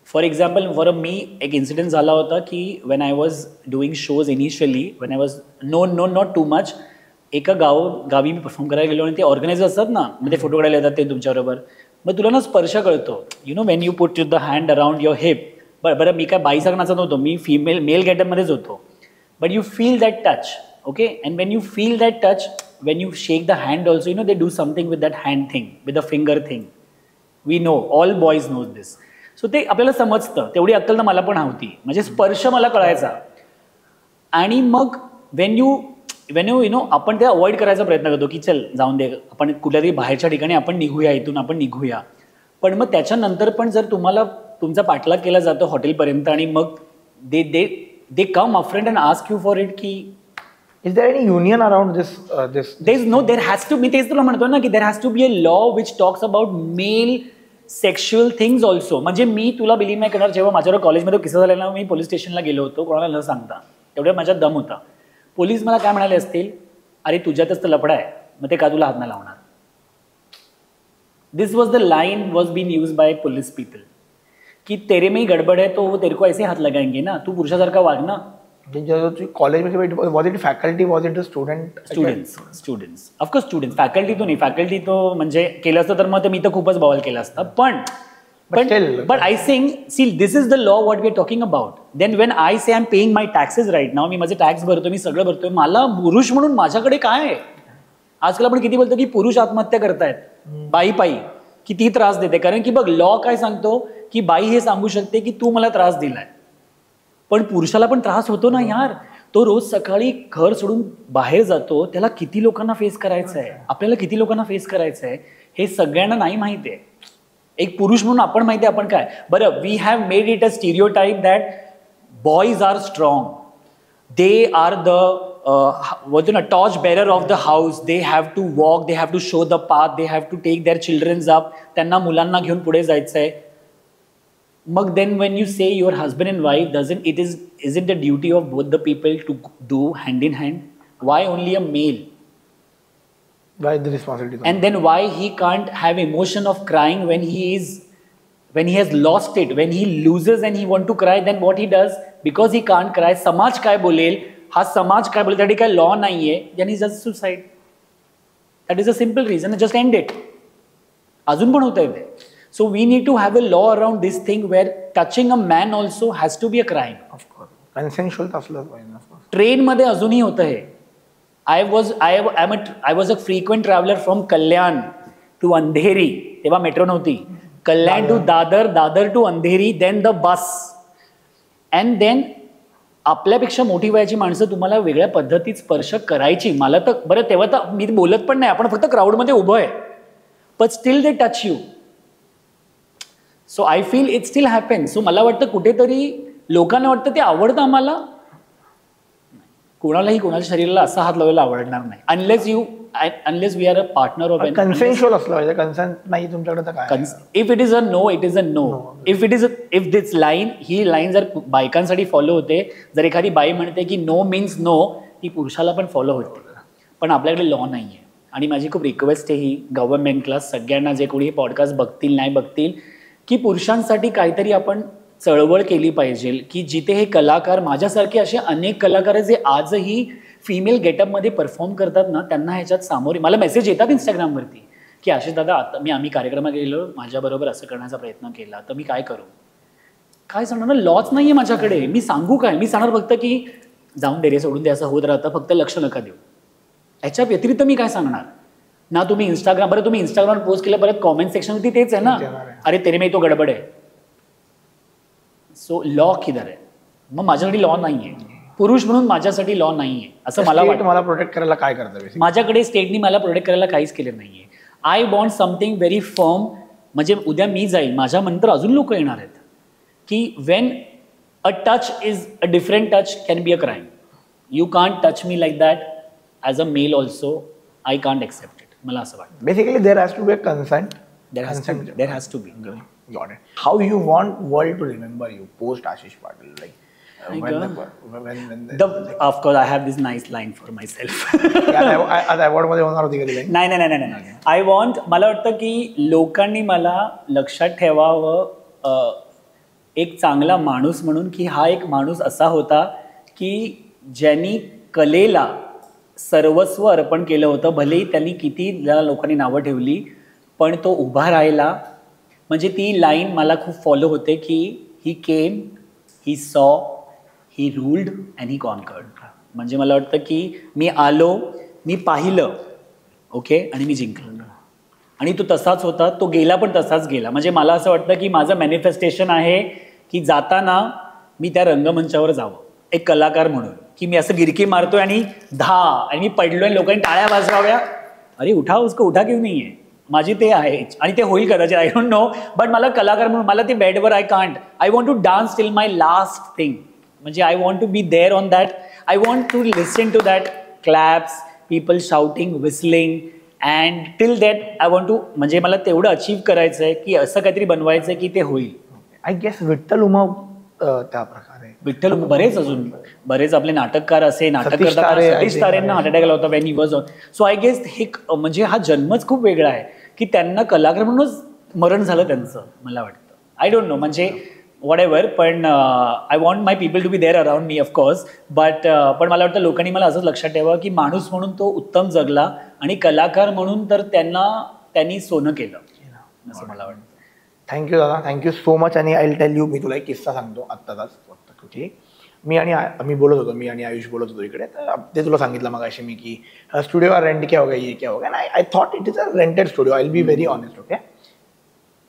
फॉर एक्झाम्पल मी एक इन्सिडेंट झाला होता की Wien I was doing shows initially, Wien I was not too much. एका गावी मी परफॉर्म करायला गेलो आणि ते ऑर्गनायझर असतात ना, मग ते फोटो काढायला येतात ते तुमच्याबरोबर. मग तुला ना स्पर्श कळतो, U know, Wien you put the hand around your heap. बरं मी काय बाईसारखं नाचत नव्हतो, मी मेल गेटअपमध्येच होतो. But you feel that touch. Okay, and when you feel that touch, when you shake the hand also, you know, they do something with that hand thing, with the finger thing. We know, all boys knows this. So ते आपल्याला समजतं. तेवढी अक्कल तर मला पण होती, म्हणजे स्पर्श मला कळायचा. आणि मग वेन यू यू नो, आपण ते अवॉइड करायचा प्रयत्न करतो की चल जाऊन दे, आपण कुठल्या तरी बाहेरच्या ठिकाणी आपण निघूया, इथून आपण निघूया. पण मग त्याच्यानंतर पण जर तुम्हाला तुमचा पाठलाग केला जातो हॉटेलपर्यंत आणि मग they come upfront and ask you for it की is there any union around this. There has to, मी तेच तुला म्हणतो ना की there has to be a law which talks about male sexual things also. म्हणजे मी तुला बिलीव्ह नाही करणार, जेव्हा माझ्यावर कॉलेजमध्ये किस्सा झालेला, मी पोलीस स्टेशनला गेलो होतो कोणाला न सांगता, तेवढ्या माझ्यात दम होता. पोलीस मला काय म्हणाले असतील, अरे तुझ्यातच तर लफडा आहे, मग ते का तुला हात नाही लावणार. This was the line was been use by police people की तेरे में ही गडबड है तो तेरे को ऐसे हात लगाएंगे ना, तू पुरुषासारखा वाग ना. कॉलेजमध्ये was it faculty, was it students of course students. Faculty तो नाही, फॅकल्टी तो म्हणजे केलं असतं तर मग मी तर खूपच बवाल केलं असतं. पण But I think, see, this is the law what we are talking about. Then when I say I'm paying my taxes right now, मी माझे टॅक्स भरतो, मी सगळं भरतोय, मला पुरुष म्हणून माझ्याकडे काय आहे. आजकाल आपण किती बोलतो की पुरुष आत्महत्या करतायत बाई किती त्रास देते. कारण की बघ, लॉ काय सांगतो की बाई हे सांगू शकते की तू मला त्रास दिलाय, पण पुरुषाला पण त्रास होतो ना यार. तो रोज सकाळी घर सोडून बाहेर जातो, त्याला किती लोकांना फेस करायचं आहे, आपल्याला किती लोकांना फेस करायचं आहे, हे सगळ्यांना नाही माहिती आहे. एक पुरुष म्हणून आपण माहिती आहे आपण काय. बरं, we have made it a stereotype that boys are strong, they are the torch bearer of the house, they have to walk, they have to show the path, they have to take their childrens up, त्यांना मुलांना घेऊन पुढे जायचं आहे. मग then when you say your husband and wife, is it the duty of both the people to do hand in hand? Why only a mail? Why the responsibility? And then why he can't have emotion of crying when he has lost it, when he loses and he want to cry, then what he does, because he can't cry, समाज काय बोलेल, हा समाज काय बोलेल, त्यासाठी काय लॉ नाहीये, then he does suicide. That is a simple reason. Just end it. अजून पण होतंय ते. So we need to have a law around this thing where touching a man also has to be a crime. Of course. Consensual असलंच पाहिजे. ट्रेन मध्ये अजूनही होतं हे. I was a frequent traveler from Kalyan to Andheri. तेव्हा मेट्रो नव्हती. Kalyan to Dadar, Dadar to Andheri, then the bus. And then आपल्यापेक्षा मोठी वयाची माणसं तुम्हाला वेगळ्या पद्धतीत स्पर्श करायची. मला तर बरं तेव्हा तर मी बोलत पण नाही, आपण फक्त क्राऊडमध्ये उभं आहे. But still they touch you. So I feel it still happens. So मला वाटतं कुठेतरी लोकांना वाटतं ते आवडतं आम्हाला. कोणालाही कोणाच्या शरीराला असा हात लावायला आवडणार नाही, unless we are a partner of. Consensual असलं पाहिजे. कन्सेंट नाही तुमच्याकडे तर काय. If it is a no, it is a no. If this line, ही लाईन जर बायकांसाठी फॉलो होते, जर एखादी बाई म्हणते की नो मीन्स नो, ती पुरुषाला पण फॉलो होते. पण आपल्याकडे लॉ नाही आहे. आणि माझी खूप रिक्वेस्ट आहे ही गव्हर्नमेंटला, सगळ्यांना, जे कोणी हे पॉडकास्ट बघतील नाही बघतील, की पुरुषांसाठी काहीतरी आपण चळवळ केली पाहिजे, की जिथे हे कलाकार, माझ्यासारखे असे अनेक कलाकार जे आजही फिमेल गेटअपमध्ये परफॉर्म करतात ना, त्यांना ह्याच्यात सामोरे, मला मेसेज येतात इंस्टाग्रामवरती की आशिष दादा, आता आम्ही कार्यक्रमात गेलो, माझ्याबरोबर असं करण्याचा प्रयत्न केला, तर मी काय करू? काय सांगणार ना, लॉच नाही आहे माझ्याकडे, मी सांगू काय? मी सांगणार फक्त की जाऊन दे रे, सोडून दे, असं होत राहतं, फक्त लक्ष नका देऊ. याच्या व्यतिरिक्त मी काय सांगणार ना? तुम्ही इंस्टाग्राम, बरं तुम्ही इंस्टाग्रामवर पोस्ट केलं, परत कॉमेंट सेक्शनवरती तेच आहे ना, अरे तेरे में तो गडबड आहे. सो लॉ किधर आहे? मग माझ्यासाठी लॉ नाहीये, पुरुष म्हणून माझ्यासाठी लॉ नाहीये असं मला वाटतं. मला प्रोटेक्ट करायला काय करतं? माझ्याकडे स्टेटनी मला प्रोटेक्ट करायला काहीच केलं नाहीये. I want something very firm. म्हणजे उद्या मी जाईल, माझ्या नंतर अजून लोक येणार आहेत, की when a touch is a different touch can be a crime. You can't touch me like that as a male also. I can't accept it. मला असं वाटतं. Basically there has to be a consent. There has to be. Got it. How you want world to remember you post Ashish Patil? Like of course I have this nice line for myself. Award मध्ये होणार होती कधी? नाही. आय वॉन्ट, मला वाटतं की लोकांनी मला लक्षात ठेवावं एक चांगला माणूस म्हणून, की हा एक माणूस असा होता की ज्यांनी कलेला सर्वस्व अर्पण केलं होतं. भलेही त्यांनी किती लोकांनी नावं ठेवली, पण तो उभा राहिला. म्हणजे ती लाईन मला खूप फॉलो होते की ही came, he saw, he ruled and he conquered. म्हणजे मला वाटतं की मी आलो, मी पाहिलं, ओके, आणि मी जिंकलो. आणि तो तसाच होता, तो गेला पण तसाच गेला. म्हणजे मला असं वाटतं की माझं मॅनिफेस्टेशन आहे की जाताना मी त्या रंगमंचावर जावं एक कलाकार म्हणून, की मी असं गिरकी मारतोय आणि आणि मी पडलोय आणि लोकांनी टाळ्या वाजवाव्या, अरे उठा, उसको उठा क्यों नाही आहे. माझी ते आहे आणि ते होईल कदाचित, आय डोंट नो. बट मला कलाकार म्हणून मला ते बेडवर I can't. I want to dance till my last thing. म्हणजे I want to be there on that. I want to listen to that claps, people shouting, whistling, and till that I want to, म्हणजे मला तेवढं अचीव्ह करायचं आहे की असं काहीतरी बनवायचं आहे की ते होईल. आय गेस विठ्ठल उमा त्या प्रकारे, विठ्ठल बरेच अजून बरेच आपले नाटककार असे, नाटक करतात. सतीश तारेंना हार्ट अटॅक आला होता when he was on. So I guess हे म्हणजे हा जन्मच खूप वेगळा आहे की त्यांना कलाकार म्हणूनच मरण झालं त्यांचं, मला वाटतं. आय डोंट नो, म्हणजे वॉट एव्हर. पण I want my people to be there around me of course. But पण मला वाटतं लोकांनी मला असंच लक्षात ठेवा की माणूस म्हणून तो उत्तम जगला आणि कलाकार म्हणून तर त्यांनी सोनं केलं, असं मला वाटतं. थँक्यू दादा, थँक्यू सो मच. आणि आय विल टेल यू, मी तुला एक किस्सा सांगतो आत्ताच. कुठे मी बोलत होतो, मी आणि आयुष बोलत होतो इकडे, तर ते तुला सांगितलं मग अशी मी की स्टुडिओ रेंट क्या होगा, ये क्या होगा. I thought it is a rented studio. I will be very honest. Okay,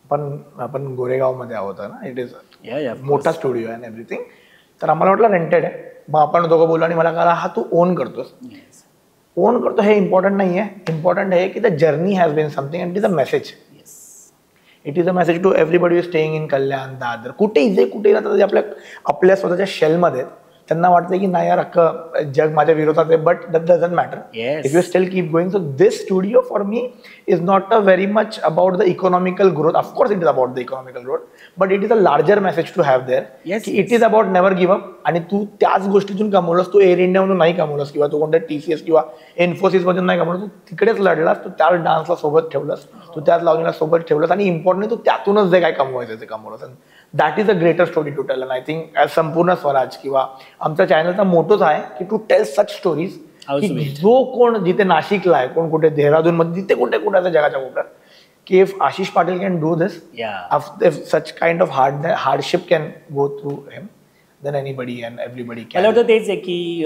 पण आपण गोरेगावमध्ये आहोत ना, इट इज मोठा स्टुडिओ अँड एव्हरीथिंग. तर आम्हाला वाटलं रेंटेड आहे. मग आपण दोघं बोललो आणि मला कळलं हा तू ओन करतोस. ओन करतो हे इम्पॉर्टंट नाही आहे. इम्पॉर्टंट आहे की the journey has been something and it is a message. It is a message to everybody staying in Kalyan, Dadar, कुठेही जे कुठेही राहतात, आपल्या स्वतःच्या शेलमध्ये त्यांना वाटतं की नाही यार अख्खं जग माझ्या विरोधात आहे, but that doesn't matter. If you still keep going. So this studio for me is not a very much about the economical growth. Of course it is about the economical growth, but it is a larger message to have there. It is about never give up. आणि तू त्याच गोष्टीतून कमवलंस, तू एअर इंडियामधून नाही कमवलंस किंवा तू कोणत्या TCS किंवा इन्फोसिस मधून नाही कमवलं, तू तिकडेच लढलास, तू त्याच डान्सला सोबत ठेवलंस, तू त्याच लावणीला सोबत ठेवलंस, आणि इम्पॉर्टंटली तू त्यातूनच जे काय कमवायचं ते कमवलंस. That is a greater story to tell. And I think as संपूर्ण स्वराज किंवा आमच्या चॅनलचा मोटोच आहे की टू टेल सच स्टोरीज. जो कोण जिथे नाशिकला आहे, कोण कुठे देहरादून मध्ये, जिथे कुठे कुठे जगाच्या कोपऱ्यात, की if Ashish Patil can do this, if such kind of hardship can go through him, then anybody and everybody can. मला वाटतं तेच आहे की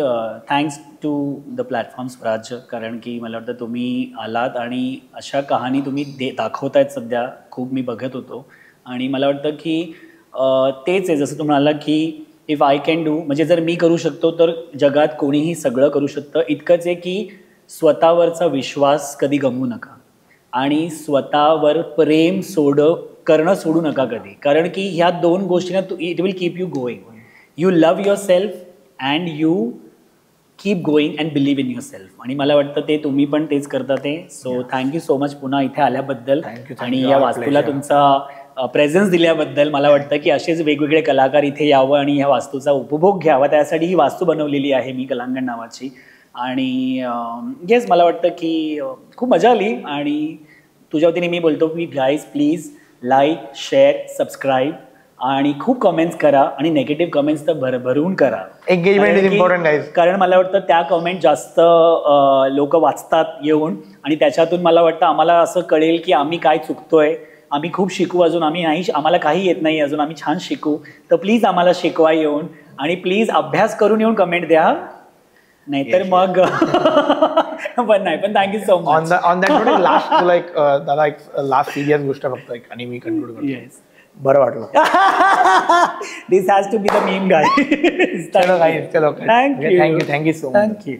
thanks to the platform Swaraj, कारण की मला वाटतं तुम्ही आलात आणि अशा कहाणी तुम्ही दाखवतायत सध्या, खूप मी बघत होतो. आणि मला वाटतं की तेच आहे, जसं तुम्ही म्हणाला की इफ आय कॅन डू, म्हणजे जर मी करू शकतो तर जगात कोणीही सगळं करू शकतं. इतकंच आहे की स्वतःवरचा विश्वास कधी गमवू नका आणि स्वतःवर प्रेम करणं सोडू नका कधी, कारण की ह्या दोन गोष्टींना it will keep you going. You love your self and you keep going and believe in your self. आणि मला वाटतं ते तुम्ही पण तेच करता ते. सो थँक्यू सो मच पुन्हा इथे आल्याबद्दल आणि या वास्तूला तुमचा प्रेझेन्स दिल्याबद्दल. मला वाटतं की असेच वेगवेगळे कलाकार इथे यावं आणि ह्या वास्तूचा उपभोग घ्यावा, त्यासाठी ही वास्तू बनवलेली आहे मी कलांगण नावाची. आणि येस, मला वाटतं की खूप मजा आली. आणि तुझ्या वतीने मी बोलतो की guys please like, share, subscribe आणि खूप कमेंट्स करा, आणि नेगेटिव्ह कमेंट्स तर भरून करा. Engagement is important guys. कारण मला वाटतं त्या कमेंट जास्त लोक वाचतात येऊन, आणि त्याच्यातून मला वाटतं आम्हाला असं कळेल की आम्ही काय चुकतोय, आम्ही खूप शिकू अजून, आम्हाला काही येत नाही अजून, आम्ही छान शिकू. तर प्लीज आम्हाला शिकवा येऊन, आणि प्लीज अभ्यास करून येऊन कमेंट द्या, नाहीतर मग पण नाही. पण thank you so much. On that note last तुला एक दादा एक लास्ट सिरियस गोष्ट फक्त एक, आणि मी कंक्लूड करतो. बरं वाटलं. This has to be the meme guy. चलो थँक्यू सो मच. थँक्यू.